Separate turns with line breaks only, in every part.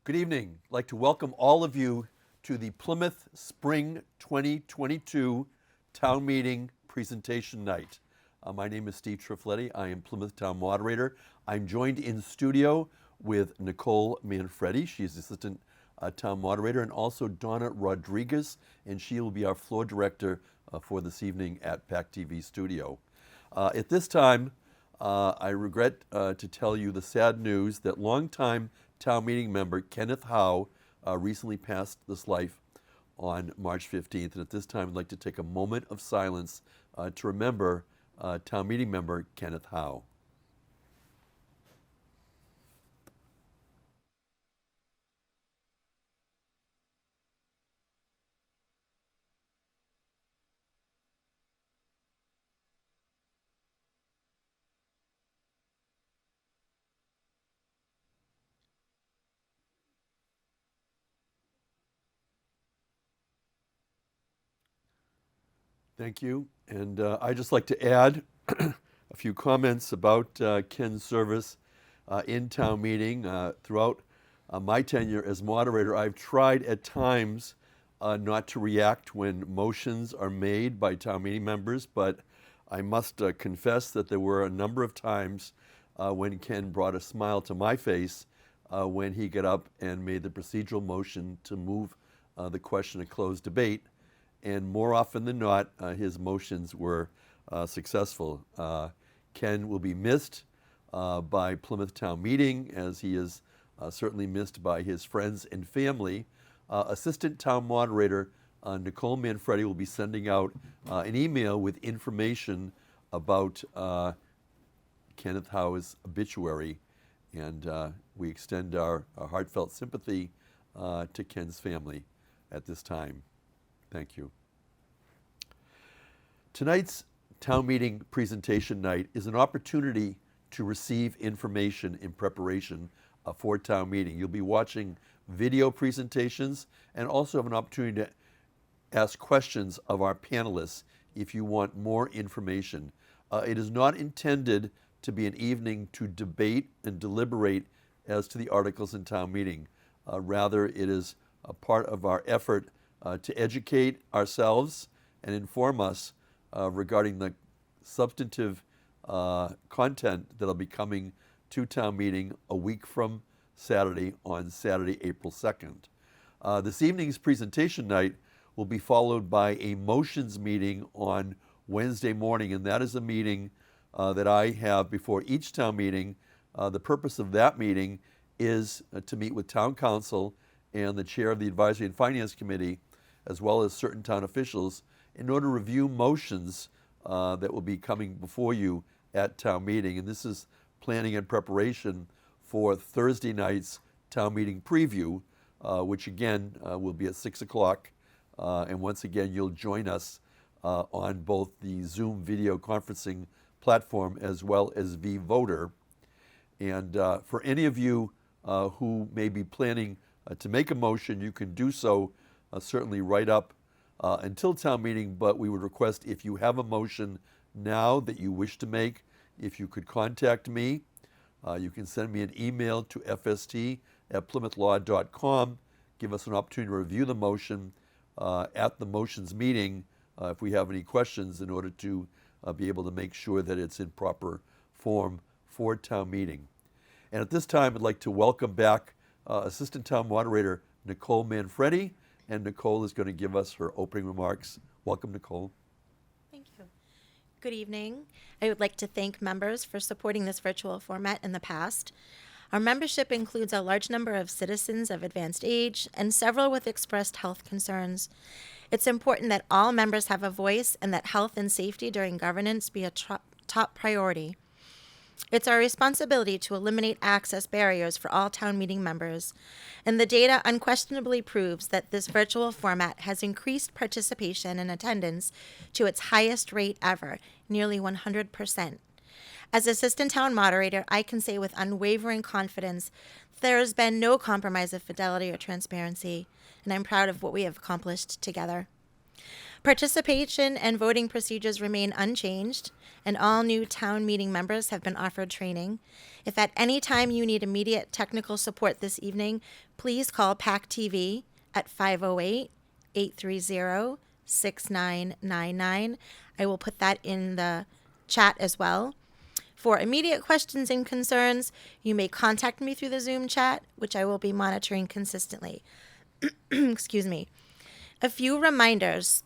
Good evening. I'd like to welcome all of you to the Plymouth Spring 2022 Town Meeting Presentation Night. My name is Steve Trifletti. I am Plymouth Town Moderator. I'm joined in studio with Nicole Manfredi. She's the Assistant Town Moderator, and also Donna Rodriguez, and she will be our floor director for this evening at PACTV Studio. At this time, I regret to tell you the sad news that longtime town meeting member Kenneth Howe recently passed this life on March 15th. And at this time, I'd like to take a moment of silence to remember town meeting member Kenneth Howe. Thank you. And I'd just like to add a few comments about Ken's service in town meeting. Throughout my tenure as moderator, I've tried at times not to react when motions are made by town meeting members, but I must confess that there were a number of times when Ken brought a smile to my face when he got up and made the procedural motion to move the question to closed debate. And more often than not, his motions were successful. Ken will be missed by Plymouth Town Meeting, as he is certainly missed by his friends and family. Assistant Town Moderator Nicole Manfredi will be sending out an email with information about Kenneth Howe's obituary, and we extend our heartfelt sympathy to Ken's family at this time. Thank you. Tonight's town meeting presentation night is an opportunity to receive information in preparation for town meeting. You'll be watching video presentations and also have an opportunity to ask questions of our panelists if you want more information. It is not intended to be an evening to debate and deliberate as to the articles in town meeting. Rather, it is a part of our effort to educate ourselves and inform us regarding the substantive content that'll be coming to town meeting a week from Saturday, on Saturday, April 2nd. This evening's presentation night will be followed by a motions meeting on Wednesday morning, and that is a meeting that I have before each town meeting. The purpose of that meeting is to meet with town council and the chair of the Advisory and Finance Committee, as well as certain town officials, in order to review motions that will be coming before you at town meeting. And this is planning and preparation for Thursday night's town meeting preview, which again will be at 6 o'clock. And once again, you'll join us on both the Zoom video conferencing platform as well as vVoter. And for any of you who may be planning to make a motion, you can do so certainly right up until town meeting, but we would request, if you have a motion now that you wish to make, if you could contact me. You can send me an email to fst@plymouth.law.com. Give us an opportunity to review the motion at the motions meeting if we have any questions, in order to be able to make sure that it's in proper form for town meeting. And at this time, I'd like to welcome back Assistant Town Moderator Nicole Manfredi, and Nicole is going to give us her opening remarks. Welcome, Nicole.
Thank you. Good evening. I would like to thank members for supporting this virtual format in the past. Our membership includes a large number of citizens of advanced age and several with expressed health concerns. It's important that all members have a voice and that health and safety during governance be a top priority. It's our responsibility to eliminate access barriers for all town meeting members, and the data unquestionably proves that this virtual format has increased participation and attendance to its highest rate ever, nearly 100%. As Assistant Town Moderator, I can say with unwavering confidence there has been no compromise of fidelity or transparency, and I'm proud of what we have accomplished together. Participation and voting procedures remain unchanged, and all new town meeting members have been offered training. If at any time you need immediate technical support this evening, please call PACTV at 508-830-6999. I will put that in the chat as well. For immediate questions and concerns, you may contact me through the Zoom chat, which I will be monitoring consistently. Excuse me. A few reminders.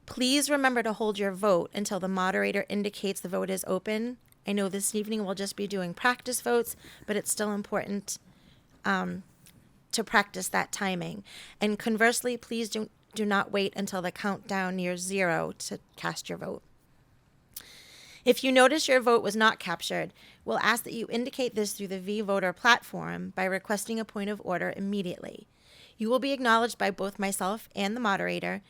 Please remember to hold your vote until the moderator indicates the vote is open. I know this evening we'll just be doing practice votes, but it's still important to practice that timing. And conversely, please do not wait until the countdown nears 0 to cast your vote. If you notice your vote was not captured, we'll ask that you indicate this through the V-Voter platform by requesting a point of order immediately. You will be acknowledged by both myself and the moderator.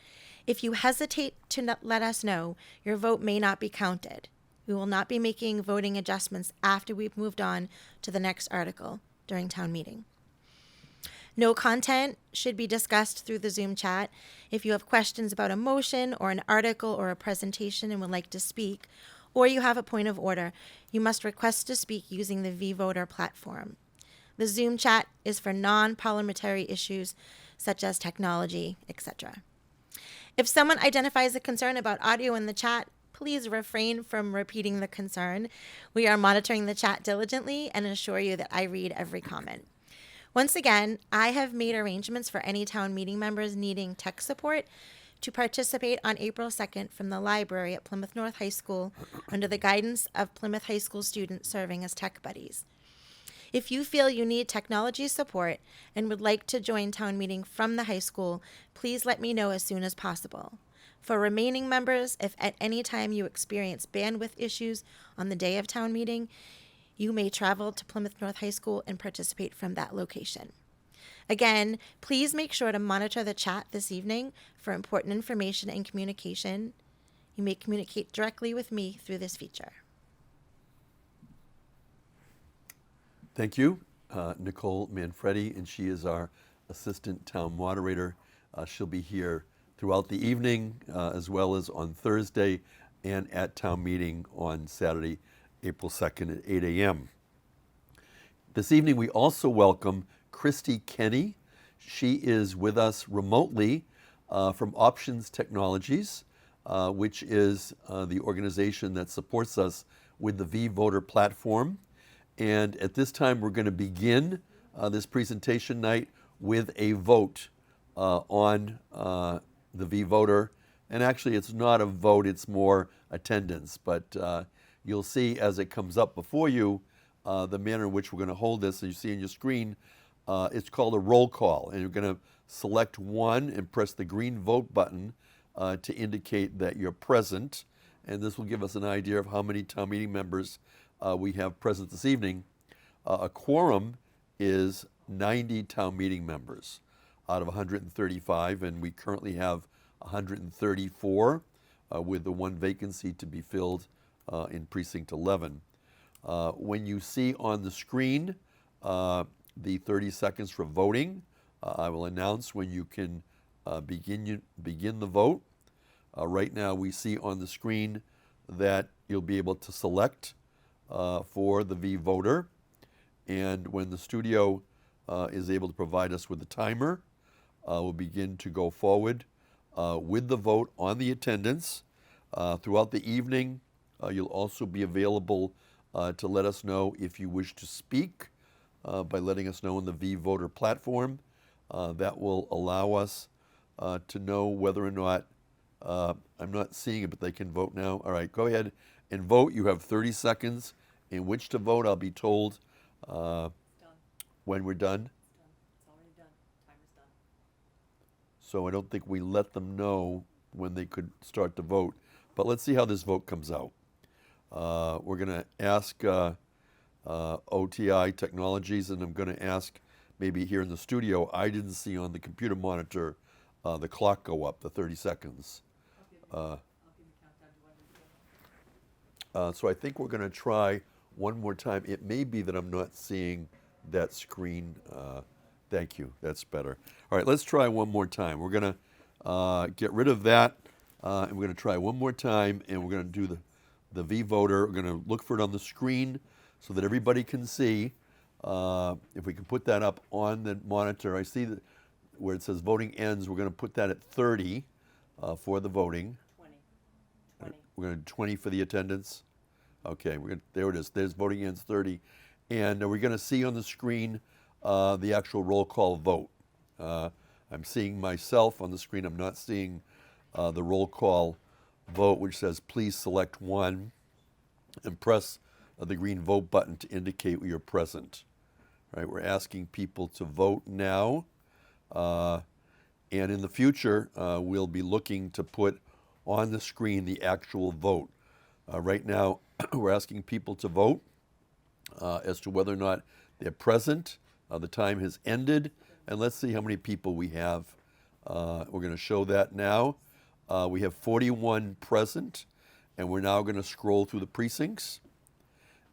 If you hesitate to let us know, your vote may not be counted. We will not be making voting adjustments after we've moved on to the next article during town meeting. No content should be discussed through the Zoom chat. If you have questions about a motion or an article or a presentation and would like to speak, or you have a point of order, you must request to speak using the V-Voter platform. The Zoom chat is for non-parliamentary issues such as technology, etc. If someone identifies a concern about audio in the chat, please refrain from repeating the concern. We are monitoring the chat diligently and assure you that I read every comment. Once again, I have made arrangements for any town meeting members needing tech support to participate on April 2nd from the library at Plymouth North High School under the guidance of Plymouth High School students serving as tech buddies. If you feel you need technology support and would like to join town meeting from the high school, please let me know as soon as possible. For remaining members, if at any time you experience bandwidth issues on the day of town meeting, you may travel to Plymouth North High School and participate from that location. Again, please make sure to monitor the chat this evening for important information and communication. You may communicate directly with me through this feature.
Thank you, Nicole Manfredi, and she is our assistant town moderator. She'll be here throughout the evening, as well as on Thursday and at town meeting on Saturday, April 2nd at 8 a.m. This evening, we also welcome Christy Kenny. She is with us remotely from Options Technologies, which is the organization that supports us with the V-Voter platform. And at this time, we're going to begin this presentation night with a vote on the V-Voter. And actually, it's not a vote, it's more attendance. But you'll see as it comes up before you the manner in which we're going to hold this. As you see on your screen, it's called a roll call. And you're going to select one and press the green vote button to indicate that you're present. And this will give us an idea of how many town meeting members we have present this evening. A quorum is 90 town meeting members out of 135, and we currently have 134 with the one vacancy to be filled in Precinct 11. When you see on the screen the 30 seconds for voting, I will announce when you can begin the vote. Right now we see on the screen that you'll be able to select for the V-Voter, and when the studio is able to provide us with the timer, we'll begin to go forward with the vote on the attendance. Throughout the evening, you'll also be available to let us know if you wish to speak by letting us know on the V-Voter platform. That will allow us to know whether or not, I'm not seeing it, but they can vote now. All right, go ahead and vote. You have 30 seconds in which to vote. I'll be told when we're done.
It's already done. Timer's done.
So I don't think we let them know when they could start to vote. But let's see how this vote comes out. We're going to ask OTI Technologies, and I'm going to ask maybe here in the studio, I didn't see on the computer monitor the clock go up, the 30 seconds.
I'll give you countdown to when we
So I think we're going to try one more time. It may be that I'm not seeing that screen. Thank you. That's better. All right, let's try one more time. We're going to get rid of that, and we're going to try one more time, and we're going to do the V-Voter. We're going to look for it on the screen so that everybody can see. If we can put that up on the monitor, I see that where it says voting ends, we're going to put that at 30 for the voting.
20.
We're going to do 20 for the attendance. Okay, there it is. There's voting ends 30. And we're going to see on the screen the actual roll call vote. I'm seeing myself on the screen. I'm not seeing the roll call vote, which says please select one and press the green vote button to indicate you're present. Right, we're asking people to vote now. And in the future, we'll be looking to put on the screen the actual vote. Right now, we're asking people to vote as to whether or not they're present. The time has ended, and let's see how many people we have. We're going to show that now. We have 41 present, and we're now going to scroll through the precincts.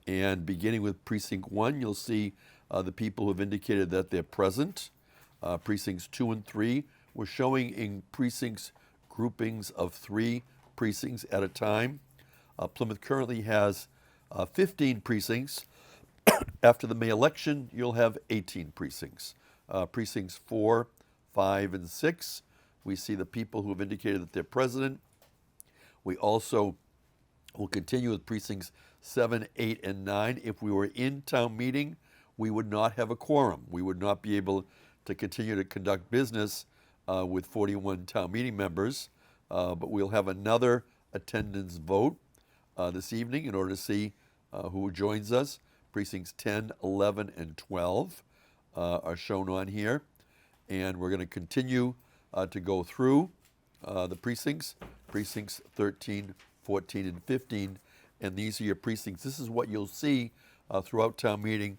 And beginning with precinct 1, you'll see the people who have indicated that they're present. Precincts 2 and 3, we're showing in precincts groupings of 3 precincts at a time. Plymouth currently has 15 precincts. After the May election, you'll have 18 precincts. Precincts 4, 5, and 6, we see the people who have indicated that they're present. We also will continue with precincts 7, 8, and 9. If we were in town meeting, we would not have a quorum. We would not be able to continue to conduct business with 41 town meeting members, but we'll have another attendance vote this evening in order to see who joins us. Precincts 10, 11, and 12 are shown on here, and we're going to continue to go through the precincts 13, 14, and 15, and these are your precincts. This is what you'll see throughout town meeting.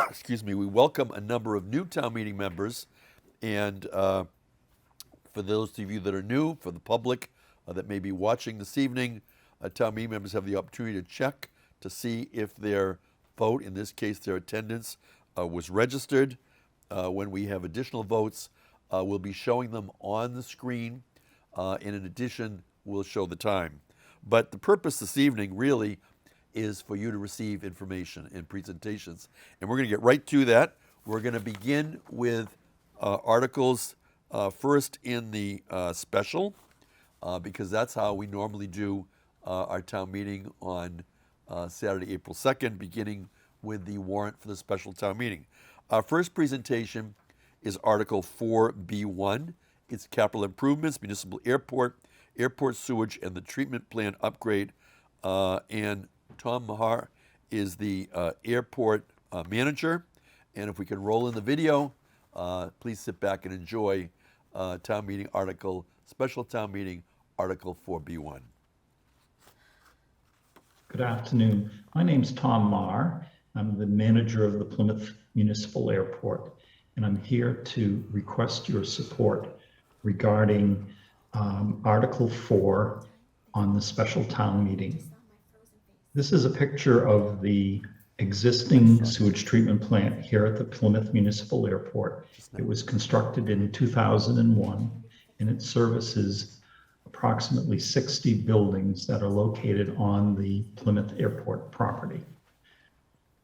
Excuse me, we welcome a number of new town meeting members, and for those of you that are new, for the public that may be watching this evening, town meeting members have the opportunity to check to see if their vote, in this case their attendance, was registered. When we have additional votes, we'll be showing them on the screen, and in addition, we'll show the time. But the purpose this evening really is for you to receive information and presentations. And we're going to get right to that. We're going to begin with articles first in the special, because that's how we normally do our town meeting on Saturday, April 2nd, beginning with the warrant for the special town meeting. Our first presentation is Article 4B1. It's capital improvements, municipal airport, airport sewage, and the treatment plant upgrade. And Tom Mahar is the airport manager. And if we can roll in the video, please sit back and enjoy town meeting article, special town meeting Article 4B1.
Good afternoon. My name's Tom Marr. I'm the manager of the Plymouth Municipal Airport, and I'm here to request your support regarding Article 4 on the special town meeting. This is a picture of the existing sewage treatment plant here at the Plymouth Municipal Airport. It was constructed in 2001, and it services approximately 60 buildings that are located on the Plymouth Airport property.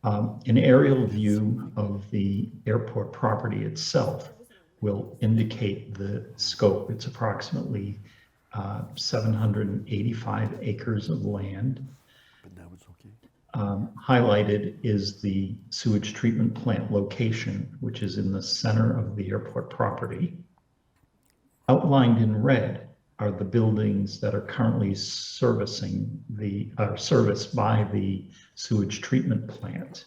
An aerial view of the airport property itself will indicate the scope. It's approximately 785 acres of land.
But now it's okay.
Highlighted is the sewage treatment plant location, which is in the center of the airport property. Outlined in red are the buildings that are currently serviced by the sewage treatment plant.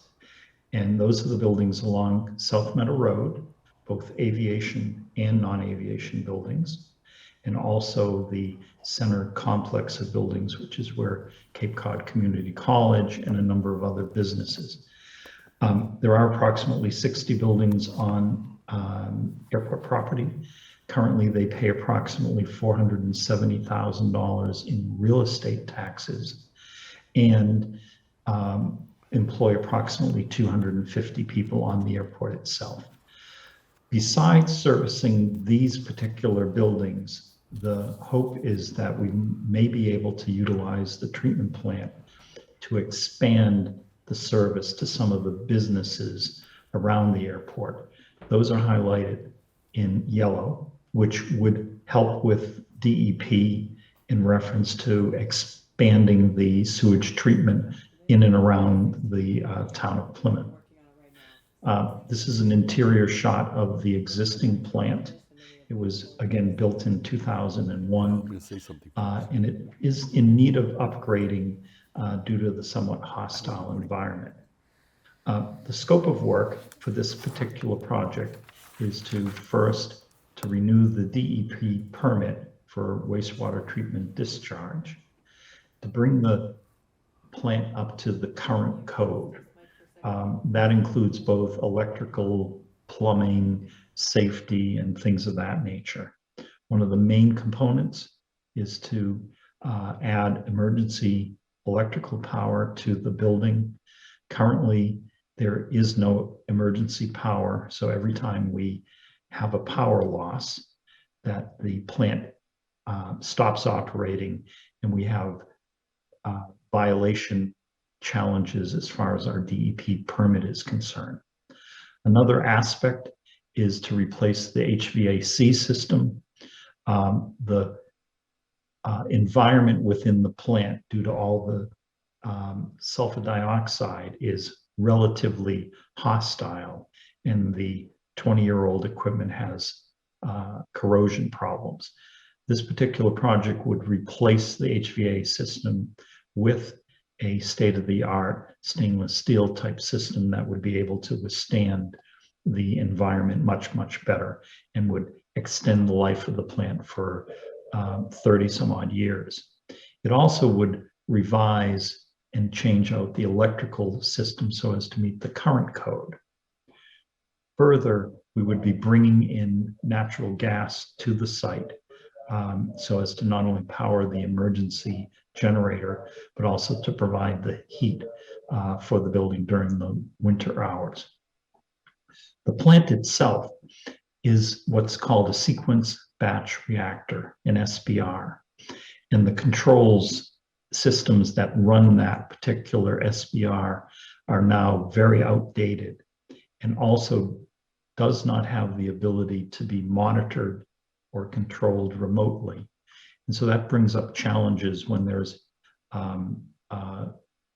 And those are the buildings along South Meadow Road, both aviation and non-aviation buildings, and also the center complex of buildings, which is where Cape Cod Community College and a number of other businesses. There are approximately 60 buildings on airport property. Currently, they pay approximately $470,000 in real estate taxes and employ approximately 250 people on the airport itself. Besides servicing these particular buildings, the hope is that we may be able to utilize the treatment plant to expand the service to some of the businesses around the airport. Those are highlighted in yellow, which would help with DEP in reference to expanding the sewage treatment in and around the town of Plymouth. This is an interior shot of the existing plant. It was, again, built in 2001,
I'm going to say something.
and it is in need of upgrading due to the somewhat hostile environment. The scope of work for this particular project is to first to renew the DEP permit for wastewater treatment discharge, to bring the plant up to the current code. That includes both electrical, plumbing, safety, and things of that nature. One of the main components is to add emergency electrical power to the building. Currently, there is no emergency power, so every time we have a power loss, that the plant stops operating, and we have violation challenges as far as our DEP permit is concerned. Another aspect is to replace the HVAC system. The environment within the plant, due to all the sulfur dioxide, is relatively hostile, and the 20-year-old equipment has corrosion problems. This particular project would replace the HVAC system with a state-of-the-art stainless steel type system that would be able to withstand the environment much, much better, and would extend the life of the plant for 30 some odd years. It also would revise and change out the electrical system so as to meet the current code. Further, we would be bringing in natural gas to the site so as to not only power the emergency generator, but also to provide the heat for the building during the winter hours. The plant itself is what's called a sequence batch reactor, an SBR, and the controls systems that run that particular SBR are now very outdated, and also does not have the ability to be monitored or controlled remotely. And so that brings up challenges when there's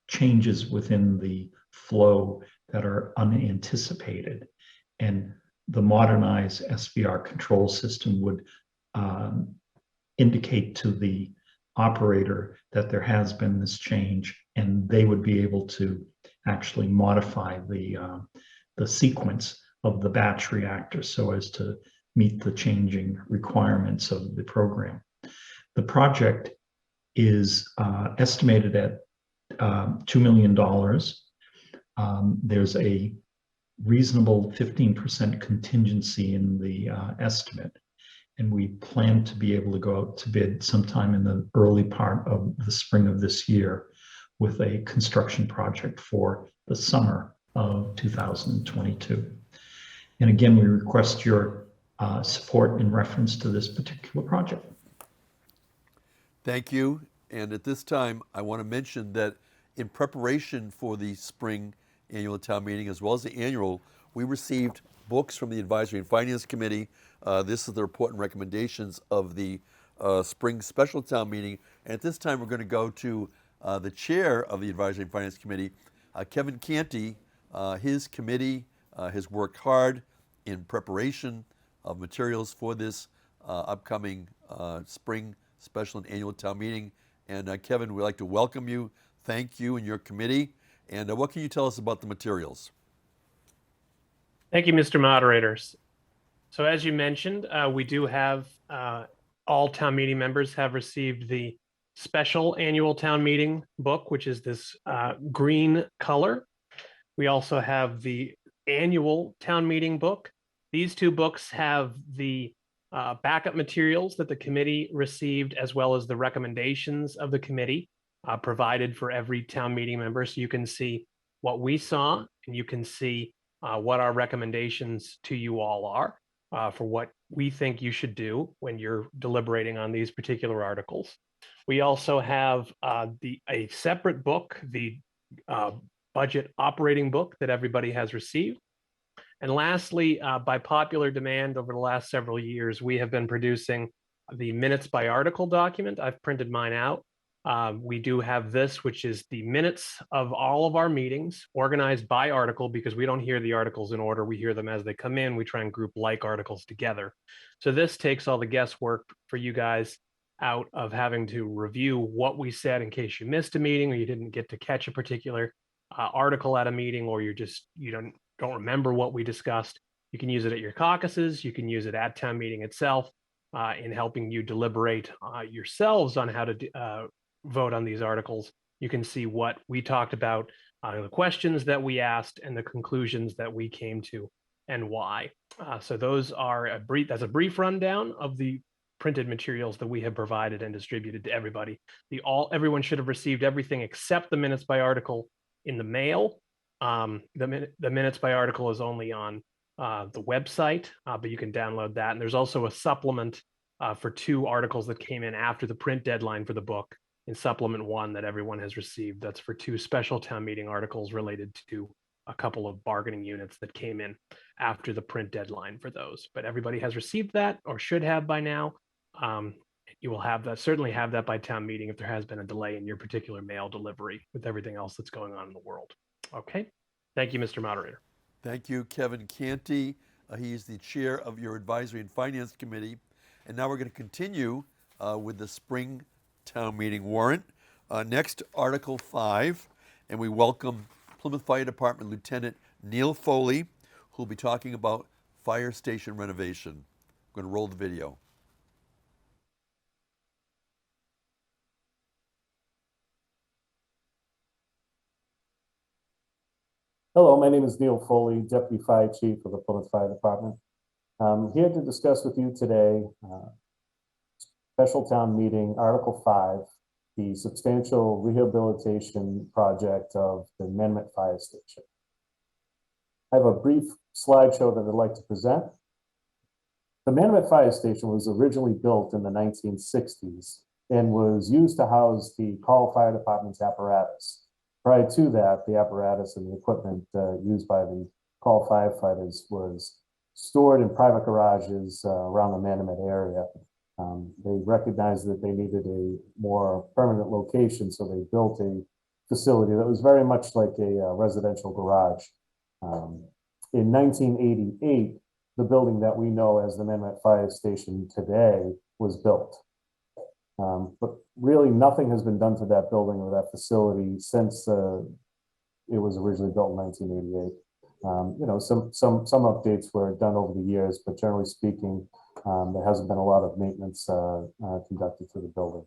changes within the flow that are unanticipated. And the modernized SBR control system would indicate to the operator that there has been this change, and they would be able to actually modify the sequence of the batch reactor so as to meet the changing requirements of the program. The project is estimated at $2 million. There's a reasonable 15% contingency in the estimate, and we plan to be able to go out to bid sometime in the early part of the spring of this year with a construction project for the summer of 2022. And again, we request your support in reference to this particular project.
Thank you. And at this time, I want to mention that in preparation for the spring annual town meeting, as well as the annual, we received books from the Advisory and Finance Committee. This is the report and recommendations of the spring special town meeting. And at this time, we're going to go to the chair of the Advisory and Finance Committee, Kevin Canty. His committee has worked hard in preparation of materials for this upcoming spring special and annual town meeting. And Kevin, we'd like to welcome you, thank you and your committee. And what can you tell us about the materials?
Thank you, Mr. Moderators. So as you mentioned, we do have all town meeting members have received the special annual town meeting book, which is this green color. We also have the annual town meeting book. These two books have the backup materials that the committee received, as well as the recommendations of the committee provided for every town meeting member. So you can see what we saw, and you can see what our recommendations to you all are for what we think you should do when you're deliberating on these particular articles. We also have a separate book, the budget operating book that everybody has received. And lastly, by popular demand over the last several years, we have been producing the minutes by article document. I've printed mine out. We do have this, which is the minutes of all of our meetings organized by article, because we don't hear the articles in order. We hear them as they come in. We try and group like articles together. So this takes all the guesswork for you guys out of having to review what we said in case you missed a meeting or you didn't get to catch a particular article at a meeting, or you don't remember what we discussed. You can use it at your caucuses. You can use it at town meeting itself in helping you deliberate yourselves on how to vote on these articles. You can see what we talked about, the questions that we asked, and the conclusions that we came to, and why. So those are that's a brief rundown of the printed materials that we have provided and distributed to everybody. Everyone should have received everything except the minutes by article in the mail. The minutes by article is only on the website, but you can download that. And there's also a supplement for 2 articles that came in after the print deadline for the book in supplement 1 that everyone has received. That's for 2 special town meeting articles related to a couple of bargaining units that came in after the print deadline for those. But everybody has received that, or should have by now. You will have that, certainly have that by town meeting if there has been a delay in your particular mail delivery with everything else that's going on in the world. Okay. Thank you, Mr. Moderator.
Thank you, Kevin Canty. He's the chair of your Advisory and Finance Committee. And now we're going to continue with the spring town meeting warrant. Next, Article 5, and we welcome Plymouth Fire Department Lieutenant Neil Foley, who will be talking about fire station renovation. I'm going to roll the video.
Hello, my name is Neil Foley, Deputy Fire Chief of the Plymouth Fire Department. I'm here to discuss with you today special town meeting Article 5, the substantial rehabilitation project of the Pavement Fire Station. I have a brief slideshow that I'd like to present. The Pavement Fire Station was originally built in the 1960s and was used to house the Call Fire Department's apparatus. Prior to that, the apparatus and the equipment used by the call firefighters was stored in private garages around the Manomet area. They recognized that they needed a more permanent location, so they built a facility that was very much like a residential garage. In 1988, the building that we know as the Manomet Fire Station today was built. But really nothing has been done to that building or that facility since it was originally built in 1988. You know, some updates were done over the years, but generally speaking, there hasn't been a lot of maintenance conducted to the building.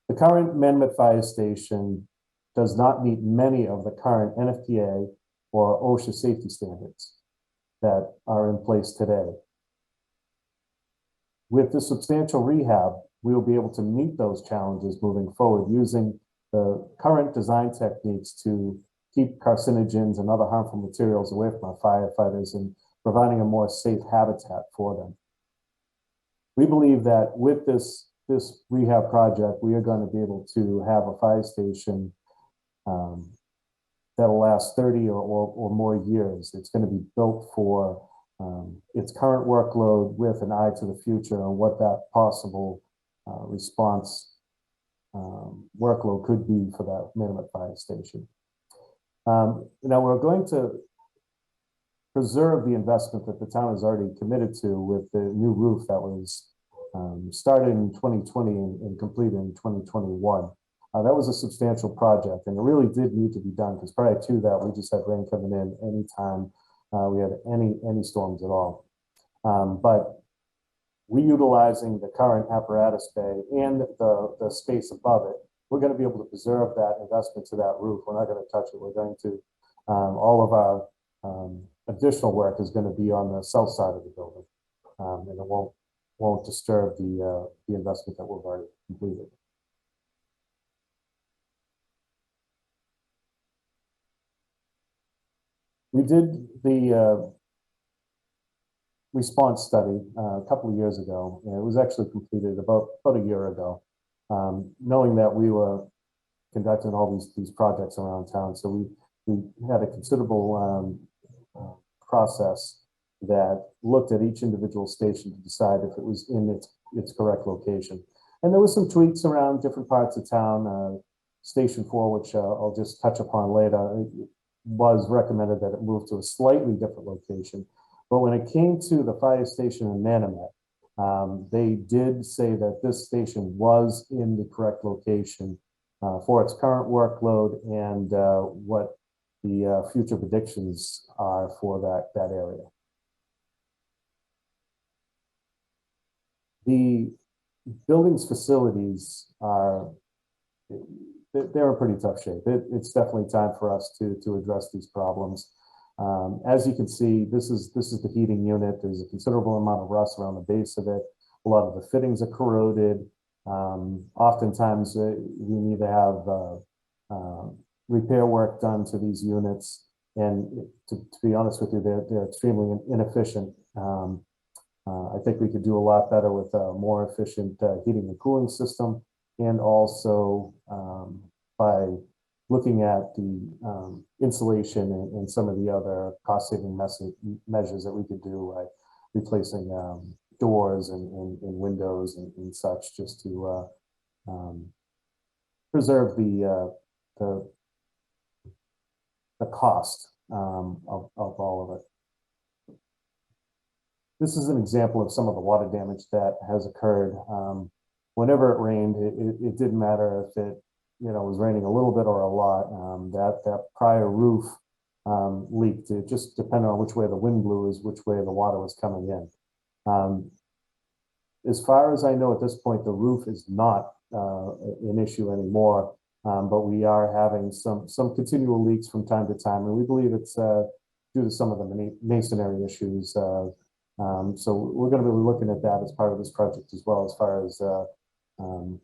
The current Pavement Fire Station does not meet many of the current NFPA or OSHA safety standards that are in place today. With the substantial rehab, we will be able to meet those challenges moving forward using the current design techniques to keep carcinogens and other harmful materials away from our firefighters and providing a more safe habitat for them. We believe that with this rehab project, we are going to be able to have a fire station that'll last 30 or more years. It's going to be built for its current workload with an eye to the future and what that possible response workload could be for that Pavement Fire Station. Now we're going to preserve the investment that the town has already committed to with the new roof that was started in 2020 and completed in 2021. That was a substantial project, and it really did need to be done because prior to that, we just had rain coming in anytime we had any storms at all. But reutilizing the current apparatus bay and the space above it, we're going to be able to preserve that investment to that roof. We're not going to touch it. We're going to, all of our additional work is going to be on the south side of the building, and it won't disturb the investment that we've already completed. We did the response study a couple of years ago, and it was actually completed about a year ago, knowing that we were conducting all these projects around town. So we had a considerable process that looked at each individual station to decide if it was in its correct location. And there was some tweaks around different parts of town. Station 4, which I'll just touch upon later, it was recommended that it move to a slightly different location. But when it came to the fire station in Manomet, they did say that this station was in the correct location for its current workload and what the future predictions are for that area. The building's facilities are, they're in pretty tough shape. It's definitely time for us to address these problems. As you can see, this is the heating unit. There's a considerable amount of rust around the base of it. A lot of the fittings are corroded. Oftentimes, we need to have repair work done to these units. And to be honest with you, they're extremely inefficient. I think we could do a lot better with a more efficient heating and cooling system, and also by looking at the insulation and some of the other cost-saving measures that we could do, like replacing doors and windows and such, just to preserve the cost of all of it. This is an example of some of the water damage that has occurred. Whenever it rained, it didn't matter if it was raining a little bit or a lot. That prior roof leaked. It just depended on which way the wind blew is which way the water was coming in. As far as I know at this point, the roof is not an issue anymore, but we are having some continual leaks from time to time, and we believe it's due to some of the masonry issues. So we're going to be looking at that as part of this project as well, as far as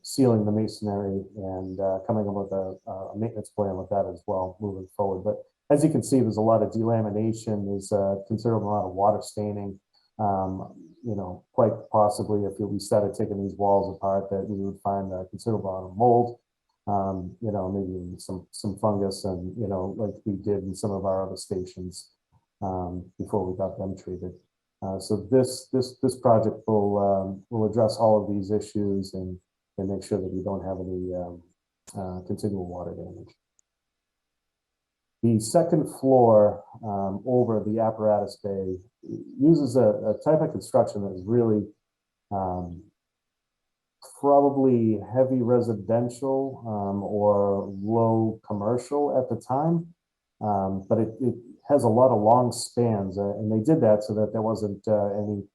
sealing the masonry and coming up with a maintenance plan with that as well moving forward. But as you can see, there's a lot of delamination. There's a considerable amount of water staining. Quite possibly if we started taking these walls apart, that we would find a considerable amount of mold. Maybe some fungus, and like we did in some of our other stations before we got them treated. So this project will address all of these issues and make sure that we don't have any continual water damage. The second floor over the apparatus bay uses a type of construction that is really probably heavy residential or low commercial at the time, but it has a lot of long spans, and they did that so that there wasn't any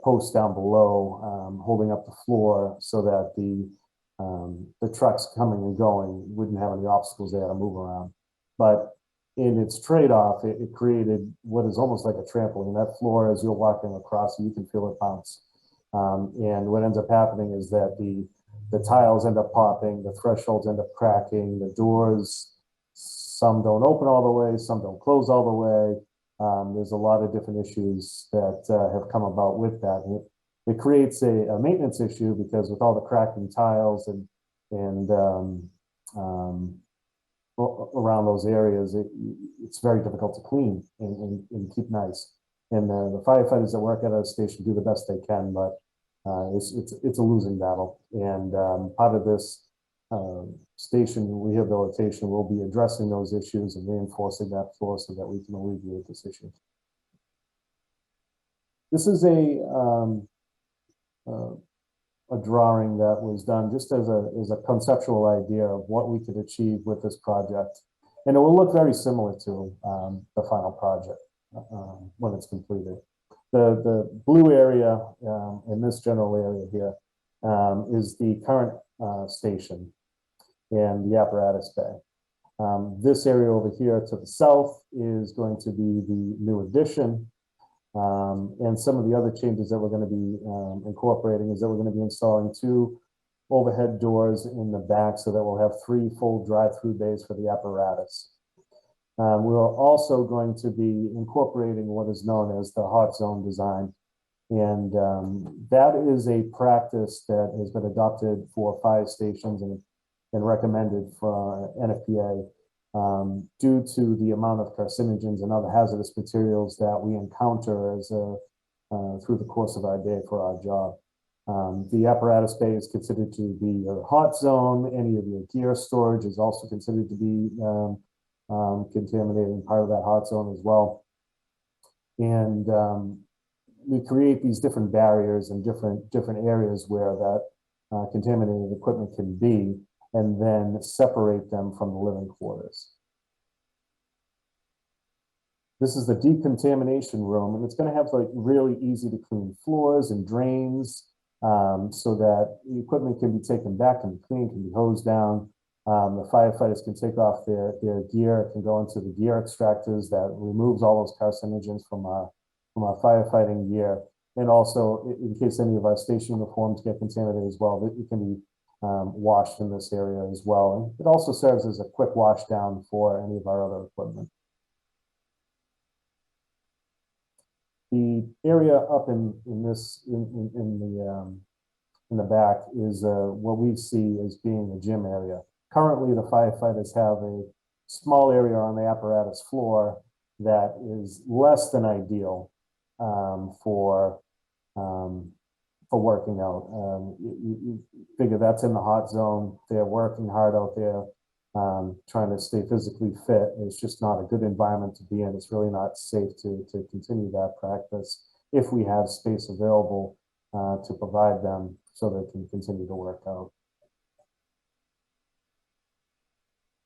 posts down below holding up the floor, so that the trucks coming and going wouldn't have any obstacles they had to move around. But in its trade-off, it created what is almost like a trampoline. That floor, as you're walking across, you can feel it bounce. And what ends up happening is that the tiles end up popping, the thresholds end up cracking, the doors, some don't open all the way, some don't close all the way. There's a lot of different issues that have come about with that. And it creates a maintenance issue, because with all the cracking tiles and around those areas, it's very difficult to clean and keep nice. And the firefighters that work at a station do the best they can, but it's a losing battle. And part of this station rehabilitation will be addressing those issues and reinforcing that floor so that we can alleviate this issue. This is a drawing that was done just as a conceptual idea of what we could achieve with this project. And it will look very similar to the final project when it's completed. The blue area in this general area here is the current station and the apparatus bay. This area over here to the south is going to be the new addition. And some of the other changes that we're going to be incorporating is that we're going to be installing 2 overhead doors in the back, so that we'll have 3 full drive-through bays for the apparatus. We're also going to be incorporating what is known as the hot zone design. And that is a practice that has been adopted for fire stations, and and recommended for NFPA due to the amount of carcinogens and other hazardous materials that we encounter as through the course of our day for our job. The apparatus bay is considered to be your hot zone. Any of your gear storage is also considered to be contaminated, part of that hot zone as well. And we create these different barriers and different areas where that contaminated equipment can be, and then separate them from the living quarters. This is the decontamination room, and it's going to have like really easy to clean floors and drains, so that the equipment can be taken back and clean, can be hosed down. The firefighters can take off their gear. It can go into the gear extractors that removes all those carcinogens from our firefighting gear. And also, in case any of our station uniforms get contaminated as well, it can be washed in this area as well. And it also serves as a quick wash down for any of our other equipment. The area up in the back is what we see as being the gym area. Currently, the firefighters have a small area on the apparatus floor that is less than ideal for working out. You figure that's in the hot zone. They're working hard out there, trying to stay physically fit. It's just not a good environment to be in. It's really not safe to continue that practice if we have space available to provide them so they can continue to work out.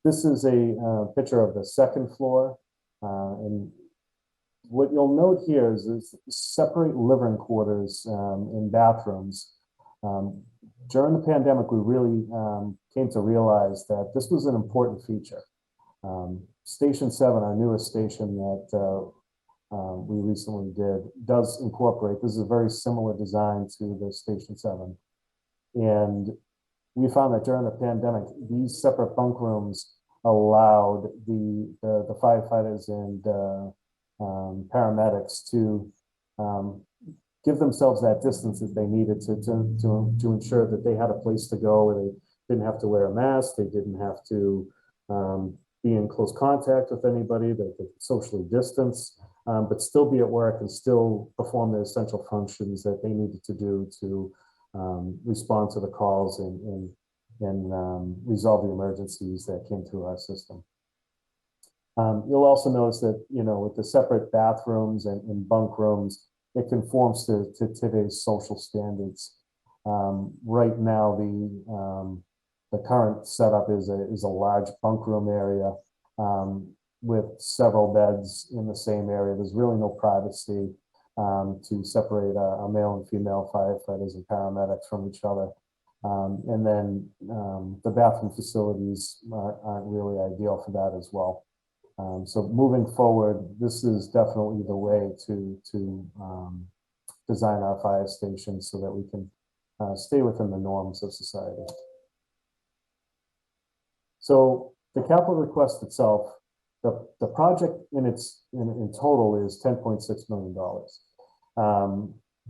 This is a picture of the second floor, and what you'll note here is separate living quarters and bathrooms. During the pandemic, we really came to realize that this was an important feature. Station 7, our newest station that we recently did, does incorporate, this is a very similar design to the Station 7. And we found that during the pandemic, these separate bunk rooms allowed the firefighters and paramedics to give themselves that distance that they needed to ensure that they had a place to go where they didn't have to wear a mask, they didn't have to be in close contact with anybody, they could socially distance, but still be at work and still perform the essential functions that they needed to do to respond to the calls and resolve the emergencies that came through our system. You'll also notice that, you know, with the separate bathrooms and bunk rooms, it conforms to today's social standards. Right now, the current setup is a large bunk room area with several beds in the same area. There's really no privacy to separate our male and female firefighters and paramedics from each other. And then the bathroom facilities aren't really ideal for that as well. So moving forward, this is definitely the way to design our fire stations so that we can stay within the norms of society. So the capital request itself, the project in total is $10.6 million.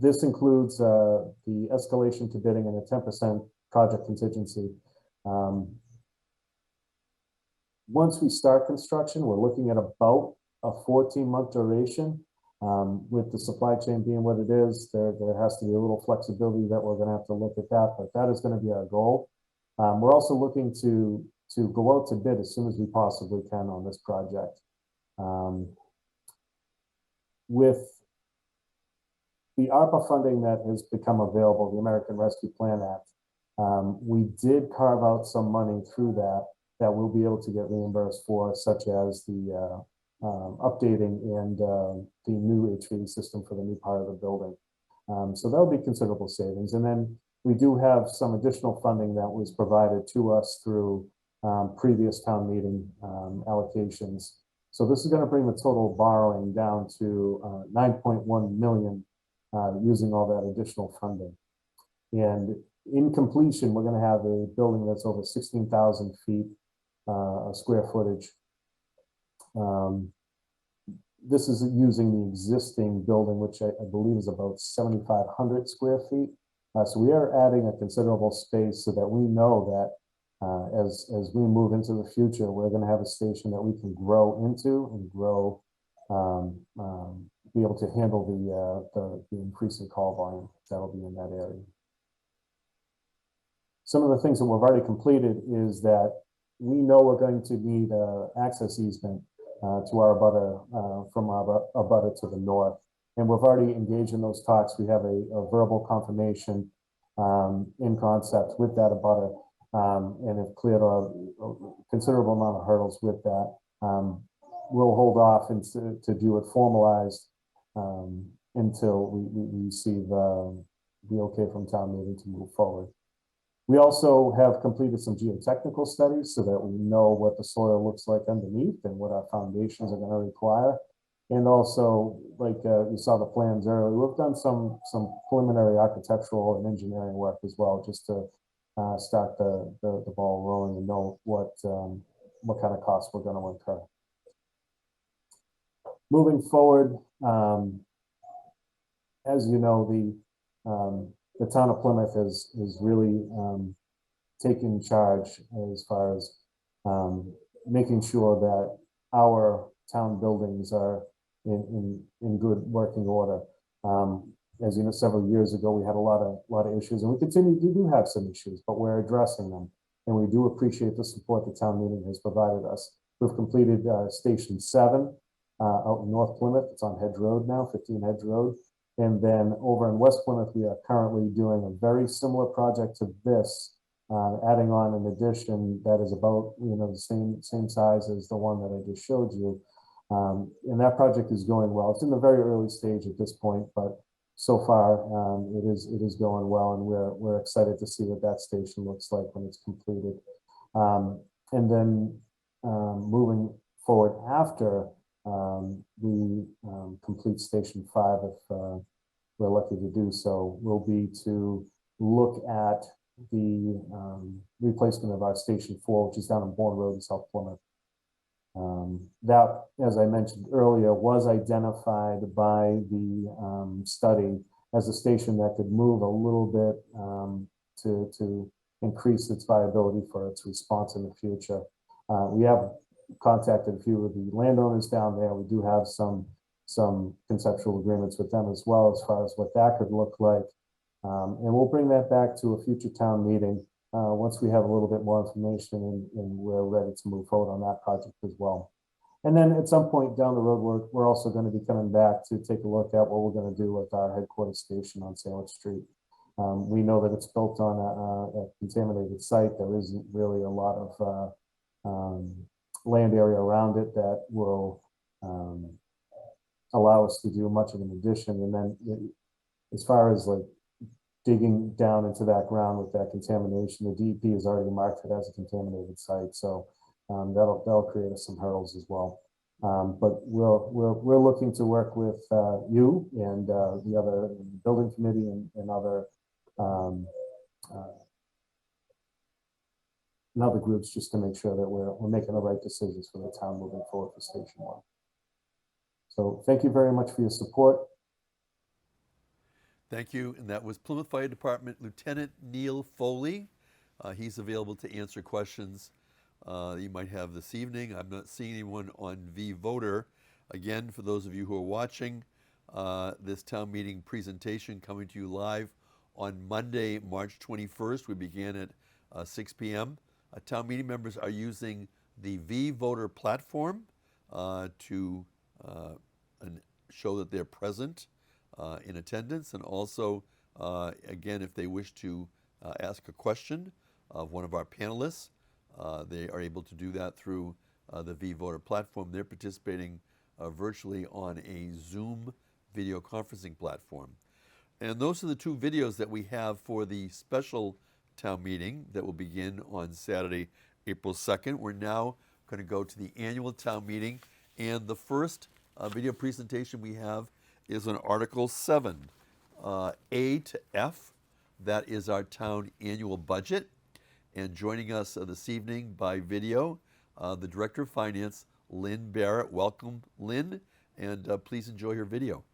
This includes the escalation to bidding and a 10% project contingency. Once we start construction, we're looking at about a 14-month duration. With the supply chain being what it is, there has to be a little flexibility that we're going to have to look at that, but that is going to be our goal. We're also looking to go out to bid as soon as we possibly can on this project. With the ARPA funding that has become available, the American Rescue Plan Act, we did carve out some money through that we'll be able to get reimbursed for, such as the updating and the new HVAC system for the new part of the building. So that'll be considerable savings. And then we do have some additional funding that was provided to us through previous town meeting allocations. So this is going to bring the total borrowing down to 9.1 million using all that additional funding. And in completion, we're going to have a building that's over 16,000 feet square footage. This is using the existing building, which I believe is about 7,500 square feet. So we are adding a considerable space so that we know that As we move into the future, we're going to have a station that we can grow into and grow, be able to handle the increasing call volume that'll be in that area. Some of the things that we've already completed is that we know we're going to need access easement to our abutter, from our abutter to the north. And we've already engaged in those talks. We have a verbal confirmation in concept with that abutter, and have cleared a considerable amount of hurdles with that. We'll hold off and to do it formalized until we receive the okay from town meeting to move forward. We also have completed some geotechnical studies so that we know what the soil looks like underneath and what our foundations are going to require. And also, like you saw the plans earlier, we've done some preliminary architectural and engineering work as well, just to start the ball rolling and know what kind of costs we're going to incur. Moving forward, as you know, the town of Plymouth is really taking charge as far as making sure that our town buildings are in good working order. As you know, several years ago, we had a lot of issues, and we continue to do have some issues, but we're addressing them. And we do appreciate the support the town meeting has provided us. We've completed Station 7 out in North Plymouth. It's on Hedge Road now, 15 Hedge Road. And then over in West Plymouth, we are currently doing a very similar project to this, adding on an addition that is about, the same size as the one that I just showed you. And that project is going well. It's in the very early stage at this point, but so far it is going well, and we're excited to see what that station looks like when it's completed. And then moving forward after we complete Station 5, if we're lucky to do so, will be to look at the replacement of our Station 4, which is down on Bourne Road in South Plymouth. That, as I mentioned earlier, was identified by the study as a station that could move a little bit to increase its viability for its response in the future. We have contacted a few of the landowners down there. We do have some conceptual agreements with them as well as far as what that could look like. And we'll bring that back to a future town meeting once we have a little bit more information and we're ready to move forward on that project as well. And then at some point down the road, we're also going to be coming back to take a look at what we're going to do with our headquarters station on Sandwich Street. We know that it's built on a contaminated site. There isn't really a lot of land area around it that will allow us to do much of an addition. And then as far as like digging down into that ground with that contamination, the DEP has already marked it as a contaminated site. So that'll create us some hurdles as well. But we're looking to work with you and the other building committee and other groups, just to make sure that we're making the right decisions for the town moving forward for Station 1. So thank you very much for your support.
Thank you. And that was Plymouth Fire Department Lieutenant Neil Foley. He's available to answer questions you might have this evening. I'm not seeing anyone on vVoter. Again, for those of you who are watching this town meeting presentation coming to you live on Monday, March 21st. We began at 6 p.m. Town meeting members are using the vVoter platform to show that they're present in attendance, and also, again, if they wish to ask a question of one of our panelists, they are able to do that through the vVoter platform. They're participating virtually on a Zoom video conferencing platform. And those are the two videos that we have for the special town meeting that will begin on Saturday, April 2nd. We're now going to go to the annual town meeting, and the first video presentation we have is on Article 7, A to F. That is our town annual budget. And joining us this evening by video, the Director of Finance, Lynne Barrett. Welcome, Lynne, and please enjoy your video.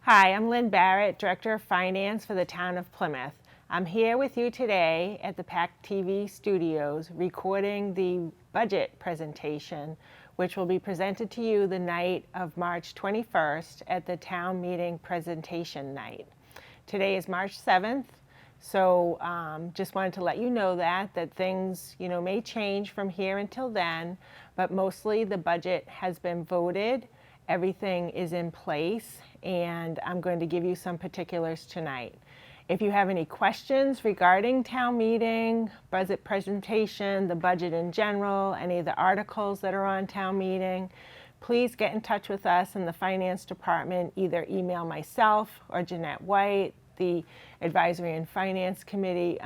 Hi, I'm Lynne Barrett, Director of Finance for the Town of Plymouth. I'm here with you today at the PACTV studios recording the budget presentation, which will be presented to you the night of March 21st at the town meeting presentation night. Today is March 7th, so just wanted to let you know that things may change from here until then, but mostly the budget has been voted, everything is in place, and I'm going to give you some particulars tonight. If you have any questions regarding town meeting, budget presentation, the budget in general, any of the articles that are on town meeting, please get in touch with us in the finance department. Either email myself or Jeanette White, the Advisory and Finance Committee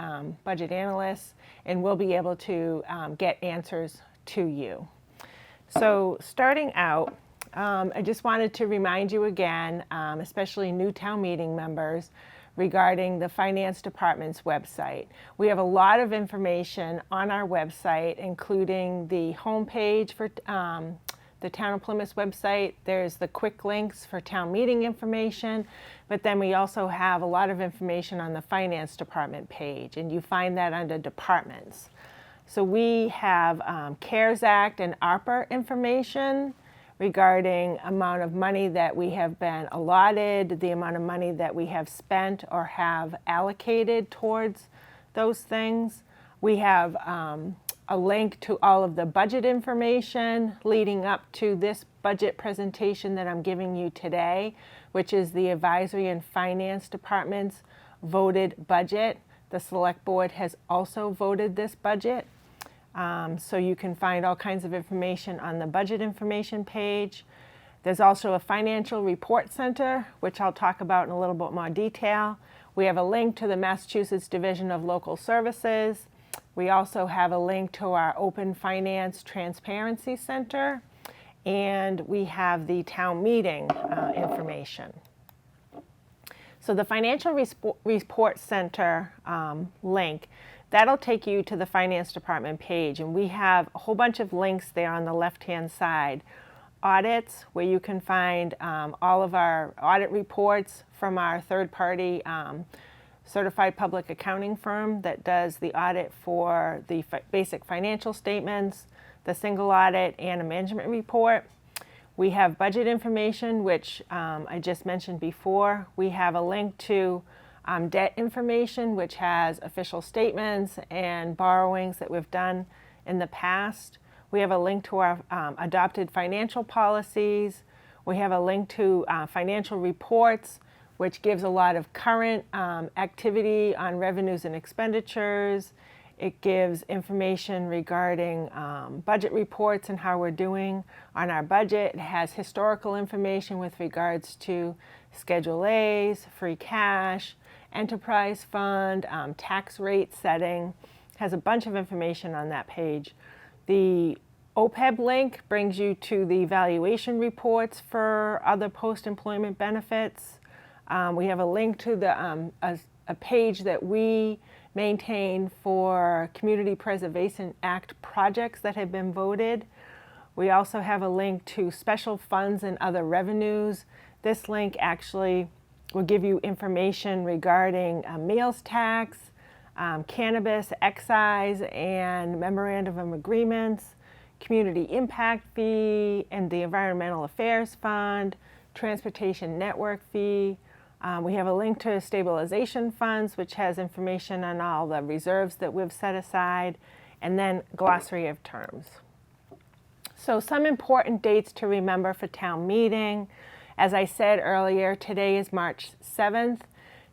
budget analysts, and we'll be able to get answers to you. So starting out, I just wanted to remind you again, especially new town meeting members, regarding the finance department's website. We have a lot of information on our website, including the homepage for the Town of Plymouth website. There's the quick links for town meeting information, but then we also have a lot of information on the finance department page, and you find that under departments. So we have CARES Act and ARPA information regarding amount of money that we have been allotted, the amount of money that we have spent or have allocated towards those things. We have a link to all of the budget information leading up to this budget presentation that I'm giving you today, which is the Advisory and Finance Department's voted budget. The Select Board has also voted this budget. So you can find all kinds of information on the budget information page. There's also a financial report center, which I'll talk about in a little bit more detail. We have a link to the Massachusetts Division of Local Services. We also have a link to our Open Finance Transparency Center, and we have the town meeting information. So the Financial Report Center link, that'll take you to the Finance Department page, and we have a whole bunch of links there on the left-hand side. Audits, where you can find all of our audit reports from our third-party certified public accounting firm that does the audit for the basic financial statements, the single audit, and a management report. We have budget information, which I just mentioned before. We have a link to debt information, which has official statements and borrowings that we've done in the past. We have a link to our adopted financial policies. We have a link to financial reports, which gives a lot of current activity on revenues and expenditures. It gives information regarding budget reports and how we're doing on our budget. It has historical information with regards to Schedule A's, free cash, enterprise fund, tax rate setting. It has a bunch of information on that page. The OPEB link brings you to the valuation reports for other post-employment benefits. We have a link to the a page that we maintain for Community Preservation Act projects that have been voted. We also have a link to special funds and other revenues. This link actually will give you information regarding meals tax, cannabis, excise, and memorandum of agreements, community impact fee, and the Environmental Affairs Fund, transportation network fee. We have a link to stabilization funds, which has information on all the reserves that we've set aside, and then glossary of terms. So some important dates to remember for town meeting. As I said earlier, today is March 7th.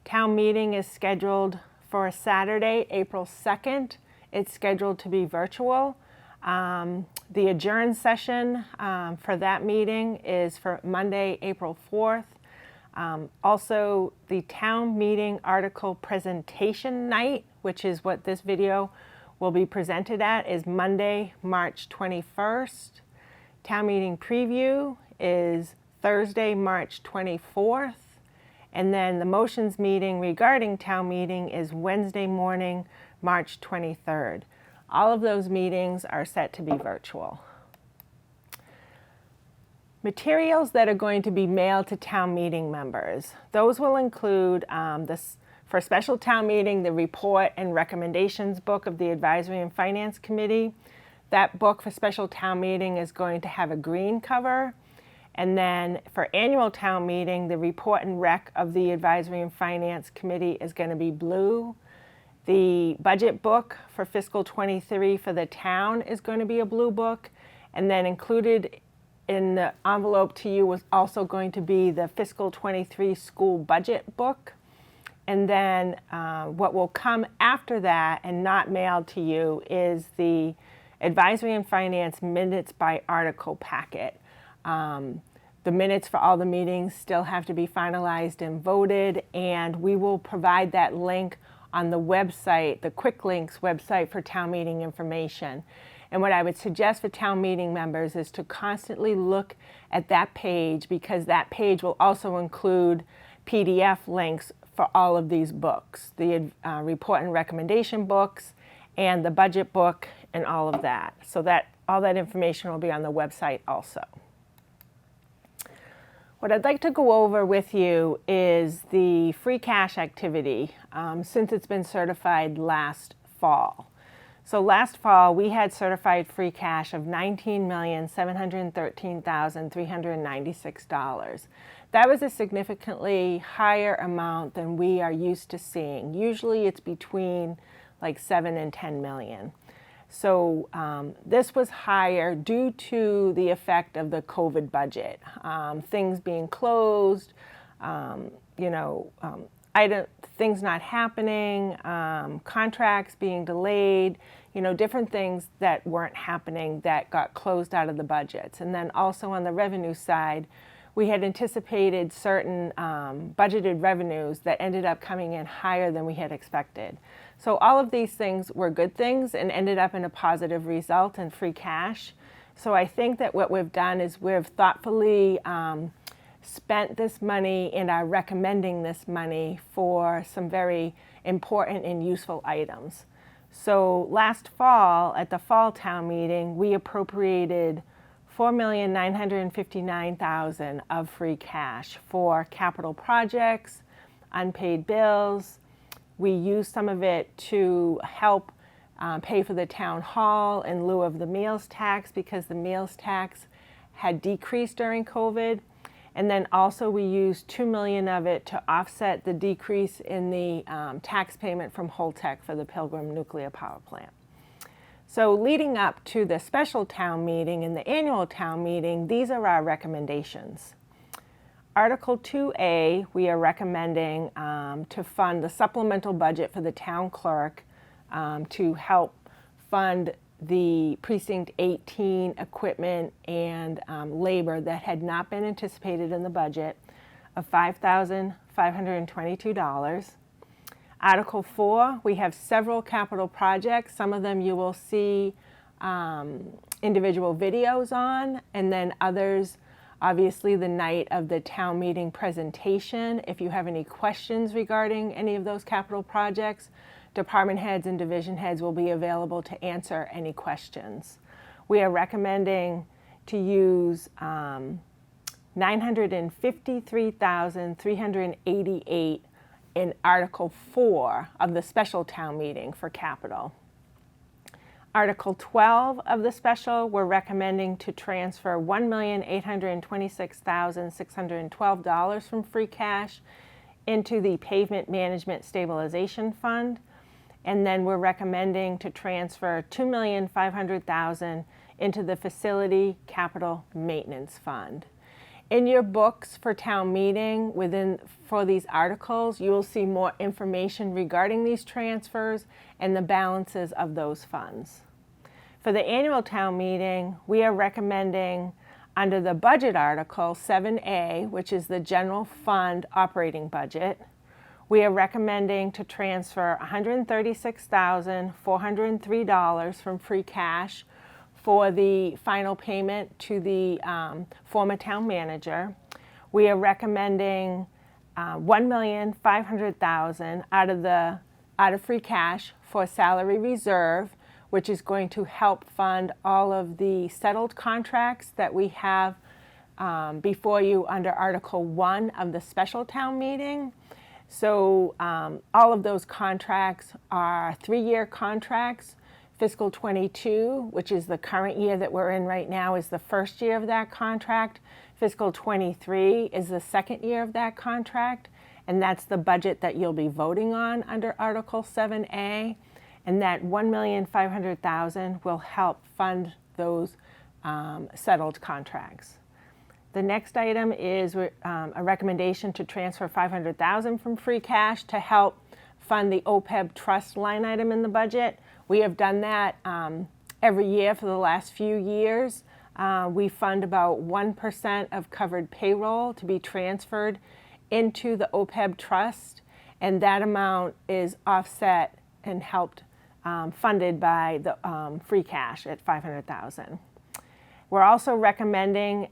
Town meeting is scheduled for Saturday, April 2nd. It's scheduled to be virtual. The adjourn session for that meeting is for Monday, April 4th. Also, the town meeting article presentation night, which is what this video will be presented at, is Monday, March 21st. Town meeting preview is Thursday, March 24th. And then the motions meeting regarding town meeting is Wednesday morning, March 23rd. All of those meetings are set to be virtual. Materials that are going to be mailed to town meeting members. Those will include For special town meeting, the report and recommendations book of the Advisory and Finance Committee. That book for special town meeting is going to have a green cover. And then for annual town meeting, the report and rec of the Advisory and Finance Committee is going to be blue. The budget book for fiscal 23 for the town is going to be a blue book. And then included in the envelope to you was also going to be the fiscal 23 school budget book. And then what will come after that and not mailed to you is the Advisory and Finance minutes by article packet. The minutes for all the meetings still have to be finalized and voted, and we will provide that link on the website, the Quick Links website for town meeting information. And what I would suggest for town meeting members is to constantly look at that page, because that page will also include PDF links for all of these books, the report and recommendation books and the budget book and all of that. So that all that information will be on the website also. What I'd like to go over with you is the free cash activity since it's been certified last fall. So last fall, we had certified free cash of $19,713,396. That was a significantly higher amount than we are used to seeing. Usually it's between like 7 and 10 million. So this was higher due to the effect of the COVID budget, things being closed, things not happening, contracts being delayed, different things that weren't happening that got closed out of the budgets. And then also on the revenue side, we had anticipated certain budgeted revenues that ended up coming in higher than we had expected. So all of these things were good things and ended up in a positive result in free cash. So I think that what we've done is we've thoughtfully spent this money and are recommending this money for some very important and useful items. So last fall, at the fall town meeting, we appropriated $4,959,000 of free cash for capital projects, unpaid bills. We used some of it to help pay for the town hall in lieu of the meals tax, because the meals tax had decreased during COVID. And then also we used $2 million of it to offset the decrease in the tax payment from Holtec for the Pilgrim Nuclear Power Plant. So leading up to the special town meeting and the annual town meeting, these are our recommendations. Article 2A, we are recommending to fund the supplemental budget for the town clerk to help fund the Precinct 18 equipment and labor that had not been anticipated in the budget of $5,522. Article 4, we have several capital projects. Some of them you will see individual videos on, and then others, obviously the night of the town meeting presentation. If you have any questions regarding any of those capital projects, department heads and division heads will be available to answer any questions. We are recommending to use $953,388 in Article 4 of the special town meeting for capital. Article 12 of the special, we're recommending to transfer $1,826,612 from free cash into the Pavement Management Stabilization Fund. And then we're recommending to transfer $2,500,000 into the Facility Capital Maintenance Fund. In your books for town meeting, for these articles, you will see more information regarding these transfers and the balances of those funds. For the annual town meeting, we are recommending under the budget article 7A, which is the general fund operating budget, we are recommending to transfer $136,403 from free cash for the final payment to the former town manager. We are recommending $1,500,000 out of free cash for salary reserve, which is going to help fund all of the settled contracts that we have before you under Article 1 of the special town meeting. So all of those contracts are 3-year contracts. Fiscal 22, which is the current year that we're in right now, is the first year of that contract. Fiscal 23 is the second year of that contract, and that's the budget that you'll be voting on under Article 7A. And that $1,500,000 will help fund those settled contracts. The next item is a recommendation to transfer $500,000 from free cash to help fund the OPEB trust line item in the budget. We have done that every year for the last few years. We fund about 1% of covered payroll to be transferred into the OPEB trust, and that amount is offset and helped funded by the free cash at $500,000. We're also recommending,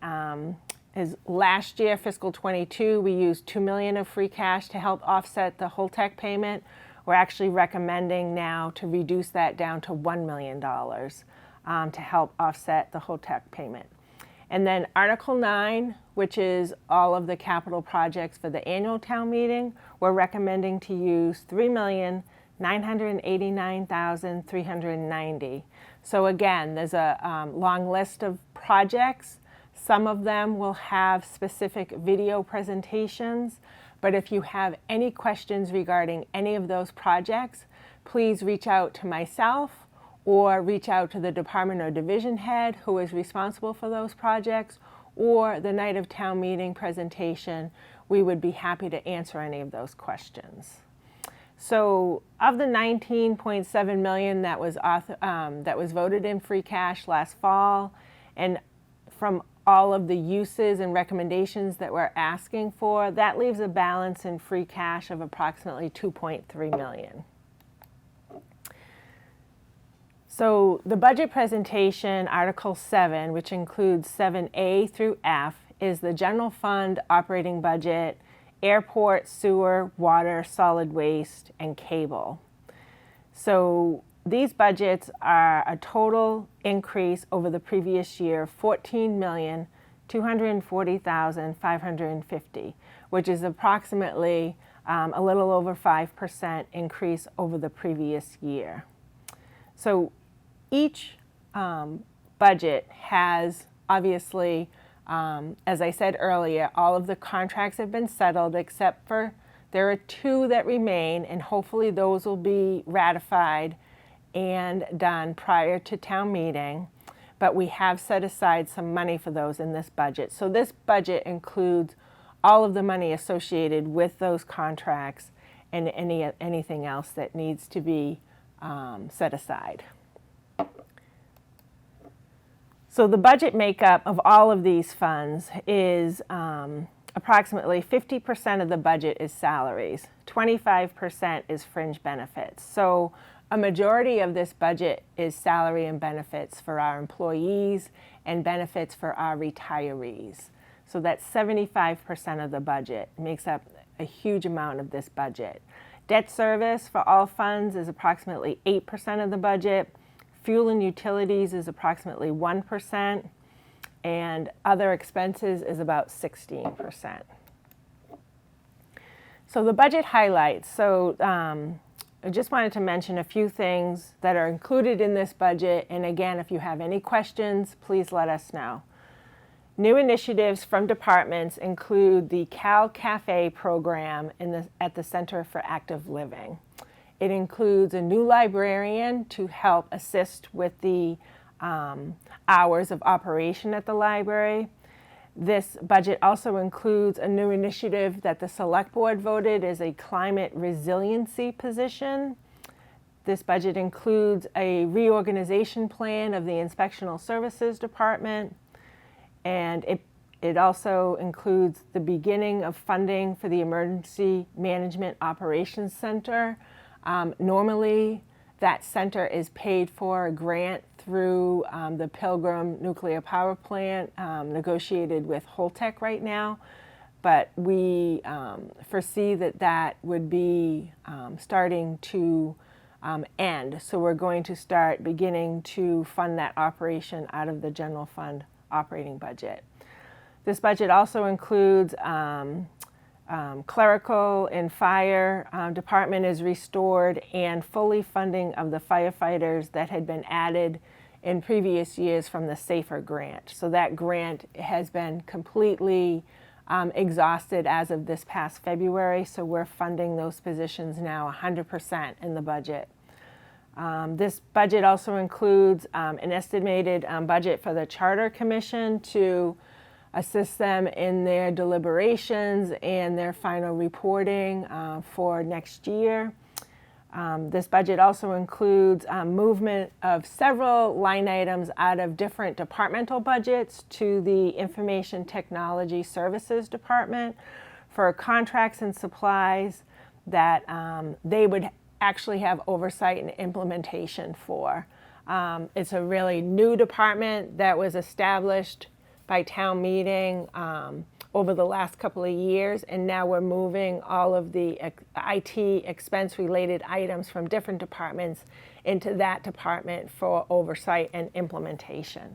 as last year, fiscal 22, we used $2 million of free cash to help offset the Holtec payment. We're actually recommending now to reduce that down to $1 million to help offset the Holtec payment. And then Article 9, which is all of the capital projects for the annual town meeting, we're recommending to use $3,989,390. So again, there's a long list of projects. Some of them will have specific video presentations, but if you have any questions regarding any of those projects, please reach out to myself or reach out to the department or division head who is responsible for those projects, or the night of town meeting presentation. We would be happy to answer any of those questions. So of the $19.7 million that was voted in free cash last fall, and from all of the uses and recommendations that we're asking for, that leaves a balance in free cash of approximately $2.3 million. So the budget presentation, Article 7, which includes 7A through F, is the general fund operating budget, airport, sewer, water, solid waste, and cable. So these budgets are a total increase over the previous year, $14,240,550, which is approximately a little over 5% increase over the previous year. So each budget has, obviously, as I said earlier, all of the contracts have been settled except for there are 2 that remain, and hopefully those will be ratified and done prior to town meeting, but we have set aside some money for those in this budget. So this budget includes all of the money associated with those contracts and anything else that needs to be set aside. So the budget makeup of all of these funds is approximately 50% of the budget is salaries, 25% is fringe benefits. So a majority of this budget is salary and benefits for our employees and benefits for our retirees. So that's 75% of the budget, makes up a huge amount of this budget. Debt service for all funds is approximately 8% of the budget. Fuel and utilities is approximately 1%, and other expenses is about 16%. So the budget highlights. So I just wanted to mention a few things that are included in this budget, and again, if you have any questions, please let us know. New initiatives from departments include the Cal Cafe program at the Center for Active Living. It includes a new librarian to help assist with the hours of operation at the library. This budget also includes a new initiative that the Select Board voted as a climate resiliency position. This budget includes a reorganization plan of the Inspectional Services Department, and it also includes the beginning of funding for the Emergency Management Operations Center. Normally, that center is paid for a grant through the Pilgrim Nuclear Power Plant negotiated with Holtec right now, but we foresee that would be starting to end. So we're going to start beginning to fund that operation out of the general fund operating budget. This budget also includes clerical and fire department is restored, and fully funding of the firefighters that had been added in previous years from the SAFER grant. So that grant has been completely exhausted as of this past February, so we're funding those positions now 100% in the budget. This budget also includes an estimated budget for the Charter Commission to assist them in their deliberations and their final reporting for next year. This budget also includes movement of several line items out of different departmental budgets to the Information Technology Services Department for contracts and supplies that they would actually have oversight and implementation for. It's a really new department that was established by town meeting over the last couple of years, and now we're moving all of the IT expense-related items from different departments into that department for oversight and implementation.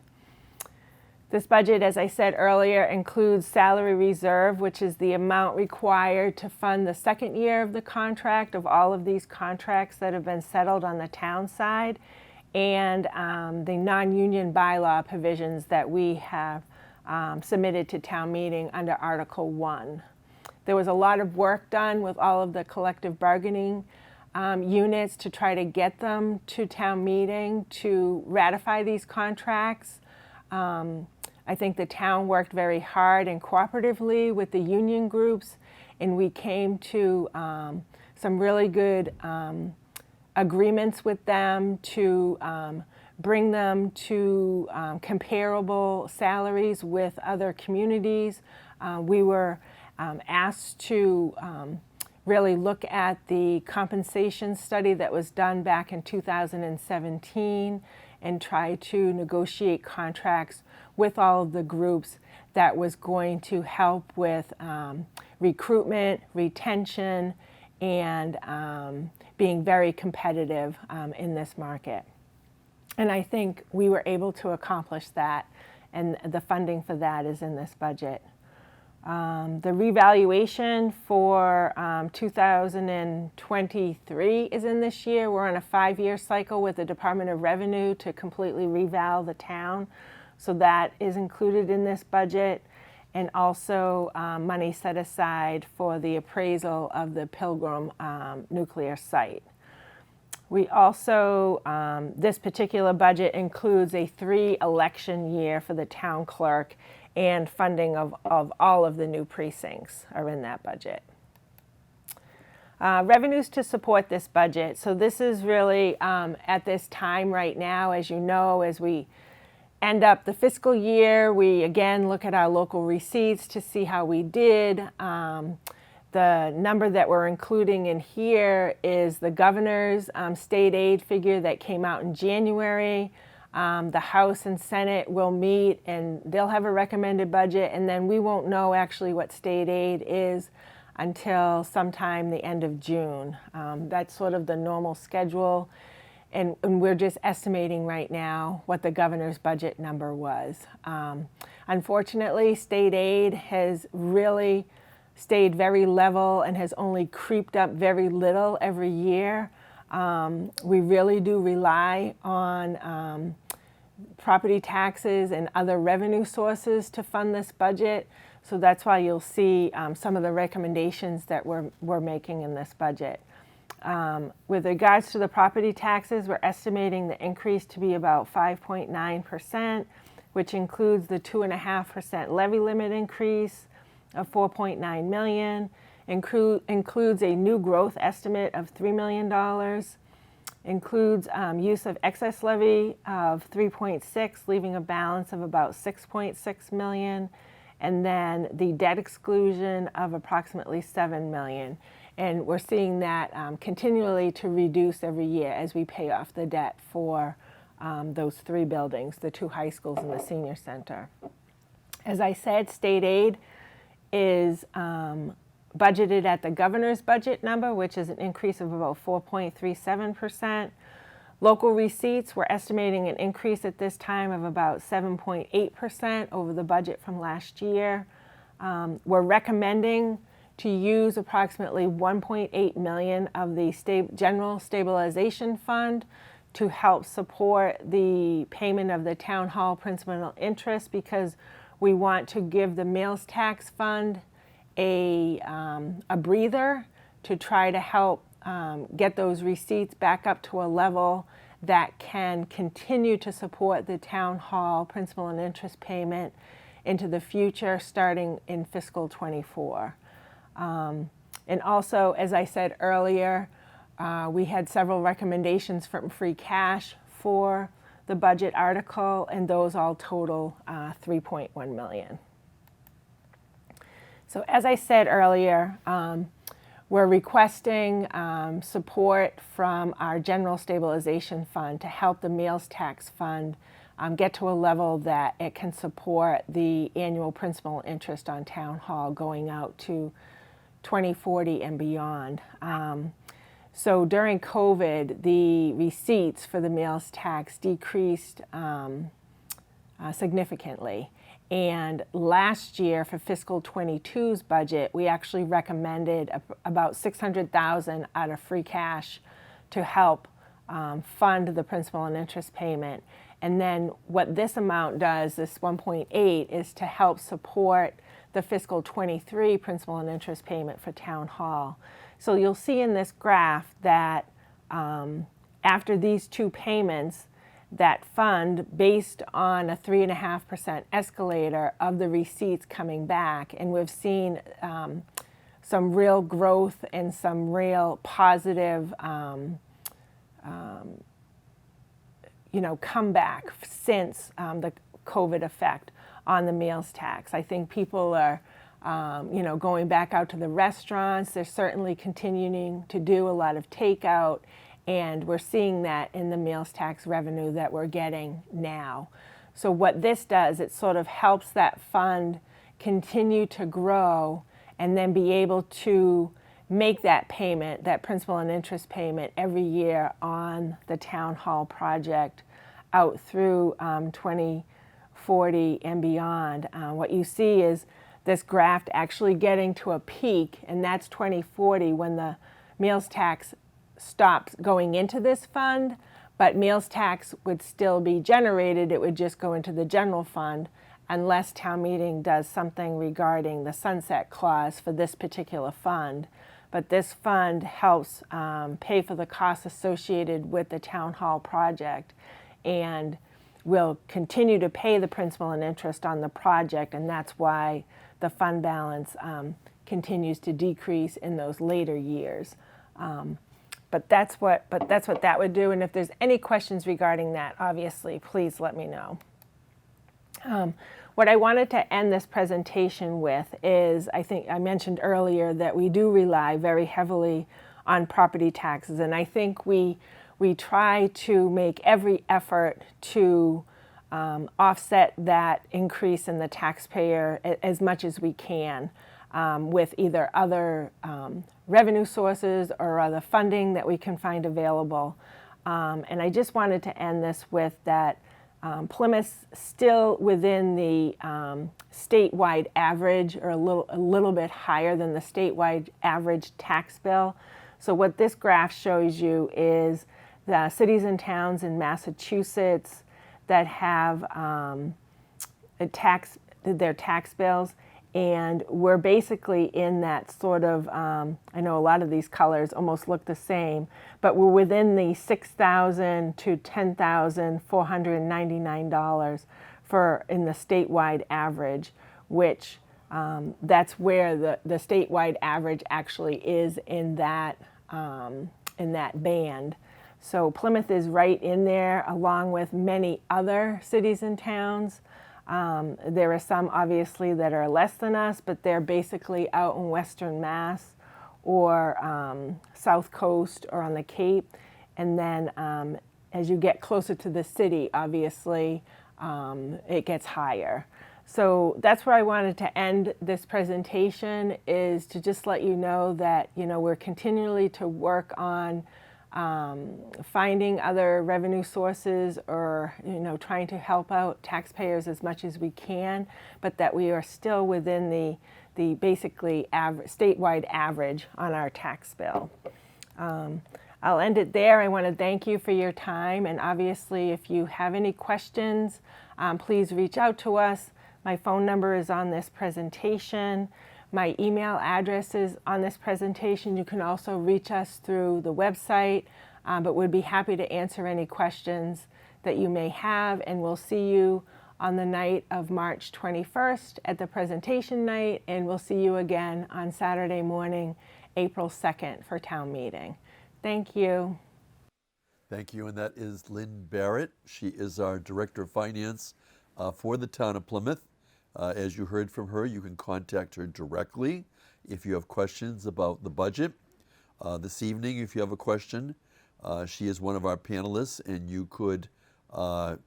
This budget, as I said earlier, includes salary reserve, which is the amount required to fund the second year of the contract of all of these contracts that have been settled on the town side, and the non-union bylaw provisions that we have submitted to town meeting under Article 1. There was a lot of work done with all of the collective bargaining units to try to get them to town meeting to ratify these contracts. I think the town worked very hard and cooperatively with the union groups, and we came to some really good agreements with them to bring them to comparable salaries with other communities. We were asked to really look at the compensation study that was done back in 2017 and try to negotiate contracts with all of the groups that was going to help with recruitment, retention, and being very competitive in this market. And I think we were able to accomplish that, and the funding for that is in this budget. The revaluation for 2023 is in this year. We're on a 5-year cycle with the Department of Revenue to completely reval the town. So that is included in this budget, and also money set aside for the appraisal of the Pilgrim nuclear site. We also, this particular budget includes a 3-election year for the town clerk, and funding of all of the new precincts are in that budget. Revenues to support this budget. So this is really at this time right now, as you know, as we end up the fiscal year, we again look at our local receipts to see how we did. The number that we're including in here is the governor's state aid figure that came out in January. The House and Senate will meet and they'll have a recommended budget, and then we won't know actually what state aid is until sometime the end of June. That's sort of the normal schedule, and we're just estimating right now what the governor's budget number was. Unfortunately, state aid has really stayed very level and has only creeped up very little every year. We really do rely on property taxes and other revenue sources to fund this budget. So that's why you'll see some of the recommendations that we're making in this budget. With regards to the property taxes, we're estimating the increase to be about 5.9%, which includes the 2.5% levy limit increase of $4.9 million, includes a new growth estimate of $3 million, includes use of excess levy of 3.6, leaving a balance of about 6.6 million, and then the debt exclusion of approximately 7 million. And we're seeing that continually to reduce every year as we pay off the debt for those 3 buildings, the 2 high schools and the senior center. As I said, state aid is budgeted at the governor's budget number, which is an increase of about 4.37%. Local receipts, we're estimating an increase at this time of about 7.8% over the budget from last year. We're recommending to use approximately 1.8 million of the general stabilization fund to help support the payment of the town hall principal interest, because we want to give the meals tax fund a breather to try to help get those receipts back up to a level that can continue to support the town hall principal and interest payment into the future, starting in fiscal '24. And also, as I said earlier, we had several recommendations from free cash for the budget article, and those all total 3.1 million. So as I said earlier, we're requesting support from our general stabilization fund to help the meals tax fund get to a level that it can support the annual principal and interest on town hall going out to 2040 and beyond. So during COVID, the receipts for the meals tax decreased significantly. And last year for fiscal '22's budget, we actually recommended about $600,000 out of free cash to help fund the principal and interest payment. And then what this amount does, this 1.8, is to help support the fiscal '23 principal and interest payment for town hall. So you'll see in this graph that after these two payments, that fund, based on a 3.5% escalator of the receipts coming back, and we've seen some real growth and some real positive comeback since the COVID effect on the meals tax. I think people are going back out to the restaurants. They're certainly continuing to do a lot of takeout, and we're seeing that in the meals tax revenue that we're getting now. So what this does, it sort of helps that fund continue to grow and then be able to make that payment, that principal and interest payment every year on the town hall project out through 2040 and beyond. What you see is this graph actually getting to a peak, and that's 2040 when the meals tax stops going into this fund, but meals tax would still be generated. It would just go into the general fund unless town meeting does something regarding the sunset clause for this particular fund. But this fund helps pay for the costs associated with the town hall project, and will continue to pay the principal and interest on the project, and that's why the fund balance continues to decrease in those later years. But that's what that would do. And if there's any questions regarding that, obviously, please let me know. What I wanted to end this presentation with is, I think I mentioned earlier that we do rely very heavily on property taxes, and I think we try to make every effort to offset that increase in the taxpayer as much as we can with either other revenue sources or other funding that we can find available. And I just wanted to end this with that Plymouth's still within the statewide average, or a little bit higher than the statewide average tax bill. So what this graph shows you is the cities and towns in Massachusetts that have their tax bills, and we're basically in that sort of, I know a lot of these colors almost look the same, but we're within the $6,000 to $10,499 in the statewide average, which that's where the statewide average actually is in that band. So Plymouth is right in there, along with many other cities and towns. There are some, obviously, that are less than us, but they're basically out in Western Mass or South Coast or on the Cape. And then as you get closer to the city, obviously, it gets higher. So that's where I wanted to end this presentation, is to just let you know that, we're continually to work on finding other revenue sources, or trying to help out taxpayers as much as we can, but that we are still within the basically statewide average on our tax bill. I'll end it there. I want to thank you for your time, and obviously if you have any questions, please reach out to us. My phone number is on this presentation. My email address is on this presentation. You can also reach us through the website, but we'd be happy to answer any questions that you may have, and we'll see you on the night of March 21st at the presentation night, and we'll see you again on Saturday morning, April 2nd for town meeting. Thank you.
Thank you, and that is Lynne Barrett. She is our Director of Finance for the Town of Plymouth. As you heard from her, you can contact her directly if you have questions about the budget. This evening, if you have a question, she is one of our panelists, and you could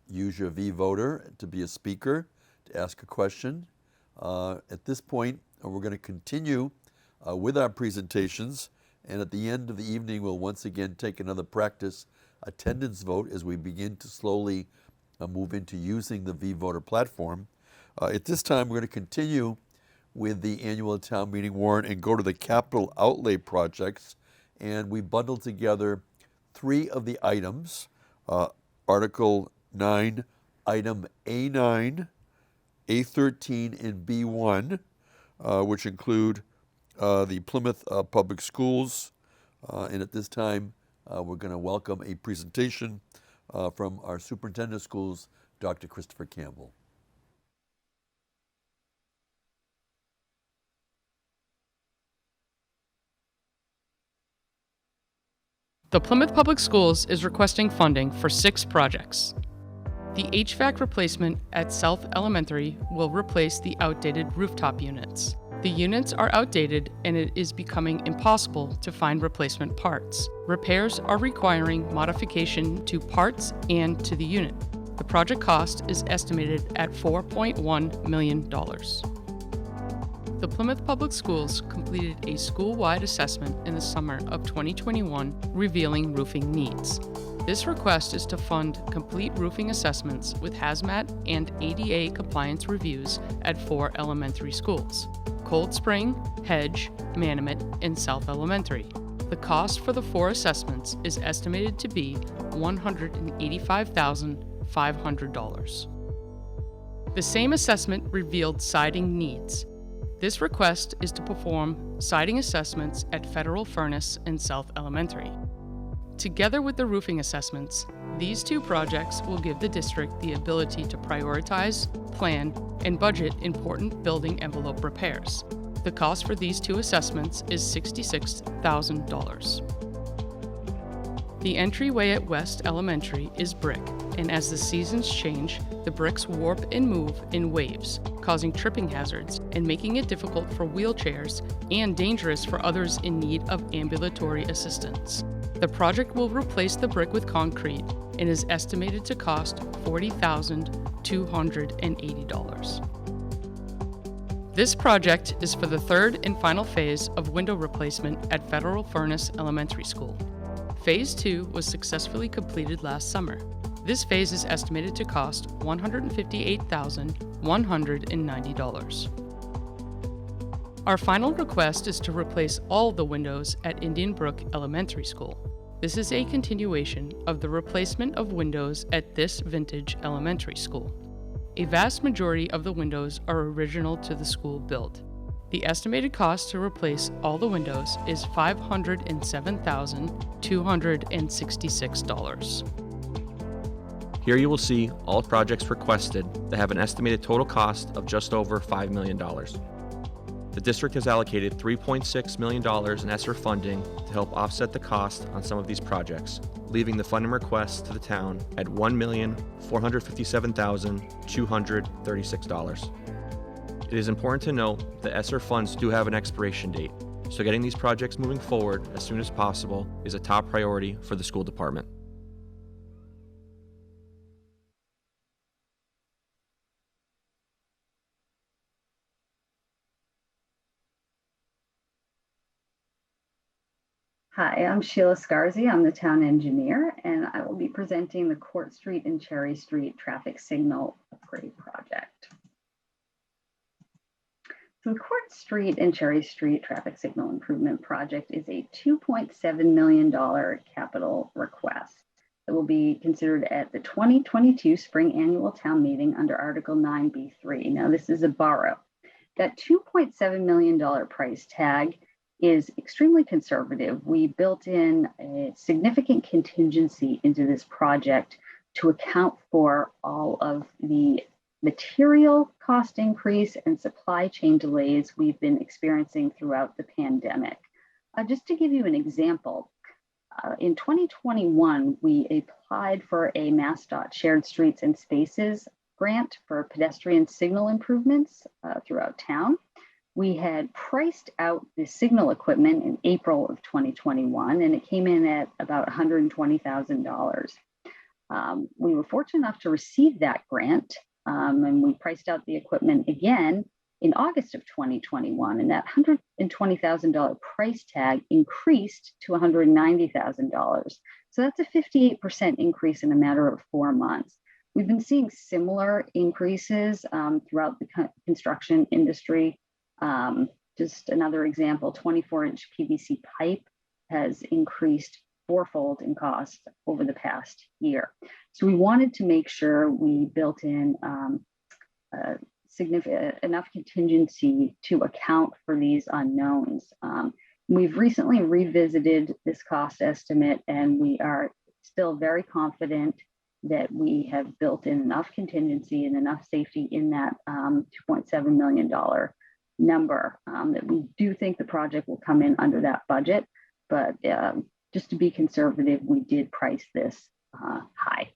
use your V-voter to be a speaker, to ask a question. At this point, we're going to continue with our presentations, and at the end of the evening, we'll once again take another practice attendance vote as we begin to slowly move into using the V-voter platform. At this time, we're going to continue with the annual town meeting warrant and go to the capital outlay projects, and we bundled together 3 of the items. Article 9, item A9, A13, and B1, which include the Plymouth Public Schools. And at this time, we're going to welcome a presentation from our Superintendent of Schools, Dr. Christopher Campbell.
The Plymouth Public Schools is requesting funding for 6 projects. The HVAC replacement at South Elementary will replace the outdated rooftop units. The units are outdated and it is becoming impossible to find replacement parts. Repairs are requiring modification to parts and to the unit. The project cost is estimated at $4.1 million. The Plymouth Public Schools completed a school-wide assessment in the summer of 2021 revealing roofing needs. This request is to fund complete roofing assessments with hazmat and ADA compliance reviews at 4 elementary schools: Cold Spring, Hedge, Manamet, and South Elementary. The cost for the 4 assessments is estimated to be $185,500. The same assessment revealed siding needs. This request is to perform siding assessments at Federal Furnace and South Elementary. Together with the roofing assessments, these 2 projects will give the district the ability to prioritize, plan, and budget important building envelope repairs. The cost for these 2 assessments is $66,000. The entryway at West Elementary is brick, and as the seasons change, the bricks warp and move in waves, causing tripping hazards and making it difficult for wheelchairs and dangerous for others in need of ambulatory assistance. The project will replace the brick with concrete and is estimated to cost $40,280. This project is for the 3rd and final phase of window replacement at Federal Furnace Elementary School. Phase 2 was successfully completed last summer. This phase is estimated to cost $158,190. Our final request is to replace all the windows at Indian Brook Elementary School. This is a continuation of the replacement of windows at this vintage elementary school. A vast majority of the windows are original to the school build. The estimated cost to replace all the windows is $507,266.
Here you will see all projects requested that have an estimated total cost of just over $5 million. The district has allocated $3.6 million in ESSER funding to help offset the cost on some of these projects, leaving the funding request to the town at $1,457,236. It is important to note that ESSER funds do have an expiration date, so getting these projects moving forward as soon as possible is a top priority for the school department.
Hi, I'm Sheila Scarzi. I'm the town engineer, and I will be presenting the Court Street and Cherry Street traffic signal upgrade project. So the Court Street and Cherry Street traffic signal improvement project is a $2.7 million capital request that will be considered at the 2022 spring annual town meeting under Article 9B3. Now, this is a borrow. That $2.7 million price tag is extremely conservative. We built in a significant contingency into this project to account for all of the material cost increase and supply chain delays we've been experiencing throughout the pandemic. Just to give you an example, in 2021, we applied for a MassDOT Shared Streets and Spaces grant for pedestrian signal improvements throughout town. We had priced out the signal equipment in April of 2021, and it came in at about $120,000. We were fortunate enough to receive that grant, and we priced out the equipment again in August of 2021, and that $120,000 price tag increased to $190,000. So that's a 58% increase in a matter of 4 months. We've been seeing similar increases throughout the construction industry. Just another example, 24-inch PVC pipe has increased fourfold in cost over the past year. So we wanted to make sure we built in enough contingency to account for these unknowns. We've recently revisited this cost estimate, and we are still very confident that we have built in enough contingency and enough safety in that $2.7 million number, that we do think the project will come in under that budget. But just to be conservative, we did price this high.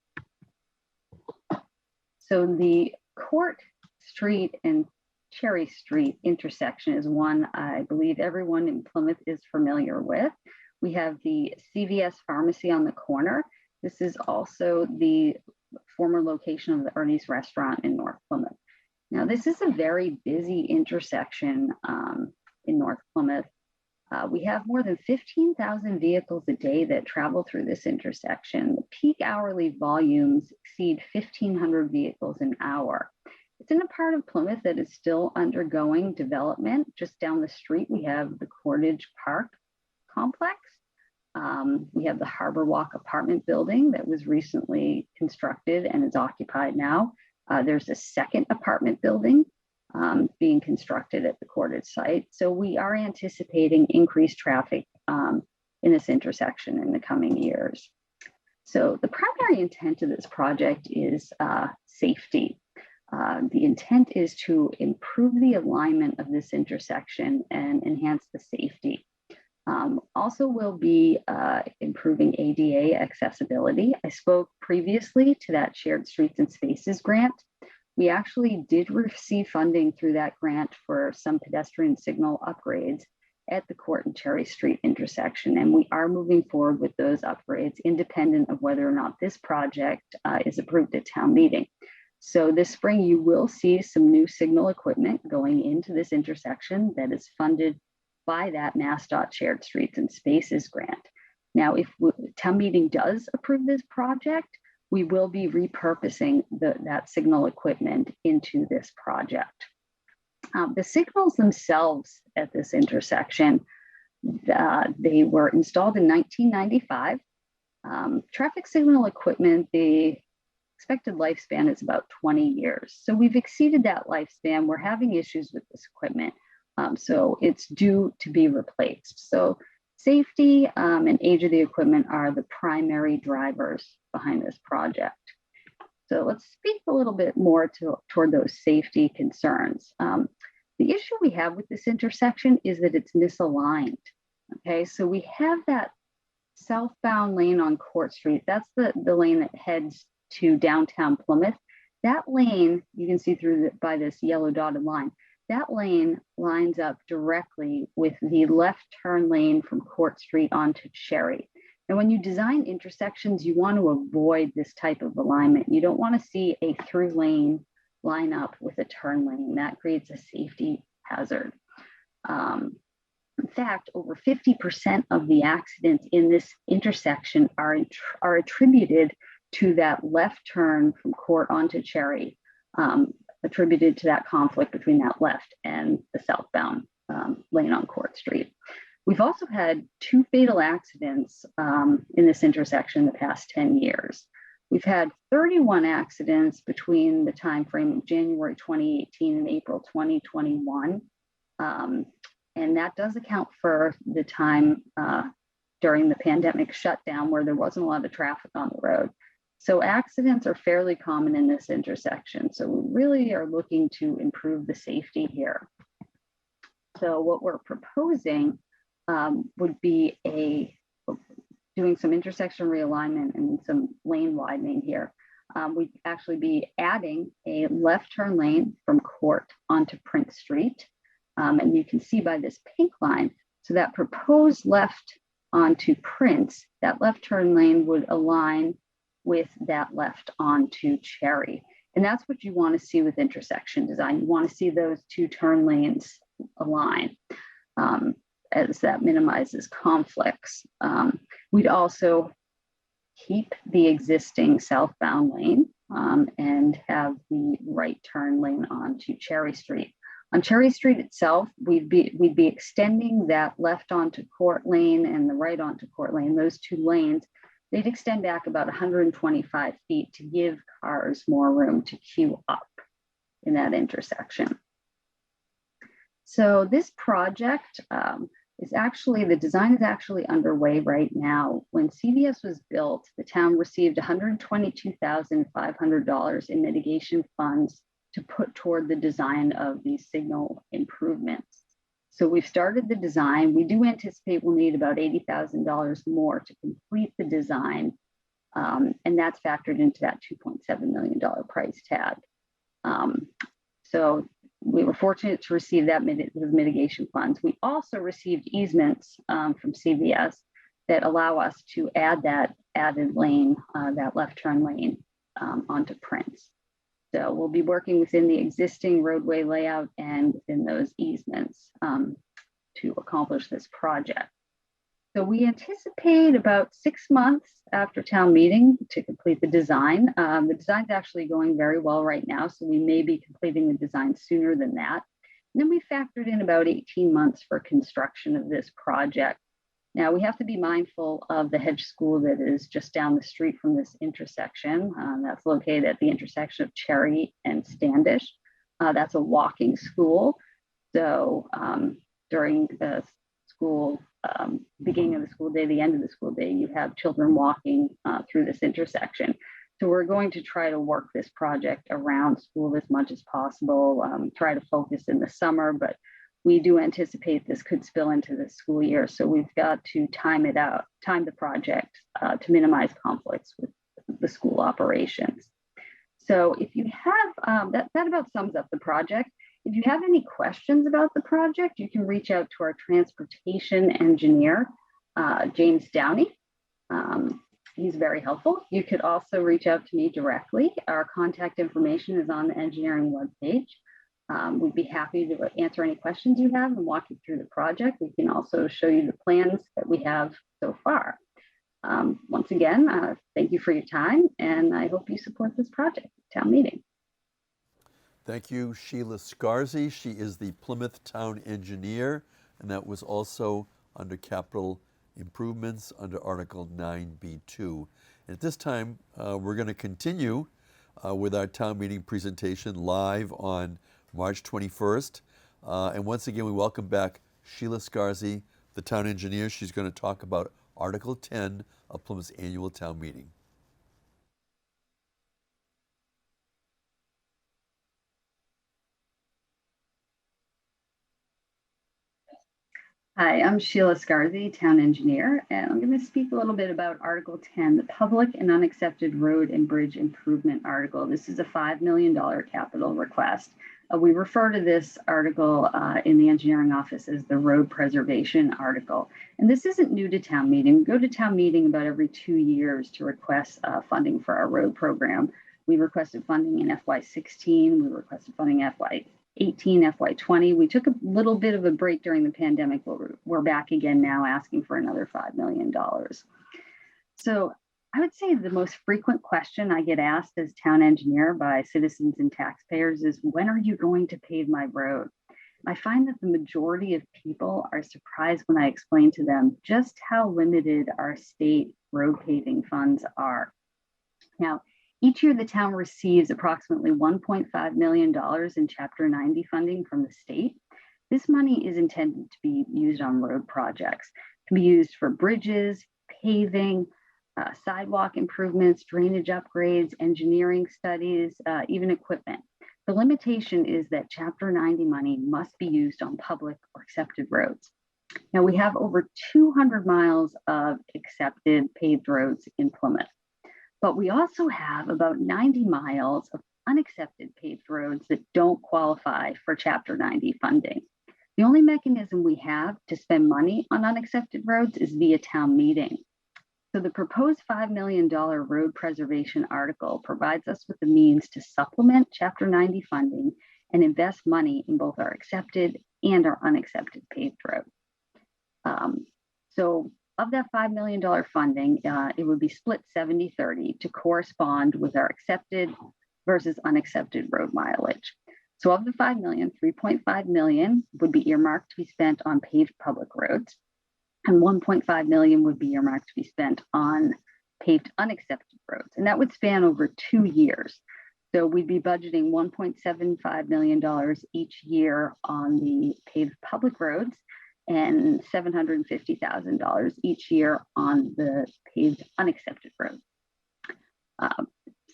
So the Court Street and Cherry Street intersection is one I believe everyone in Plymouth is familiar with. We have the CVS pharmacy on the corner. This is also the former location of the Ernie's restaurant in North Plymouth. Now, this is a very busy intersection in North Plymouth. We have more than 15,000 vehicles a day that travel through this intersection. The peak hourly volumes exceed 1,500 vehicles an hour. It's in a part of Plymouth that is still undergoing development. Just down the street, we have the Cordage Park complex. We have the Harbor Walk apartment building that was recently constructed and is occupied now. There's a second apartment building being constructed at the Cordage site. So we are anticipating increased traffic in this intersection in the coming years. So the primary intent of this project is safety. The intent is to improve the alignment of this intersection and enhance the safety. Also will be improving ADA accessibility. I spoke previously to that Shared Streets and Spaces grant. We actually did receive funding through that grant for some pedestrian signal upgrades at the Court and Cherry Street intersection, and we are moving forward with those upgrades independent of whether or not this project is approved at town meeting. So this spring, you will see some new signal equipment going into this intersection that is funded by that MassDOT Shared Streets and Spaces grant. Now, if town meeting does approve this project, we will be repurposing that signal equipment into this project. The signals themselves at this intersection, they were installed in 1995. Traffic signal equipment, the expected lifespan is about 20 years. So we've exceeded that lifespan. We're having issues with this equipment. So it's due to be replaced. So safety and age of the equipment are the primary drivers behind this project. So let's speak a little bit more toward those safety concerns. The issue we have with this intersection is that it's misaligned. Okay, so we have that southbound lane on Court Street. That's the lane that heads to downtown Plymouth. That lane, you can see through by this yellow dotted line, that lane lines up directly with the left turn lane from Court Street onto Cherry. And when you design intersections, you want to avoid this type of alignment. You don't want to see a through lane line up with a turn lane. That creates a safety hazard. In fact, over 50% of the accidents in this intersection are attributed to that left turn from Court onto Cherry. attributed to that conflict between that left and the southbound lane on Court Street. We've also had 2 fatal accidents in this intersection in the past 10 years. We've had 31 accidents between the time frame of January 2018 and April 2021. And that does account for the time during the pandemic shutdown where there wasn't a lot of traffic on the road. So accidents are fairly common in this intersection. So we really are looking to improve the safety here. So what we're proposing would be doing some intersection realignment and some lane widening here. We'd actually be adding a left turn lane from Court onto Prince Street. And you can see by this pink line, so that proposed left onto Prince, that left turn lane would align with that left onto Cherry. And that's what you want to see with intersection design. You want to see those 2 turn lanes align, as that minimizes conflicts. We'd also keep the existing southbound lane and have the right turn lane onto Cherry Street. On Cherry Street itself, we'd be extending that left onto Court lane and the right onto Court lane. Those 2 lanes, they'd extend back about 125 feet to give cars more room to queue up in that intersection. So this project the design is actually underway right now. When CVS was built, the town received $122,500 in mitigation funds to put toward the design of these signal improvements. So we've started the design. We do anticipate we'll need about $80,000 more to complete the design. And that's factored into that $2.7 million price tag. So we were fortunate to receive those mitigation funds. We also received easements from CVS that allow us to add that added lane, that left turn lane onto Prince. So we'll be working within the existing roadway layout and within those easements to accomplish this project. So we anticipate about 6 months after town meeting to complete the design. The design's actually going very well right now, so we may be completing the design sooner than that. And then we factored in about 18 months for construction of this project. Now we have to be mindful of the Hedge School that is just down the street from this intersection. That's located at the intersection of Cherry and Standish. That's a walking school. So during the school, beginning of the school day, the end of the school day, you have children walking through this intersection. So we're going to try to work this project around school as much as possible, try to focus in the summer, but we do anticipate this could spill into the school year. So we've got to time the project to minimize conflicts with the school operations. So if you have, that about sums up the project. If you have any questions about the project, you can reach out to our transportation engineer, James Downey. He's very helpful. You could also reach out to me directly. Our contact information is on the engineering webpage. We'd be happy to answer any questions you have and walk you through the project. We can also show you the plans that we have so far. Once again, thank you for your time, and I hope you support this project at town meeting.
Thank you, Sheila Scarzy. She is the Plymouth Town Engineer, and that was also under capital improvements under Article 9B2. And at this time, we're going to continue with our town meeting presentation live on March 21st. And once again, we welcome back Sheila Scarzy, the Town Engineer. She's going to talk about Article 10 of Plymouth's annual town meeting.
Hi, I'm Sheila Scarzy, Town Engineer, and I'm going to speak a little bit about Article 10, the Public and Unaccepted Road and Bridge Improvement Article. This is a $5 million capital request. We refer to this article in the engineering office as the Road Preservation Article. And this isn't new to town meeting. We go to town meeting about every 2 years to request funding for our road program. We requested funding in FY16. We requested funding in FY18, FY20. We took a little bit of a break during the pandemic, but we're back again now asking for another $5 million. So I would say the most frequent question I get asked as town engineer by citizens and taxpayers is, when are you going to pave my road? I find that the majority of people are surprised when I explain to them just how limited our state road paving funds are. Now, each year the town receives approximately $1.5 million in Chapter 90 funding from the state. This money is intended to be used on road projects. It can be used for bridges, paving, sidewalk improvements, drainage upgrades, engineering studies, even equipment. The limitation is that Chapter 90 money must be used on public or accepted roads. Now, we have over 200 miles of accepted paved roads in Plymouth, but we also have about 90 miles of unaccepted paved roads that don't qualify for Chapter 90 funding. The only mechanism we have to spend money on unaccepted roads is via town meeting. So the proposed $5 million road preservation article provides us with the means to supplement Chapter 90 funding and invest money in both our accepted and our unaccepted paved road. So of that $5 million funding, it would be split 70-30 to correspond with our accepted versus unaccepted road mileage. So of the $5 million, $3.5 million would be earmarked to be spent on paved public roads, and $1.5 million would be earmarked to be spent on paved unaccepted roads. And that would span over 2 years. So we'd be budgeting $1.75 million each year on the paved public roads and $750,000 each year on the paved unaccepted roads.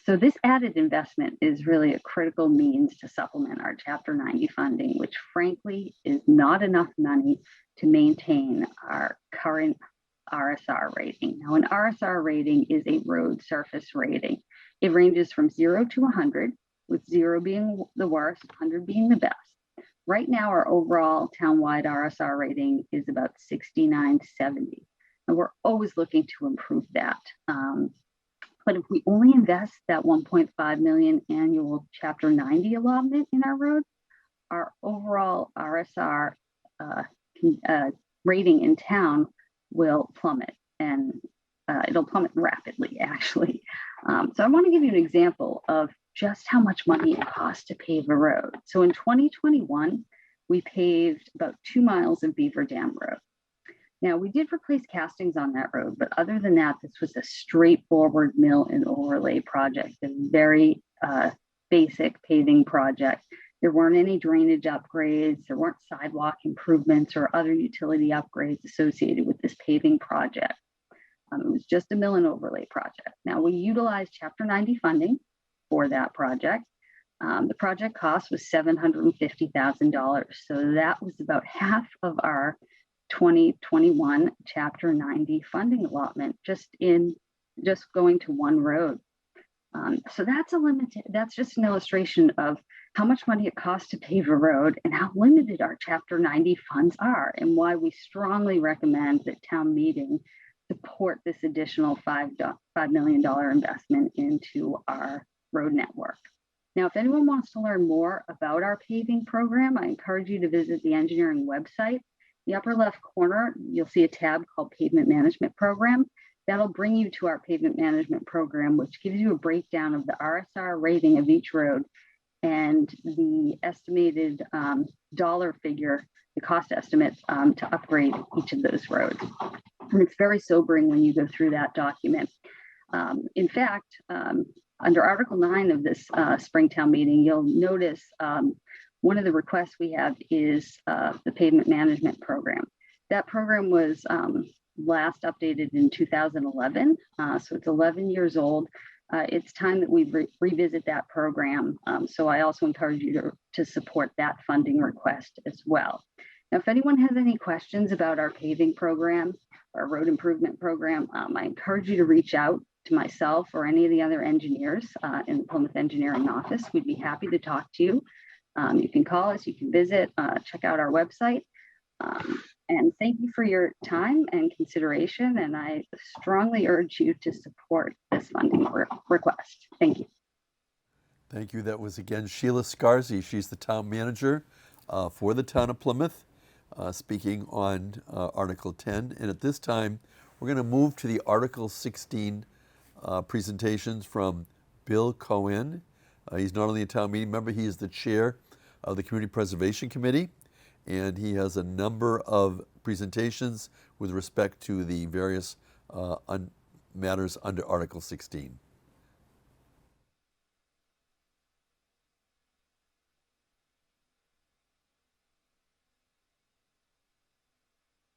So this added investment is really a critical means to supplement our Chapter 90 funding, which frankly is not enough money to maintain our current RSR rating. Now, an RSR rating is a road surface rating. It ranges from 0 to 100, with 0 being the worst, 100 being the best. Right now, our overall townwide RSR rating is about 69-70, and we're always looking to improve that. But if we only invest that $1.5 million annual Chapter 90 allotment in our roads, our overall RSR rating in town will plummet, and it'll plummet rapidly, actually. So I want to give you an example of just how much money it costs to pave a road. So in 2021, we paved about 2 miles of Beaver Dam Road. Now, we did replace castings on that road, but other than that, this was a straightforward mill and overlay project, a very basic paving project. There weren't any drainage upgrades, there weren't sidewalk improvements or other utility upgrades associated with this paving project. It was just a mill and overlay project. Now, we utilized Chapter 90 funding for that project. The project cost was $750,000. So that was about half of our 2021 Chapter 90 funding allotment just going to one road. So that's just an illustration of how much money it costs to pave a road and how limited our Chapter 90 funds are, and why we strongly recommend that town meeting support this additional $5 million investment into our road network. Now, if anyone wants to learn more about our paving program, I encourage you to visit the engineering website. The upper left corner, you'll see a tab called Pavement Management Program. That'll bring you to our pavement management program, which gives you a breakdown of the RSR rating of each road and the estimated dollar figure, the cost estimate to upgrade each of those roads. And it's very sobering when you go through that document. In fact, under Article 9 of this Springtown meeting, you'll notice one of the requests we have is the pavement management program. That program was last updated in 2011, so it's 11 years old. It's time that we revisit that program. So I also encourage you to support that funding request as well. Now, if anyone has any questions about our paving program, our road improvement program, I encourage you to reach out to myself or any of the other engineers in the Plymouth Engineering Office. We'd be happy to talk to you. You can call us, you can visit, check out our website. And thank you for your time and consideration. And I strongly urge you to support this funding request. Thank you.
Thank you. That was again Sheila Scarzy. She's the town manager for the town of Plymouth, speaking on Article 10. And at this time, we're going to move to the Article 16 presentations from Bill Cohen. He's not only a town meeting member, he is the chair of the Community Preservation Committee, and he has a number of presentations with respect to the various matters under Article 16.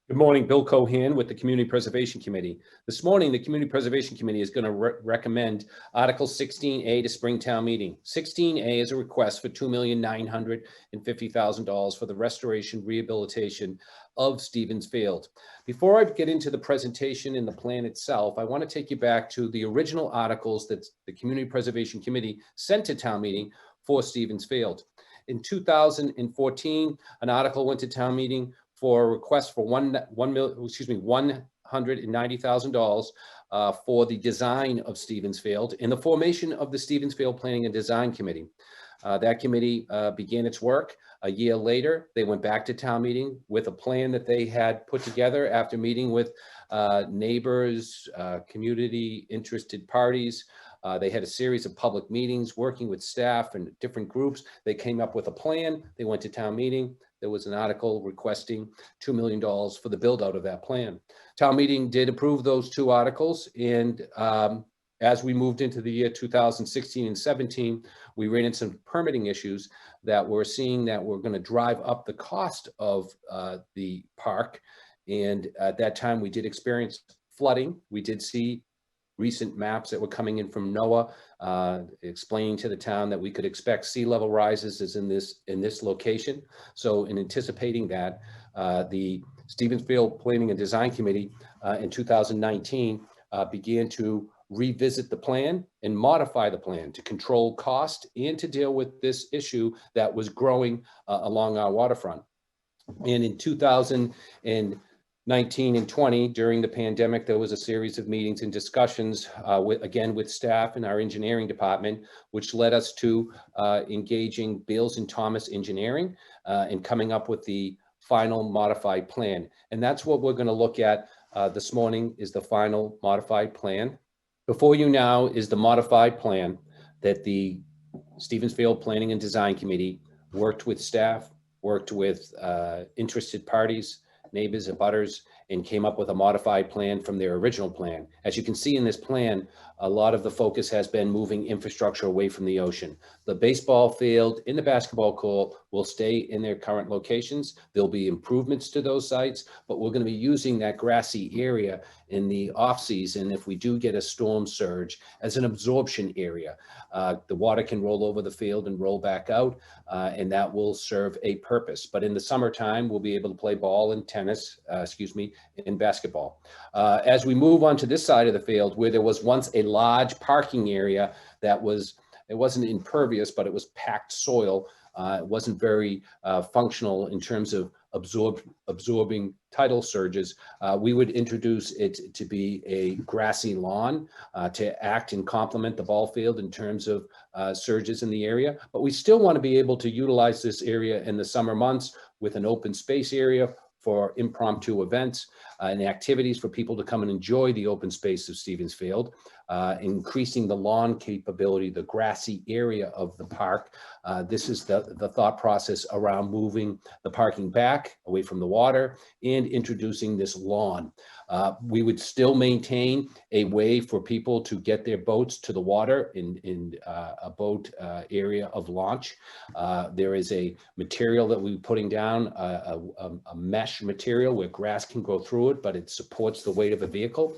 Good morning, Bill Cohen with the Community Preservation Committee. This morning, the Community Preservation Committee is going to recommend Article 16A to Springtown Meeting. 16A is a request for $2,950,000 for the restoration rehabilitation of Stevens Field. Before I get into the presentation and the plan itself, I want to take you back to the original articles that the Community Preservation Committee sent to town meeting for Stevens Field. In 2014, an article went to town meeting for a request for $190,000 for the design of Stevens Field and the formation of the Stevens Field Planning and Design Committee. That committee began its work. A year later, they went back to town meeting with a plan that they had put together after meeting with neighbors, community interested parties. They had a series of public meetings, working with staff and different groups. They came up with a plan. They went to town meeting. There was an article requesting $2 million for the build out of that plan. Town meeting did approve those two articles. And as we moved into the year 2016 and 17, we ran into some permitting issues that we're seeing that we're going to drive up the cost of the park. And at that time, we did experience flooding. We did see recent maps that were coming in from NOAA explaining to the town that we could expect sea level rises as in this location. So in anticipating that, the Stevens Field Planning and Design Committee in 2019 began to revisit the plan and modify the plan to control cost and to deal with this issue that was growing along our waterfront. And in 2019 and 20, during the pandemic, there was a series of meetings and discussions with staff in our engineering department, which led us to engaging Beals and Thomas Engineering and coming up with the final modified plan. And that's what we're going to look at this morning, is the final modified plan. Before you now is the modified plan that the Stevens Field Planning and Design Committee worked with staff, worked with interested parties, neighbors and butters, and came up with a modified plan from their original plan. As you can see in this plan, a lot of the focus has been moving infrastructure away from the ocean. The baseball field and the basketball court will stay in their current locations. There'll be improvements to those sites, but we're going to be using that grassy area in the off season if we do get a storm surge as an absorption area. The water can roll over the field and roll back out, and that will serve a purpose. But in the summertime, we'll be able to play ball and tennis, and basketball. As we move on to this side of the field, where there was once a large parking area that it wasn't impervious, but it was packed soil. It wasn't very functional in terms of absorbing tidal surges. We would introduce it to be a grassy lawn to act and complement the ball field in terms of surges in the area. But we still want to be able to utilize this area in the summer months with an open space area for impromptu events and activities for people to come and enjoy the open space of Stevens Field, increasing the lawn capability, the grassy area of the park. This is the thought process around moving the parking back away from the water and introducing this lawn. We would still maintain a way for people to get their boats to the water in a boat area of launch. There is a material that we're putting down, a mesh material where grass can go through it, but it supports the weight of a vehicle.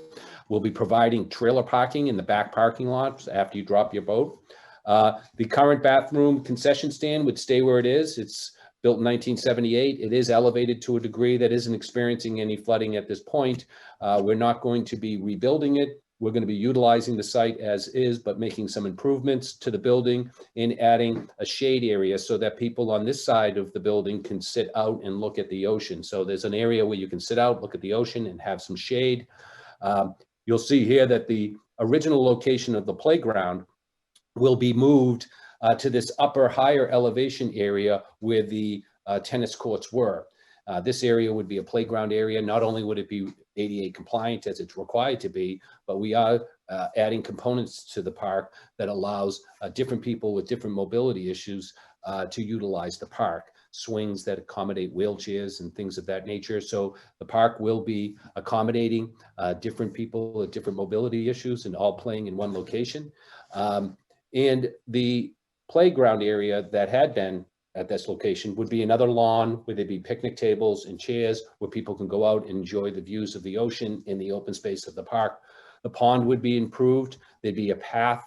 We'll be providing trailer parking in the back parking lots after you drop your boat. The current bathroom concession stand would stay where it is. It's built in 1978. It is elevated to a degree that isn't experiencing any flooding at this point. We're not going to be rebuilding it. We're going to be utilizing the site as is, but making some improvements to the building and adding a shade area so that people on this side of the building can sit out and look at the ocean. So there's an area where you can sit out, look at the ocean, and have some shade. You'll see here that the original location of the playground will be moved to this upper higher elevation area where the tennis courts were. This area would be a playground area. Not only would it be ADA compliant as it's required to be, but we are adding components to the park that allows different people with different mobility issues to utilize the park. Swings that accommodate wheelchairs and things of that nature. So the park will be accommodating different people with different mobility issues and all playing in one location. And the playground area that had been at this location would be another lawn where there'd be picnic tables and chairs where people can go out and enjoy the views of the ocean in the open space of the park. The pond would be improved. There'd be a path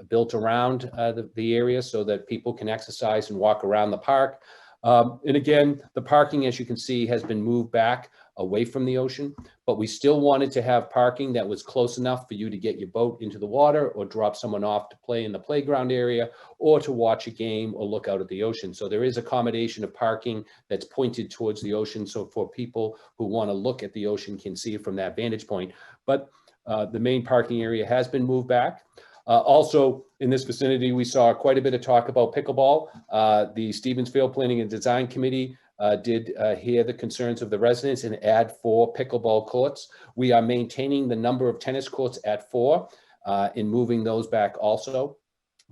built around the area so that people can exercise and walk around the park. And again, the parking, as you can see, has been moved back away from the ocean, but we still wanted to have parking that was close enough for you to get your boat into the water or drop someone off to play in the playground area or to watch a game or look out at the ocean. So there is accommodation of parking that's pointed towards the ocean. So for people who want to look at the ocean can see it from that vantage point. But the main parking area has been moved back. Also, in this vicinity, we saw quite a bit of talk about pickleball. The Stevensfield Planning and Design Committee did hear the concerns of the residents and add 4 pickleball courts. We are maintaining the number of tennis courts at 4 and moving those back also.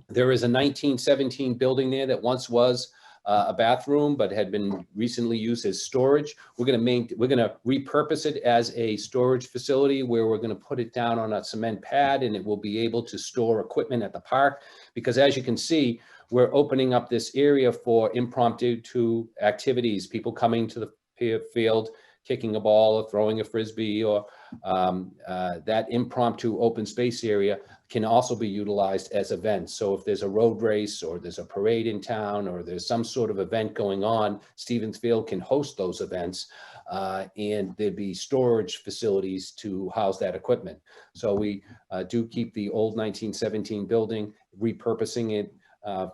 There is a 1917 building there that once was a bathroom, but had been recently used as storage. We're going to repurpose it as a storage facility where we're going to put it down on a cement pad, and it will be able to store equipment at the park. Because as you can see, we're opening up this area for impromptu activities, people coming to the field, kicking a ball or throwing a frisbee, or that impromptu open space area can also be utilized as events. So if there's a road race or there's a parade in town or there's some sort of event going on, Stevensfield can host those events, and there'd be storage facilities to house that equipment. So we do keep the old 1917 building, repurposing it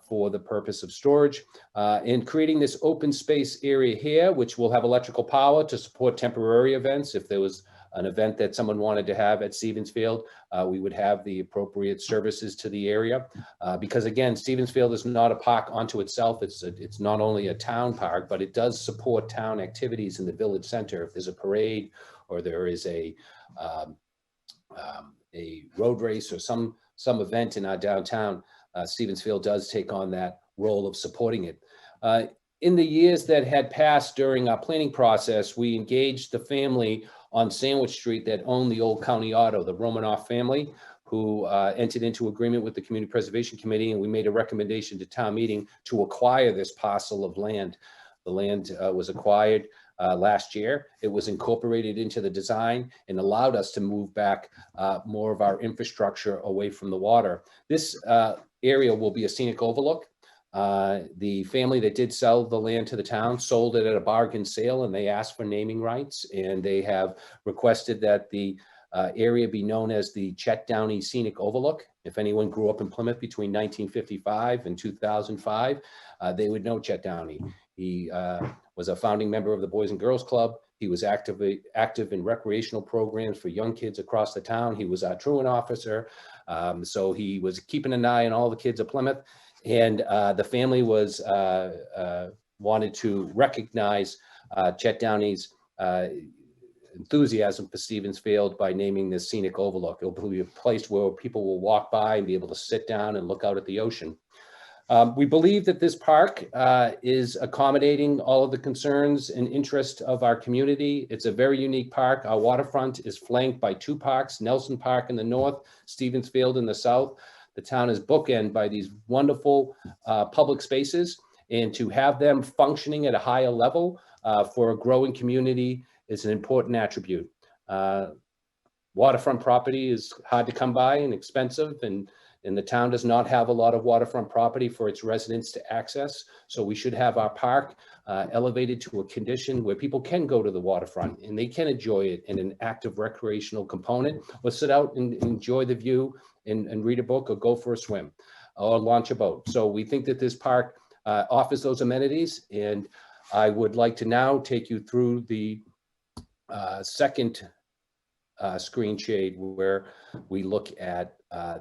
for the purpose of storage, and creating this open space area here, which will have electrical power to support temporary events. If there was an event that someone wanted to have at Stevensfield, we would have the appropriate services to the area. Because again, Stevensfield is not a park unto itself. It's not only a town park, but it does support town activities in the village center. If there's a parade or there is a road race or some event in our downtown, Stevensfield does take on that role of supporting it. In the years that had passed during our planning process, we engaged the family on Sandwich Street that owned the old county auto, the Romanoff family, who entered into agreement with the Community Preservation Committee, and we made a recommendation to town meeting to acquire this parcel of land. The land was acquired last year. It was incorporated into the design and allowed us to move back more of our infrastructure away from the water. This area will be a scenic overlook. The family that did sell the land to the town sold it at a bargain sale, and they asked for naming rights, and they have requested that the area be known as the Chet Downey Scenic Overlook. If anyone grew up in Plymouth between 1955 and 2005, they would know Chet Downey. He was a founding member of the Boys and Girls Club. He was active in recreational programs for young kids across the town. He was our truant officer. So he was keeping an eye on all the kids of Plymouth. And the family was wanted to recognize Chet Downey's enthusiasm for Stevensfield by naming this scenic overlook. It'll be a place where people will walk by and be able to sit down and look out at the ocean. We believe that this park is accommodating all of the concerns and interest of our community. It's a very unique park. Our waterfront is flanked by 2 parks, Nelson Park in the north, Stevensfield in the south. The town is bookended by these wonderful public spaces, and to have them functioning at a higher level for a growing community is an important attribute. Waterfront property is hard to come by and expensive, and the town does not have a lot of waterfront property for its residents to access. So we should have our park elevated to a condition where people can go to the waterfront and they can enjoy it in an active recreational component, or sit out and enjoy the view and read a book or go for a swim or launch a boat. So we think that this park offers those amenities, and I would like to now take you through the second screen shade where we look at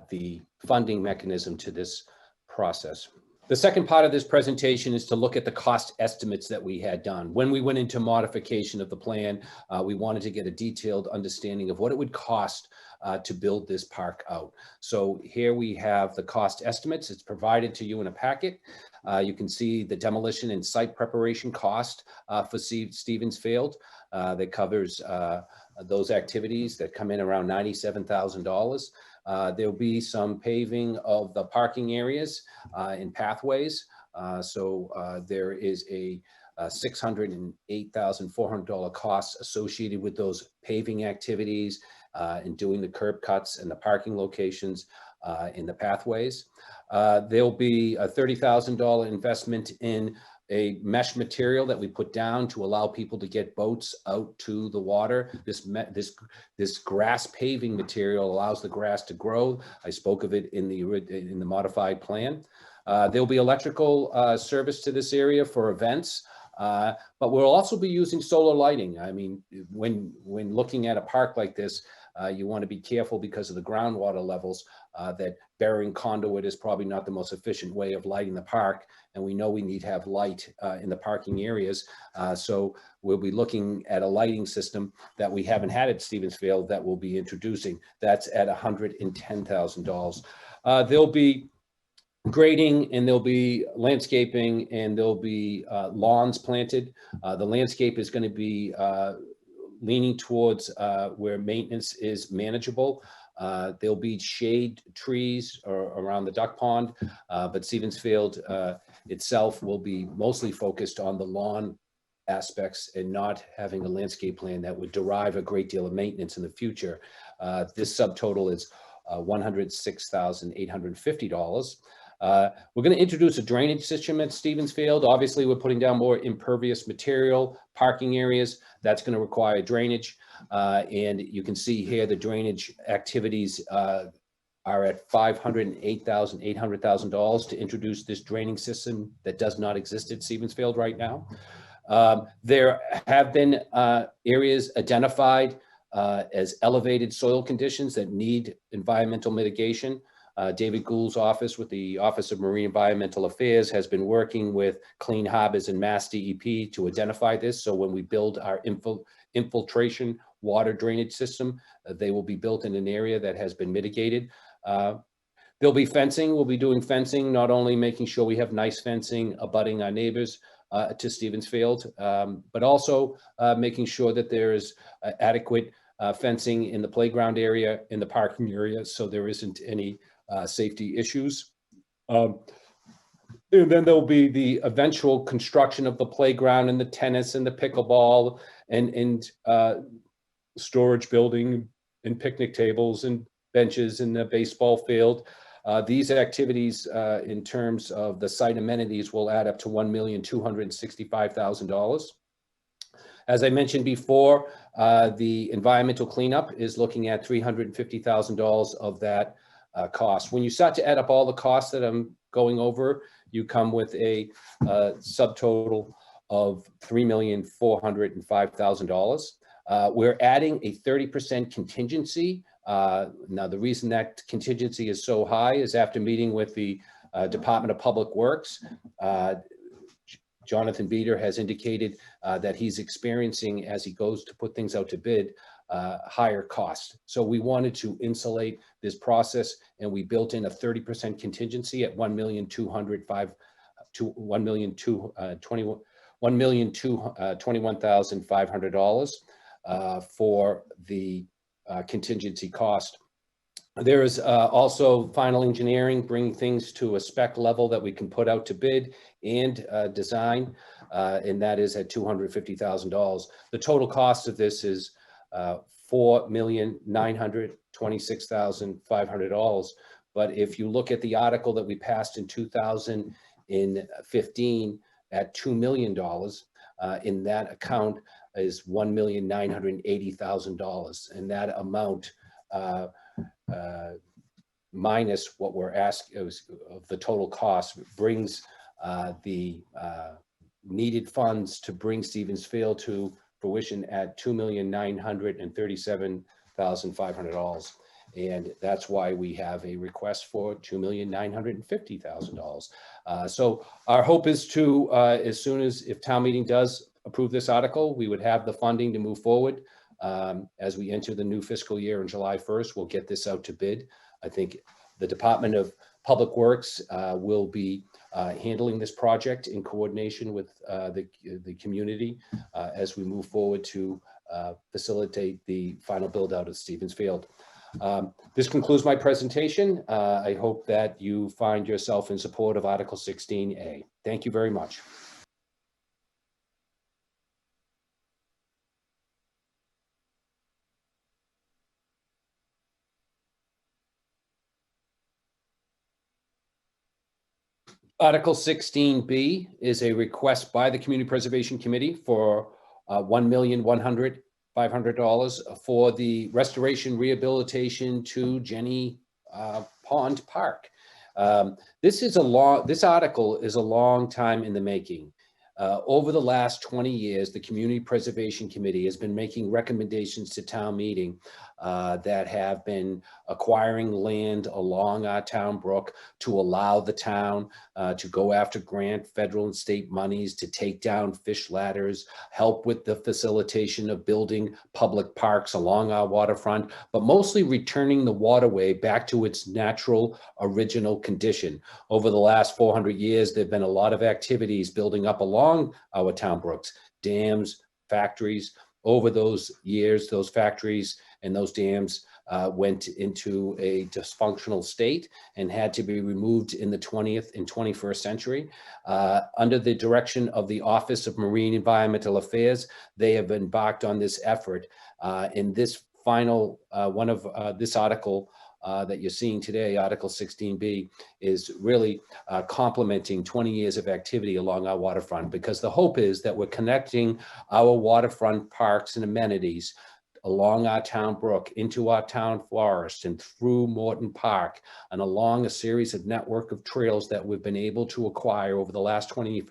the funding mechanism to this process. The second part of this presentation is to look at the cost estimates that we had done. When we went into modification of the plan, we wanted to get a detailed understanding of what it would cost to build this park out. So here we have the cost estimates. It's provided to you in a packet. You can see the demolition and site preparation cost for Stevens Field that covers those activities that come in around $97,000. There'll be some paving of the parking areas and pathways. There is a $608,400 cost associated with those paving activities and doing the curb cuts and the parking locations in the pathways. There'll be a $30,000 investment in a mesh material that we put down to allow people to get boats out to the water. This grass paving material allows the grass to grow. I spoke of it in the modified plan. There'll be electrical service to this area for events, but we'll also be using solar lighting. I mean, when looking at a park like this, you want to be careful because of the groundwater levels that burying conduit is probably not the most efficient way of lighting the park. And we know we need to have light in the parking areas. So we'll be looking at a lighting system that we haven't had at Stevens Field that we'll be introducing. That's at $110,000. There'll be grading and there'll be landscaping and there'll be lawns planted. The landscape is going to be leaning towards where maintenance is manageable. There'll be shade trees around the duck pond, but Stevens Field itself will be mostly focused on the lawn aspects and not having a landscape plan that would derive a great deal of maintenance in the future. This subtotal is $106,850. We're going to introduce a drainage system at Stevens Field. Obviously, we're putting down more impervious material, parking areas. That's going to require drainage. And you can see here the drainage activities are at $508,800 to introduce this draining system that does not exist at Stevens Field right now. There have been areas identified as elevated soil conditions that need environmental mitigation. David Gould's office with the Office of Marine Environmental Affairs has been working with Clean Harbors and Mass DEP to identify this. So when we build our infiltration water drainage system, they will be built in an area that has been mitigated. There'll be fencing. We'll be doing fencing, not only making sure we have nice fencing abutting our neighbors to Stevens Field, but also making sure that there is adequate fencing in the playground area, in the parking area, so there isn't any safety issues. And then there'll be the eventual construction of the playground and the tennis and the pickleball and storage building and picnic tables and benches in the baseball field. These activities in terms of the site amenities will add up to $1,265,000. As I mentioned before, the environmental cleanup is looking at $350,000 of that cost. When you start to add up all the costs that I'm going over, you come with a subtotal of $3,405,000. We're adding a 30% contingency. Now, the reason that contingency is so high is after meeting with the Department of Public Works, Jonathan Beater has indicated that he's experiencing, as he goes to put things out to bid, higher cost. So we wanted to insulate this process, and we built in a 30% contingency at $1,221,500 for the contingency cost. There is also final engineering, bringing things to a spec level that we can put out to bid and design, and that is at $250,000. The total cost of this is $4,926,500. But if you look at the article that we passed in 2015 at $2 million, in that account is $1,980,000, and that amount minus what we're asking of the total cost brings the needed funds to bring Stevens Field to fruition at $2,937,500. And that's why we have a request for $2,950,000. So our hope is to, as soon as, if town meeting does approve this article, we would have the funding to move forward. As we enter the new fiscal year on July 1st, we'll get this out to bid. I think the Department of Public Works will be handling this project in coordination with the community as we move forward to facilitate the final build out of Stevens Field. This concludes my presentation. I hope that you find yourself in support of Article 16A. Thank you very much. Article 16B is a request by the Community Preservation Committee for $1,500,000 for the restoration rehabilitation to Jenny Pond Park. This article is a long time in the making. Over the last 20 years, the Community Preservation Committee has been making recommendations to town meeting that have been acquiring land along our town brook to allow the town to go after grant federal and state monies to take down fish ladders, help with the facilitation of building public parks along our waterfront, but mostly returning the waterway back to its natural original condition. Over the last 400 years, there have been a lot of activities building up along our town brooks, dams, factories. Over those years, those factories and those dams went into a dysfunctional state and had to be removed in the 20th and 21st century. Under the direction of the Office of Marine Environmental Affairs, they have embarked on this effort. In this final one of this article that you're seeing today, Article 16B, is really complementing 20 years of activity along our waterfront, because the hope is that we're connecting our waterfront parks and amenities along our town brook into our town forest and through Morton Park and along a series of network of trails that we've been able to acquire over the last 20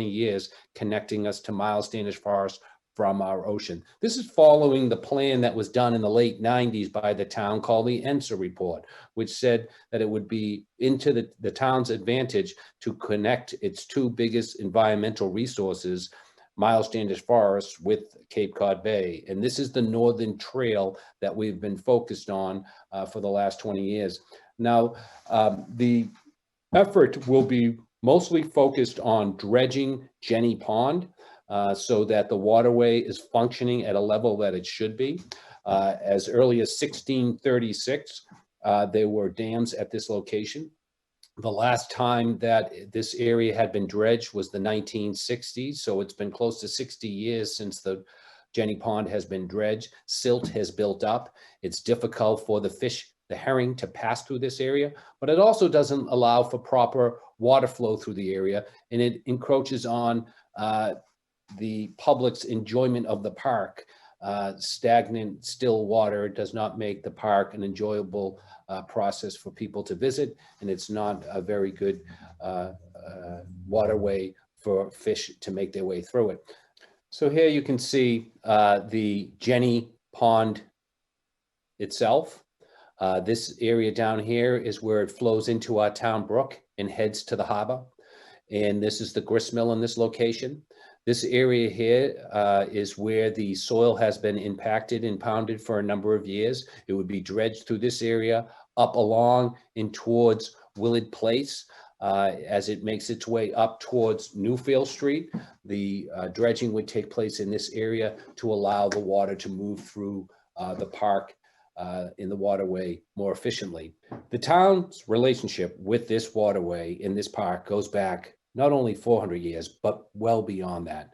years, connecting us to Miles Standish Forest from our ocean. This is following the plan that was done in the late 90s by the town called the ENSA report, which said that it would be into the town's advantage to connect its two biggest environmental resources, Miles Standish Forest with Cape Cod Bay. And this is the northern trail that we've been focused on for the last 20 years. Now, the effort will be mostly focused on dredging Jenny Pond, so that the waterway is functioning at a level that it should be. As early as 1636, there were dams at this location. The last time that this area had been dredged was the 1960s, so it's been close to 60 years since the Jenny Pond has been dredged. Silt has built up. It's difficult for the fish, the herring, to pass through this area, but it also doesn't allow for proper water flow through the area, and it encroaches on the public's enjoyment of the park. Stagnant, still water does not make the park an enjoyable process for people to visit, and it's not a very good waterway for fish to make their way through it. So here you can see the Jenny Pond itself. This area down here is where it flows into our town brook and heads to the harbor. And this is the grist mill in this location. This area here is where the soil has been impacted and pounded for a number of years. It would be dredged through this area, up along and towards Willard Place. As it makes its way up towards Newfield Street, the dredging would take place in this area to allow the water to move through the park in the waterway more efficiently. The town's relationship with this waterway in this park goes back not only 400 years, but well beyond that.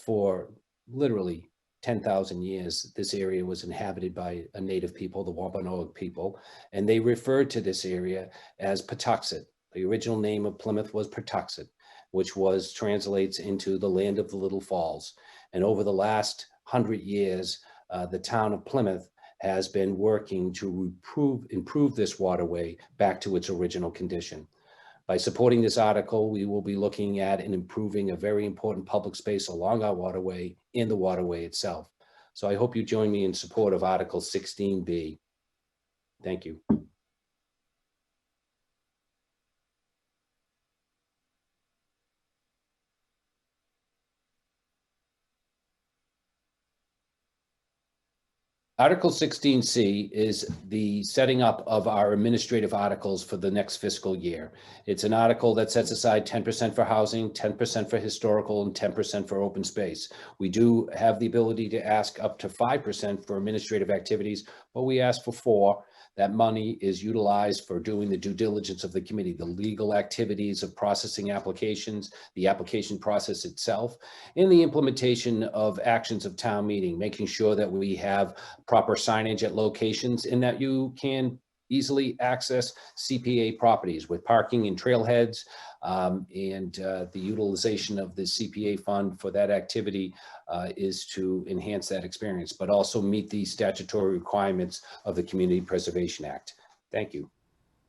For literally 10,000 years, this area was inhabited by a native people, the Wampanoag people, and they referred to this area as Patuxet. The original name of Plymouth was Patuxet, which translates into the land of the Little Falls. And over the last 100 years, the town of Plymouth has been working to improve this waterway back to its original condition. By supporting this article, we will be looking at and improving a very important public space along our waterway in the waterway itself. So I hope you join me in support of Article 16B. Thank you. Article 16C is the setting up of our administrative articles for the next fiscal year. It's an article that sets aside 10% for housing, 10% for historical, and 10% for open space. We do have the ability to ask up to 5% for administrative activities, but we ask for 4%. That money is utilized for doing the due diligence of the committee, the legal activities of processing applications, the application process itself, and the implementation of actions of town meeting, making sure that we have proper signage at locations and that you can easily access CPA properties with parking and trailheads, and the utilization of the CPA fund for that activity is to enhance that experience, but also meet the statutory requirements of the Community Preservation Act. Thank you.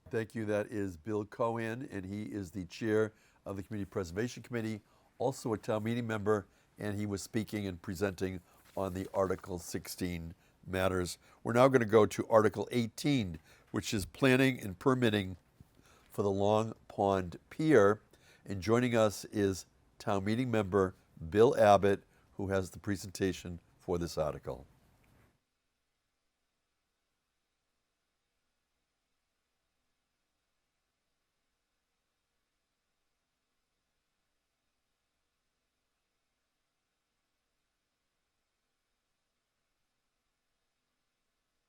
Thank you. That is Bill Cohen, and he is the chair of the Community Preservation Committee, also a town meeting member, and he was speaking and presenting on the Article 16 matters. We're now going to go to Article 18, which is planning and permitting for the Long Pond Pier. And joining us is town meeting member Bill Abbott, who has the presentation for this article.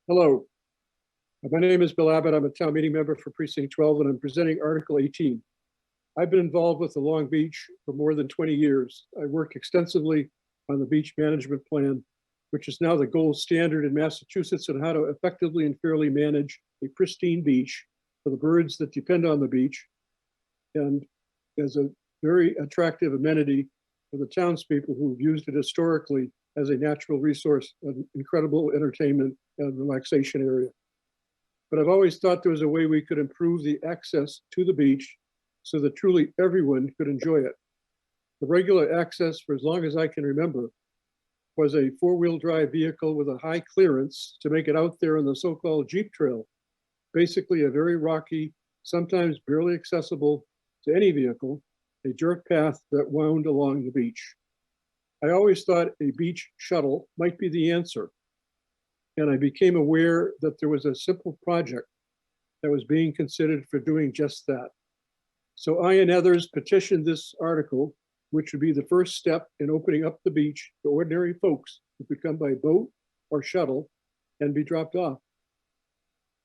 Hello, my name is Bill Abbott. I'm a town meeting member for Precinct 12, and I'm presenting Article 18. I've been involved with the Long Beach for more than 20 years. I work extensively on the beach management plan, which is now the gold standard in Massachusetts on how to effectively and fairly manage a pristine beach for the birds that depend on the beach, and as a very attractive amenity for the townspeople who've used it historically as a natural resource and incredible entertainment and relaxation area. But I've always thought there was a way we could improve the access to the beach so that truly everyone could enjoy it. The regular access, for as long as I can remember, was a four-wheel drive vehicle with a high clearance to make it out there on the so-called Jeep Trail. Basically a very rocky, sometimes barely accessible to any vehicle, a dirt path that wound along the beach. I always thought a beach shuttle might be the answer. And I became aware that there was a simple project that was being considered for doing just that. So I and others petitioned this article, which would be the first step in opening up the beach to ordinary folks who could come by boat or shuttle and be dropped off.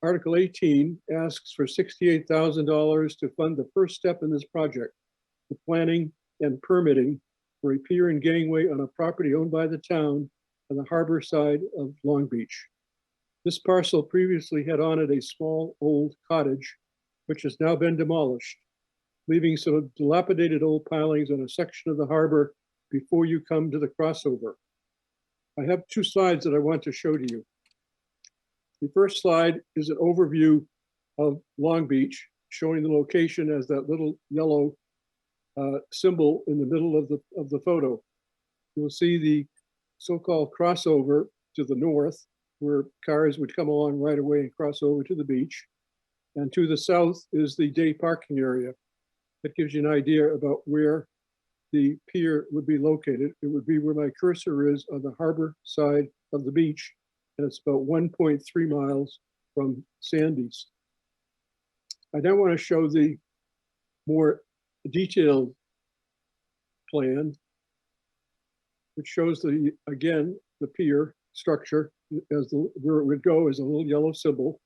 Article 18 asks for $68,000 to fund the first step in this project, the planning and permitting for a pier and gangway on a property owned by the town on the harbor side of Long Beach. This parcel previously had on it a small old cottage, which has now been demolished, leaving some dilapidated old pilings on a section of the harbor before you come to the crossover. I have two slides that I want to show to you. The first slide is an overview of Long Beach, showing the location as that little yellow symbol in the middle of the photo. You will see the so-called crossover to the north, where cars would come along right away and cross over to the beach. And to the south is the day parking area. That gives you an idea about where the pier would be located. It would be where my cursor is on the harbor side of the beach, and it's about 1.3 miles from Sandy's. I now want to show the more detailed plan, which shows again the pier structure as where it would go as a little yellow symbol,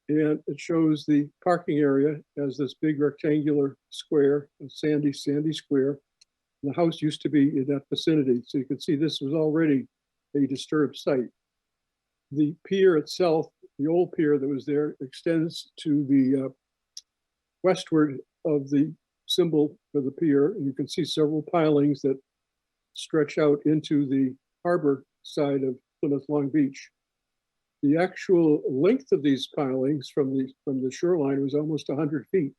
and it shows the parking area as this big rectangular square, Sandy Square. And the house used to be in that vicinity, so you can see this was already a disturbed site. The pier itself, the old pier that was there, extends to the westward of the symbol for the pier, and you can see several pilings that stretch out into the harbor side of Plymouth Long Beach. The actual length of these pilings from the shoreline was almost 100 feet.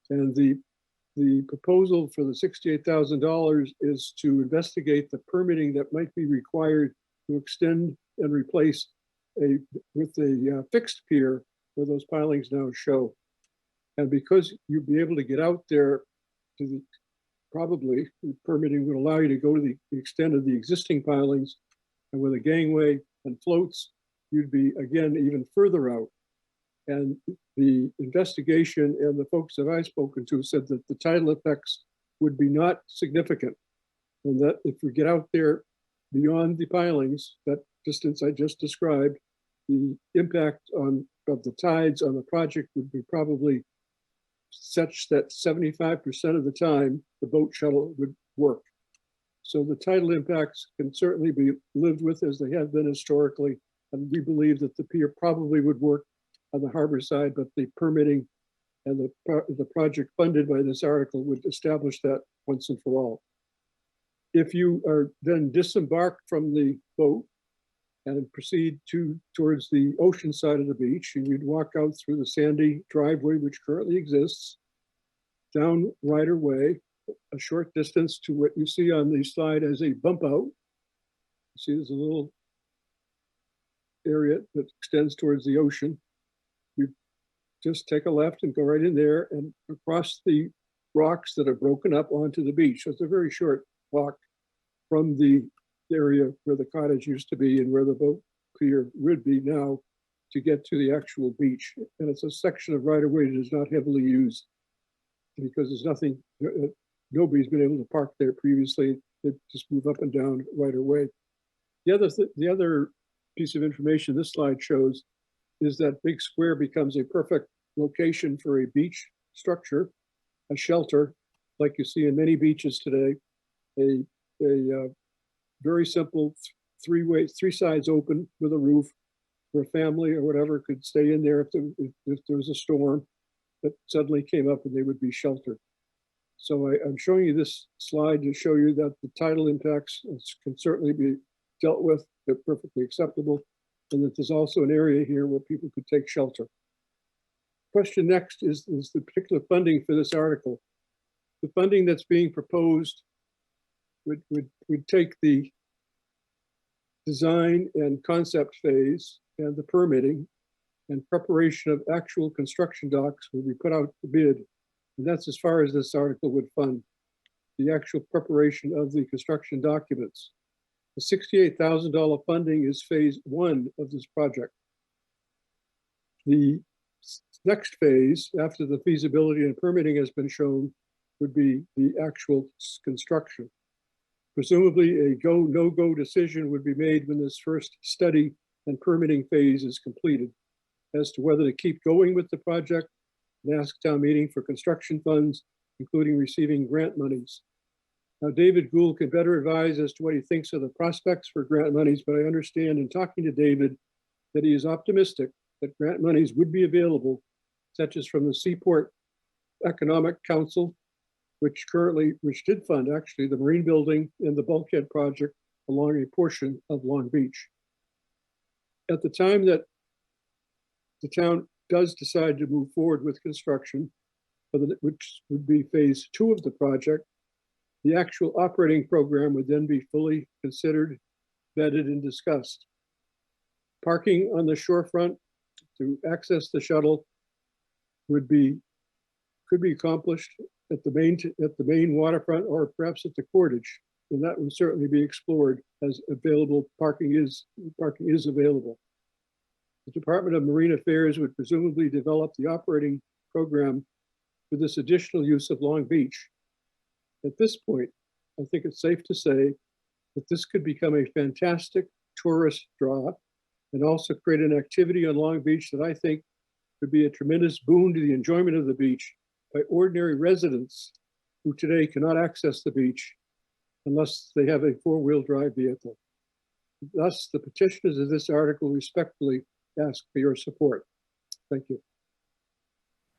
And the proposal for the $68,000 is to investigate the permitting that might be required to extend and replace a fixed pier where those pilings now show. And because you'd be able to get out there to the, probably the permitting would allow you to go to the extent of the existing pilings, and with a gangway and floats, you'd be again even further out. And the investigation and the folks that I've spoken to said that the tidal effects would be not significant. And that if we get out there beyond the pilings, that distance I just described, the impact of the tides on the project would be probably such that 75% of the time the boat shuttle would work. So the tidal impacts can certainly be lived with as they have been historically. And we believe that the pier probably would work on the harbor side, but the permitting and the project funded by this article would establish that once and for all. If you are then disembarked from the boat and proceed towards the ocean side of the beach, and you'd walk out through the sandy driveway, which currently exists, down Ryder Way, a short distance to what you see on the slide as a bump out. You see there's a little area that extends towards the ocean. You just take a left and go right in there and across the rocks that are broken up onto the beach. So it's a very short walk from the area where the cottage used to be and where the boat pier would be now to get to the actual beach. And it's a section of right of way that is not heavily used because there's nothing, nobody's been able to park there previously. They just move up and down right away. The other piece of information this slide shows is that big square becomes a perfect location for a beach structure, a shelter, like you see in many beaches today, a very simple three sides open with a roof where a family or whatever could stay in there if there was a storm that suddenly came up and they would be sheltered. So I'm showing you this slide to show you that the tidal impacts can certainly be dealt with. They're perfectly acceptable. And that there's also an area here where people could take shelter. Question next is the particular funding for this article. The funding that's being proposed would take the design and concept phase and the permitting and preparation of actual construction docs will be put out to bid. And that's as far as this article would fund, the actual preparation of the construction documents. The $68,000 funding is phase one of this project. The next phase, after the feasibility and permitting has been shown, would be the actual construction. Presumably a go, no-go decision would be made when this first study and permitting phase is completed as to whether to keep going with the project and ask town meeting for construction funds, including receiving grant monies. Now, David Gould can better advise as to what he thinks of the prospects for grant monies, but I understand in talking to David that he is optimistic that grant monies would be available, such as from the Seaport Economic Council, which did fund actually the marine building and the bulkhead project along a portion of Long Beach. At the time that the town does decide to move forward with construction, which would be phase two of the project, the actual operating program would then be fully considered, vetted, and discussed. Parking on the shorefront to access the shuttle could be accomplished at the main waterfront or perhaps at the Cordage, and that would certainly be explored as available parking is available. The Department of Marine Affairs would presumably develop the operating program for this additional use of Long Beach. At this point, I think it's safe to say that this could become a fantastic tourist draw and also create an activity on Long Beach that I think could be a tremendous boon to the enjoyment of the beach by ordinary residents who today cannot access the beach unless they have a four-wheel drive vehicle. Thus, the petitioners of this article respectfully ask for your support. Thank you.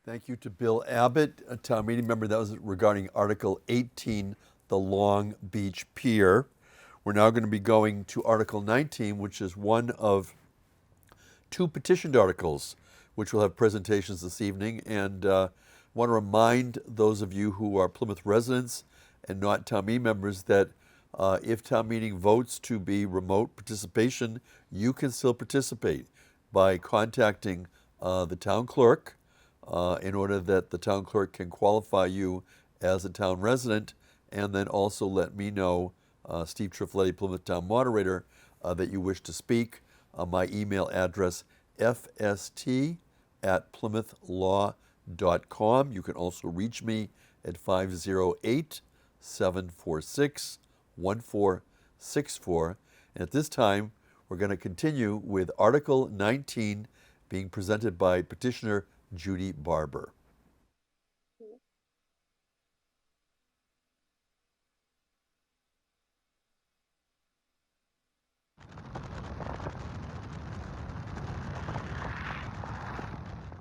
Thank you to Bill Abbott, a town meeting member. That was regarding Article 18, the Long Beach Pier. We're now going to be going to Article 19, which is one of two petitioned articles, which will have presentations this evening. And want to remind those of you who are Plymouth residents and not town meeting members that If town meeting votes to be remote participation, you can still participate by contacting the town clerk in order that the town clerk can qualify you as a town resident, and then also let me know, Steve Trifletti, Plymouth Town Moderator, that you wish to speak. My email address, fst@plymouthlaw.com. You can also reach me at 508-746-1464. And at this time, we're going to continue with Article 19 being presented by petitioner Judy Barber.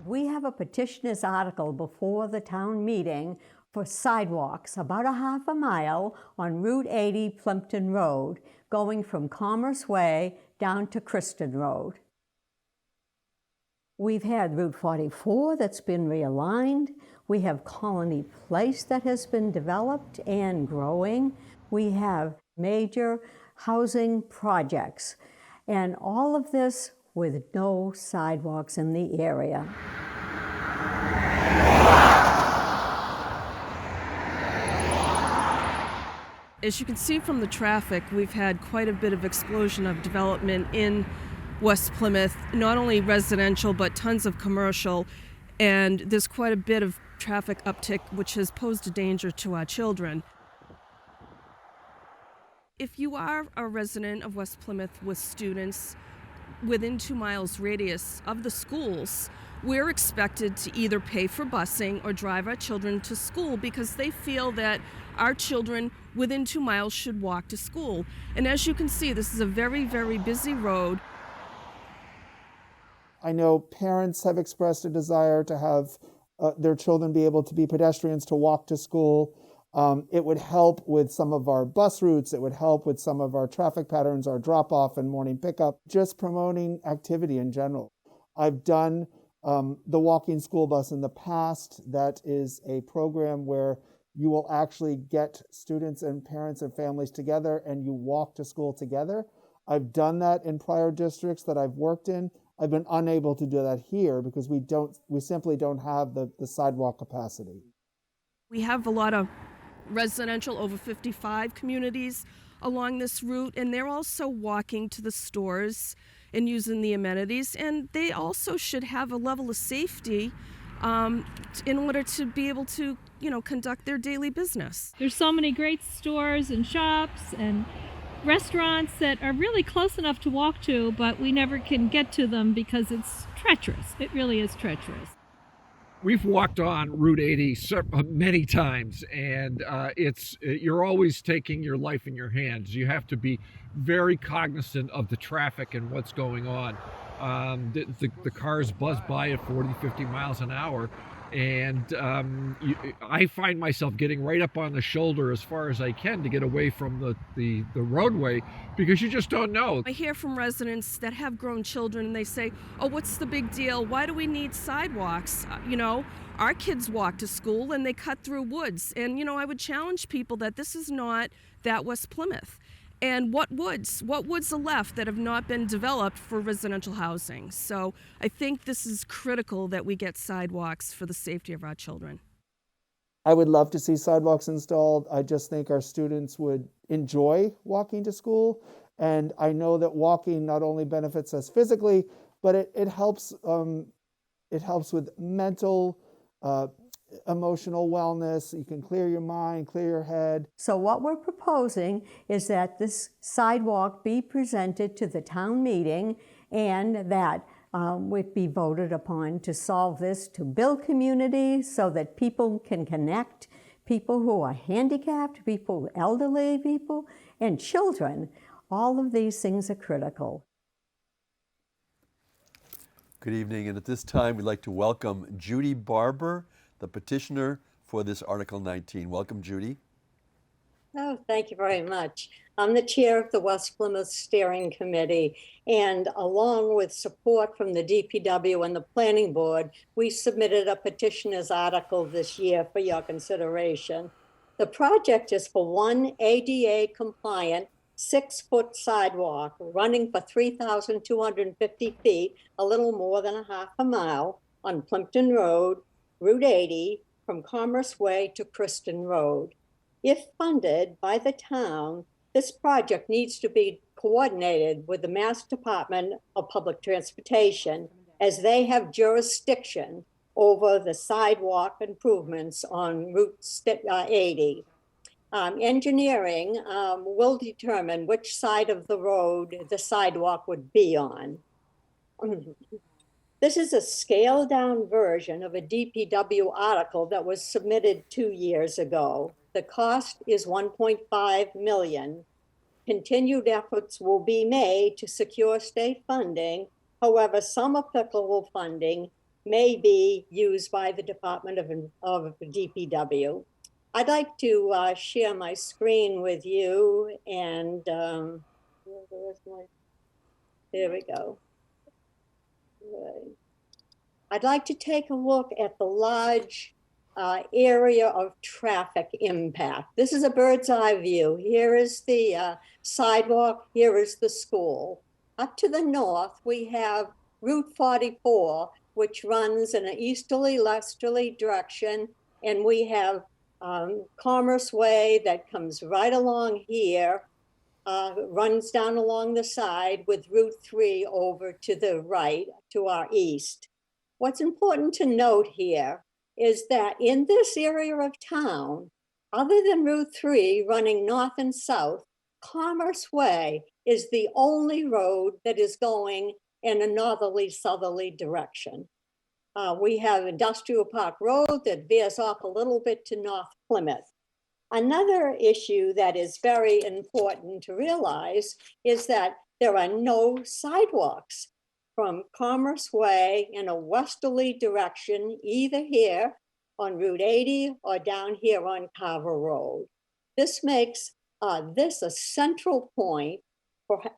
We have a petitioner's article before the town meeting for sidewalks about a half a mile on Route 80 Plimpton Road, going from Commerce Way down to Kristin Road. We've had Route 44 that's been realigned. We have Colony Place that has been developed and growing. We have major housing projects, and all of this with no sidewalks in the area.
As you can see from the traffic, we've had quite a bit of explosion of development in West Plymouth, not only residential, but tons of commercial. And there's quite a bit of traffic uptick, which has posed a danger to our children. If you are a resident of West Plymouth with students within 2 miles radius of the schools, we're expected to either pay for busing or drive our children to school because they feel that our children within 2 miles should walk to school. And as you can see, this is a very, very busy road.
I know parents have expressed a desire to have their children be able to be pedestrians to walk to school. It would help with some of our bus routes. It would help with some of our traffic patterns, our drop-off and morning pickup, just promoting activity in general. I've done the walking school bus in the past. That is a program where you will actually get students and parents and families together and you walk to school together. I've done that in prior districts that I've worked in. I've been unable to do that here because we simply don't have the sidewalk capacity.
We have a lot of residential over 55 communities along this route, and they're also walking to the stores and using the amenities, and they also should have a level of safety in order to be able to, conduct their daily business.
There's so many great stores and shops and restaurants that are really close enough to walk to, but we never can get to them because it's treacherous. It really is treacherous.
We've walked on Route 80 many times, and you're always taking your life in your hands. You have to be very cognizant of the traffic and what's going on. The cars buzz by at 40, 50 miles an hour, and I find myself getting right up on the shoulder as far as I can to get away from the roadway, because you just don't know.
I hear from residents that have grown children and they say, oh, what's the big deal? Why do we need sidewalks? Our kids walk to school and they cut through woods. And, I would challenge people that this is not that West Plymouth. And what woods are left that have not been developed for residential housing? So I think this is critical that we get sidewalks for the safety of our children.
I would love to see sidewalks installed. I just think our students would enjoy walking to school. And I know that walking not only benefits us physically, but it helps with mental, emotional wellness. You can clear your mind, clear your head.
So what we're proposing is that this sidewalk be presented to the town meeting and that would be voted upon to solve this, to build community so that people can connect, people who are handicapped, people, elderly people, and children. All of these things are critical.
Good evening, and at this time we'd like to welcome Judy Barber, the petitioner for this Article 19. Welcome, Judy.
Oh, thank you very much. I'm the chair of the West Plymouth Steering Committee, and along with support from the DPW and the Planning Board, we submitted a petitioner's article this year for your consideration. The project is for one ADA compliant 6-foot sidewalk running for 3,250 feet, a little more than a half a mile, on Plimpton Road, Route 80, from Commerce Way to Kristin Road. If funded by the town, this project needs to be coordinated with the Mass Department of Public Transportation, as they have jurisdiction over the sidewalk improvements on Route 80. Engineering will determine which side of the road the sidewalk would be on. This is a scaled down version of a DPW article that was submitted 2 years ago. The cost is 1.5 million. Continued efforts will be made to secure state funding. However, some applicable funding may be used by the Department of DPW. I'd like to share my screen with you, and there we go. I'd like to take a look at the large area of traffic impact. This is a bird's eye view. Here is the sidewalk, here is the school. Up to the north, we have Route 44, which runs in an easterly-westerly direction, and we have Commerce Way that comes right along here, runs down along the side with Route 3 over to the right, to our east. What's important to note here is that in this area of town, other than Route 3 running north and south, Commerce Way is the only road that is going in a northerly-southerly direction. We have Industrial Park Road that veers off a little bit to North Plymouth. Another issue that is very important to realize is that there are no sidewalks from Commerce Way in a westerly direction, either here on Route 80 or down here on Carver Road. This makes this a central point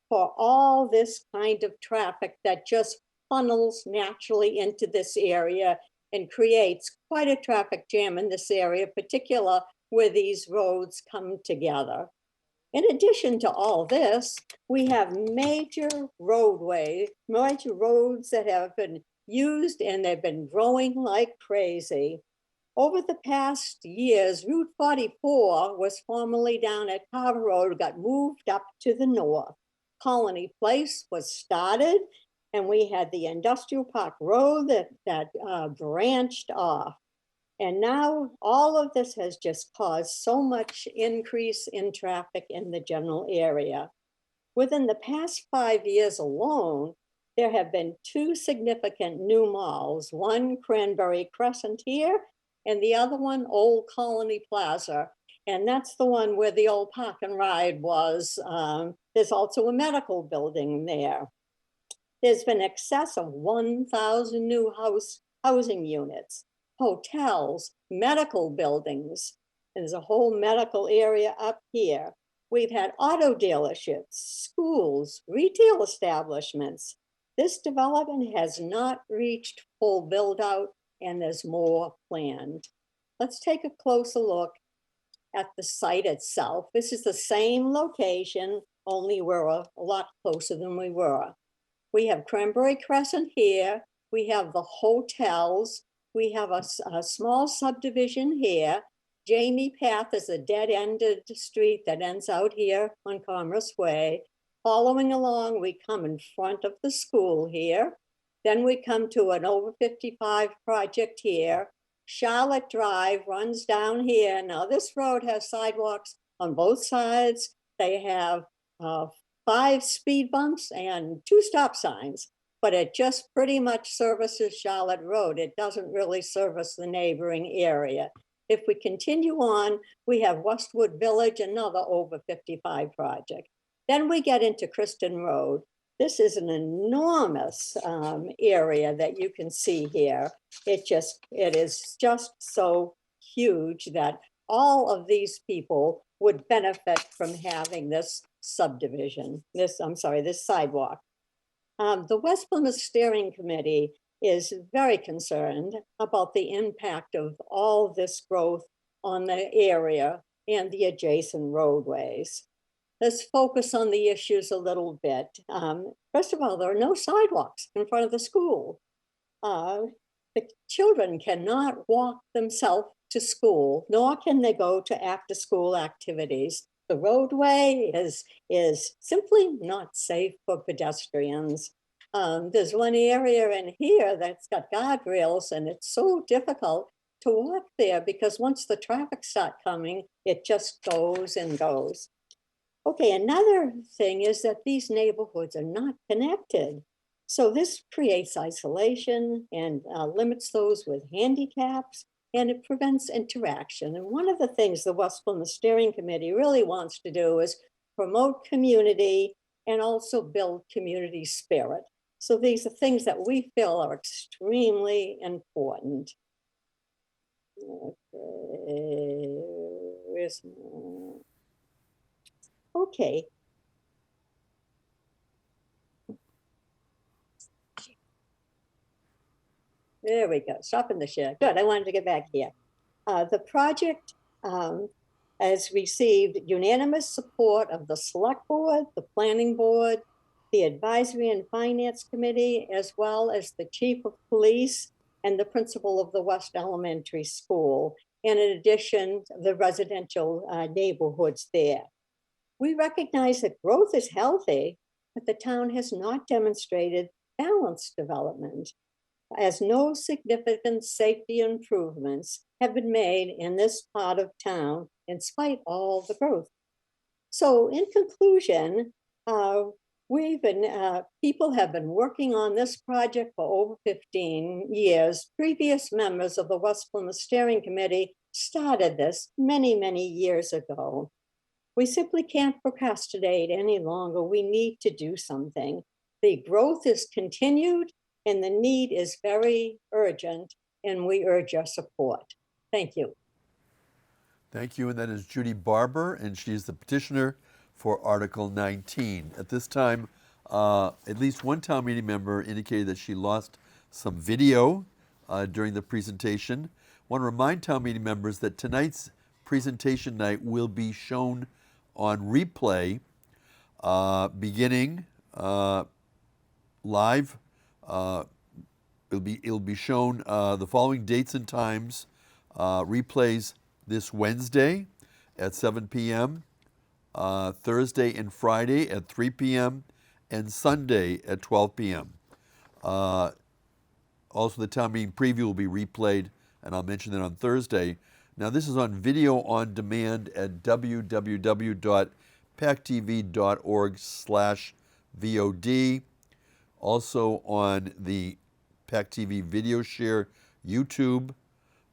for all this kind of traffic that just funnels naturally into this area and creates quite a traffic jam in this area, particularly where these roads come together. In addition to all this, we have major roads that have been used, and they've been growing like crazy. Over the past years, Route 44 was formerly down at Carver Road, got moved up to the north. Colony Place was started, and we had the Industrial Park Road that branched off. And now all of this has just caused so much increase in traffic in the general area. Within the past 5 years alone, there have been 2 significant new malls, one Cranberry Crescent here, and the other one Old Colony Plaza. And that's the one where the old Park and Ride was. There's also a medical building there. There's been excess of 1,000 new housing units, hotels, medical buildings. There's a whole medical area up here. We've had auto dealerships, schools, retail establishments. This development has not reached full build out, and there's more planned. Let's take a closer look at the site itself. This is the same location, only we're a lot closer than we were. We have Cranberry Crescent here. We have the hotels. We have a small subdivision here. Jamie Path is a dead-ended street that ends out here on Commerce Way. Following along, we come in front of the school here. Then we come to an over 55 project here. Charlotte Drive runs down here. Now this road has sidewalks on both sides. They have 5 speed bumps and 2 stop signs, but it just pretty much services Charlotte Road. It doesn't really service the neighboring area. If we continue on, we have Westwood Village, another over 55 project. Then we get into Kristin Road. This is an enormous area that you can see here. It is just so huge that all of these people would benefit from having this subdivision, this sidewalk. The West Plymouth Steering Committee is very concerned about the impact of all this growth on the area and the adjacent roadways. Let's focus on the issues a little bit. First of all, there are no sidewalks in front of the school. The children cannot walk themselves to school, nor can they go to after-school activities. The roadway is simply not safe for pedestrians. There's one area in here that's got guardrails, and it's so difficult to walk there because once the traffic starts coming, it just goes and goes. Okay, another thing is that these neighborhoods are not connected. So this creates isolation and limits those with handicaps, and it prevents interaction. And one of the things the West Plymouth Steering Committee really wants to do is promote community and also build community spirit. So these are things that we feel are extremely important. Okay. There we go, stopping the share. Good, I wanted to get back here. The project has received unanimous support of the Select Board, the Planning Board, the Advisory and Finance Committee, as well as the Chief of Police and the principal of the West Elementary School, and in addition, the residential neighborhoods there. We recognize that growth is healthy, but the town has not demonstrated balanced development, as no significant safety improvements have been made in this part of town in spite of all the growth. So in conclusion, people have been working on this project for over 15 years. Previous members of the West Plymouth Steering Committee started this many, many years ago. We simply can't procrastinate any longer. We need to do something. The growth is continued and the need is very urgent, and we urge your support. Thank you.
Thank you, and that is Judy Barber, and she's the petitioner for Article 19. At this time, at least one town meeting member indicated that she lost some video during the presentation. I want to remind town meeting members that tonight's presentation night will be shown on replay beginning live. It'll be shown the following dates and times. Replays this Wednesday at 7 p.m., Thursday and Friday at 3 p.m., and Sunday at 12 p.m. Also, the town meeting preview will be replayed, and I'll mention that on Thursday. Now, this is on video on demand at www.packtv.org/VOD. Also on the PACTV Video Share YouTube,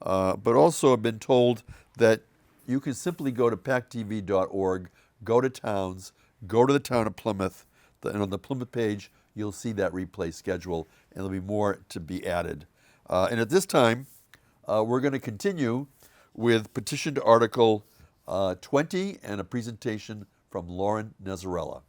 but also I've been told that you can simply go to packtv.org, go to towns, go to the Town of Plymouth, and on the Plymouth page, you'll see that replay schedule, and there'll be more to be added. And at this time, we're going to continue with petition to Article 20 and a presentation from Lauren Nezzarella.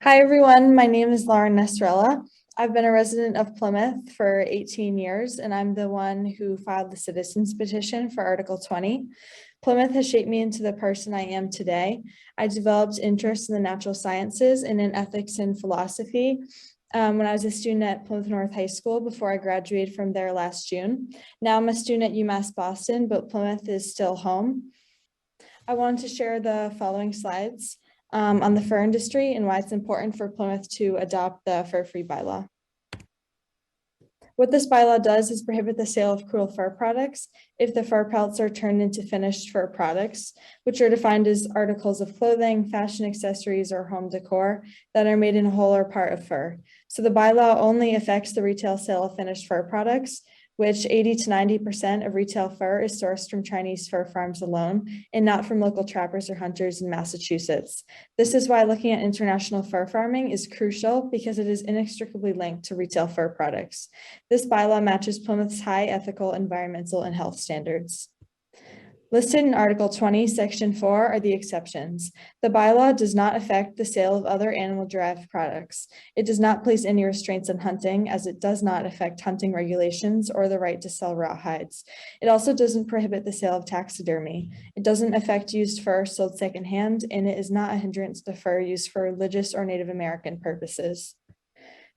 Hi everyone, my name is Lauren Nestrella. I've been a resident of Plymouth for 18 years and I'm the one who filed the citizens petition for Article 20. Plymouth has shaped me into the person I am today. I developed interest in the natural sciences and in ethics and philosophy when I was a student at Plymouth North High School before I graduated from there last June. Now I'm a student at UMass Boston, but Plymouth is still home. I wanted to share the following slides on the fur industry and why it's important for Plymouth to adopt the fur-free bylaw. What this bylaw does is prohibit the sale of cruel fur products if the fur pelts are turned into finished fur products, which are defined as articles of clothing, fashion accessories, or home decor that are made in whole or part of fur. So the bylaw only affects the retail sale of finished fur products, which 80 to 90% of retail fur is sourced from Chinese fur farms alone and not from local trappers or hunters in Massachusetts. This is why looking at international fur farming is crucial because it is inextricably linked to retail fur products. This bylaw matches Plymouth's high ethical, environmental, and health standards. Listed in Article 20, Section 4 are the exceptions. The bylaw does not affect the sale of other animal-derived products. It does not place any restraints on hunting, as it does not affect hunting regulations or the right to sell raw hides. It also doesn't prohibit the sale of taxidermy. It doesn't affect used fur sold secondhand, and it is not a hindrance to fur used for religious or Native American purposes.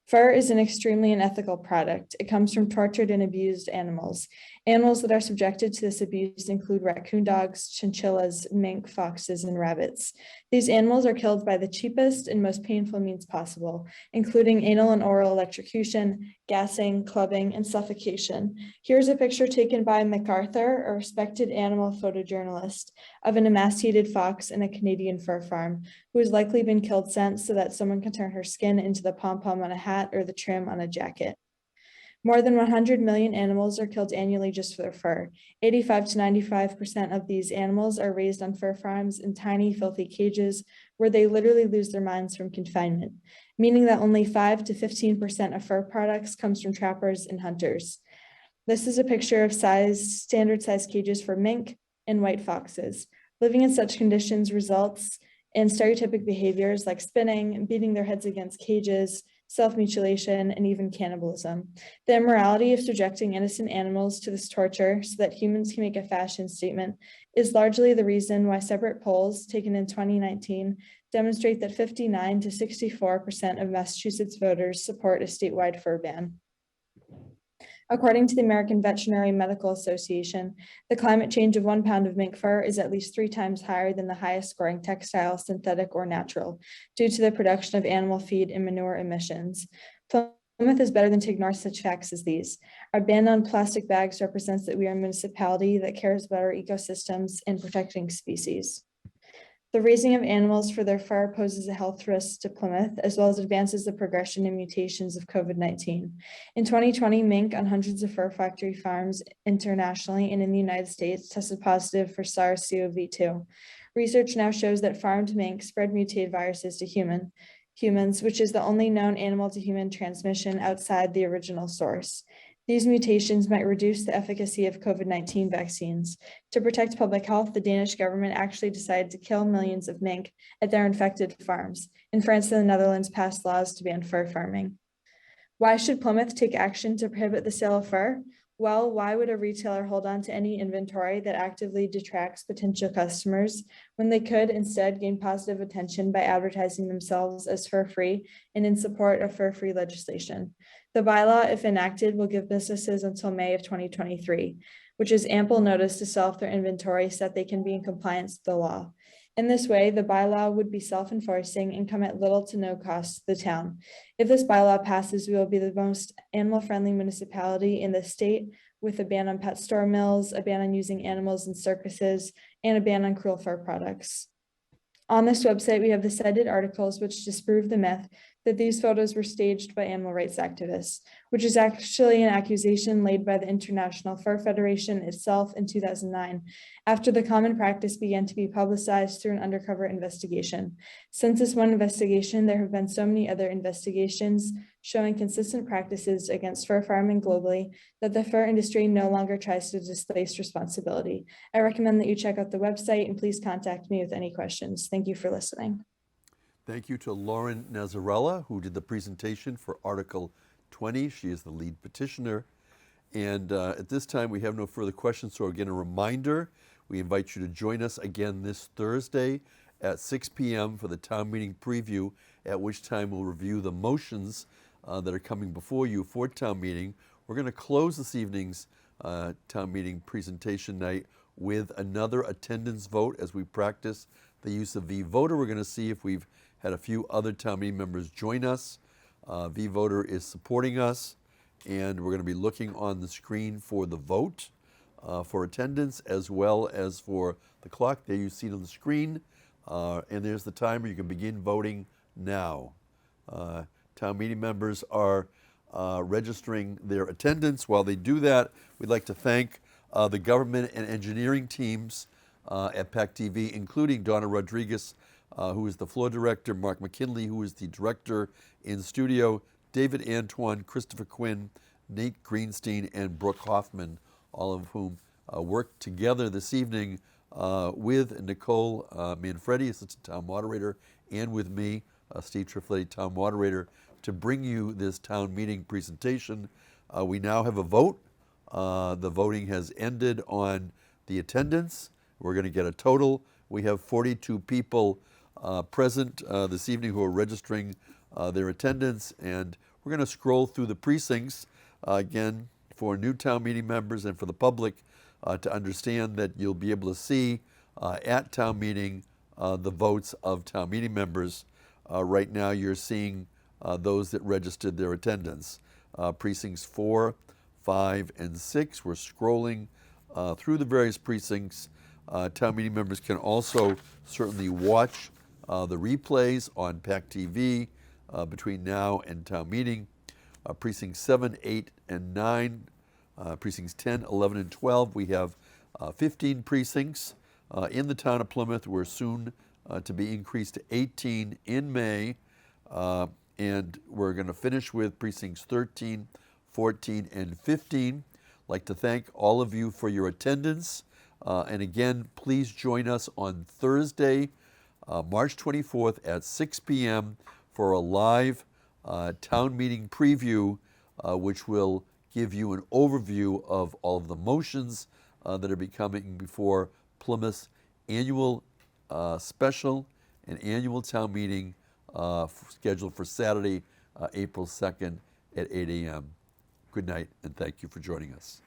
Fur is an extremely unethical product. It comes from tortured and abused animals. Animals that are subjected to this abuse include raccoon dogs, chinchillas, mink, foxes, and rabbits. These animals are killed by the cheapest and most painful means possible, including anal and oral electrocution, gassing, clubbing, and suffocation. Here's a picture taken by MacArthur, a respected animal photojournalist, of an emaciated fox in a Canadian fur farm, who has likely been killed since so that someone can turn her skin into the pom-pom on a hat or the trim on a jacket. More than 100 million animals are killed annually just for their fur. 85 to 95% of these animals are raised on fur farms in tiny, filthy cages where they literally lose their minds from confinement, meaning that only 5 to 15% of fur products comes from trappers and hunters. This is a picture of standard size cages for mink and white foxes. Living in such conditions results in stereotypic behaviors like spinning, beating their heads against cages, self-mutilation, and even cannibalism. The immorality of subjecting innocent animals to this torture so that humans can make a fashion statement is largely the reason why separate polls taken in 2019 demonstrate that 59 to 64% of Massachusetts voters support a statewide fur ban. According to the American Veterinary Medical Association, the climate change of 1 pound of mink fur is at least 3 times higher than the highest scoring textile, synthetic, or natural, due to the production of animal feed and manure emissions. Plymouth is better than to ignore such facts as these. Our ban on plastic bags represents that we are a municipality that cares about our ecosystems and protecting species. The raising of animals for their fur poses a health risk to Plymouth, as well as advances the progression and mutations of COVID-19. In 2020, mink on hundreds of fur factory farms internationally and in the United States tested positive for SARS-CoV-2. Research now shows that farmed mink spread mutated viruses to humans, which is the only known animal-to-human transmission outside the original source. These mutations might reduce the efficacy of COVID-19 vaccines. To protect public health, the Danish government actually decided to kill millions of mink at their infected farms. In France and the Netherlands passed laws to ban fur farming. Why should Plymouth take action to prohibit the sale of fur? Well, why would a retailer hold on to any inventory that actively detracts potential customers when they could instead gain positive attention by advertising themselves as fur-free and in support of fur-free legislation? The bylaw, if enacted, will give businesses until May of 2023, which is ample notice to sell off their inventory so that they can be in compliance with the law. In this way, the bylaw would be self-enforcing and come at little to no cost to the town. If this bylaw passes, we will be the most animal-friendly municipality in the state, with a ban on pet store mills, a ban on using animals in circuses, and a ban on cruel fur products. On this website, we have the cited articles which disprove the myth that these photos were staged by animal rights activists, which is actually an accusation laid by the International Fur Federation itself in 2009, after the common practice began to be publicized through an undercover investigation. Since this one investigation, there have been so many other investigations showing consistent practices against fur farming globally that the fur industry no longer tries to displace responsibility. I recommend that you check out the website and please contact me with any questions. Thank you for listening.
Thank you to Lauren Nazarella, who did the presentation for Article 20. She is the lead petitioner. And at this time, we have no further questions. So again, a reminder, we invite you to join us again this Thursday at 6 p.m. for the town meeting preview, at which time we'll review the motions that are coming before you for town meeting. We're going to close this evening's town meeting presentation night with another attendance vote as we practice the use of V-Voter. We're going to see if we've had a few other town meeting members join us. V-Voter is supporting us, and we're going to be looking on the screen for the vote for attendance as well as for the clock. There you see it on the screen, and there's the timer. You can begin voting now. Town meeting members are registering their attendance. While they do that, we'd like to thank the government and engineering teams at PACTV, including Donna Rodriguez, who is the floor director, Mark McKinley, who is the director in studio, David Antoine, Christopher Quinn, Nate Greenstein, and Brooke Hoffman, all of whom work together this evening with Nicole Manfredi, Assistant Town Moderator, and with me, Steve Trifletti, Town Moderator, to bring you this town meeting presentation. We now have a vote. The voting has ended on the attendance. We're going to get a total. We have 42 people present this evening who are registering their attendance, and we're going to scroll through the precincts again for new town meeting members and for the public to understand that you'll be able to see at town meeting the votes of town meeting members. Right now you're seeing those that registered their attendance. Precincts 4, 5, and 6. We're scrolling through the various precincts. Town meeting members can also certainly watch the replays on PACTV between now and town meeting. Precincts 7, 8, and 9, precincts 10, 11, and 12. We have 15 precincts in the town of Plymouth. We're soon to be increased to 18 in May. And we're going to finish with precincts 13, 14, and 15. I'd like to thank all of you for your attendance. And again, please join us on Thursday, March 24th at 6 p.m. for a live town meeting preview, which will give you an overview of all of the motions that are coming before Plymouth's annual special and annual town meeting scheduled for Saturday, April 2nd at 8 a.m. Good night, and thank you for joining us.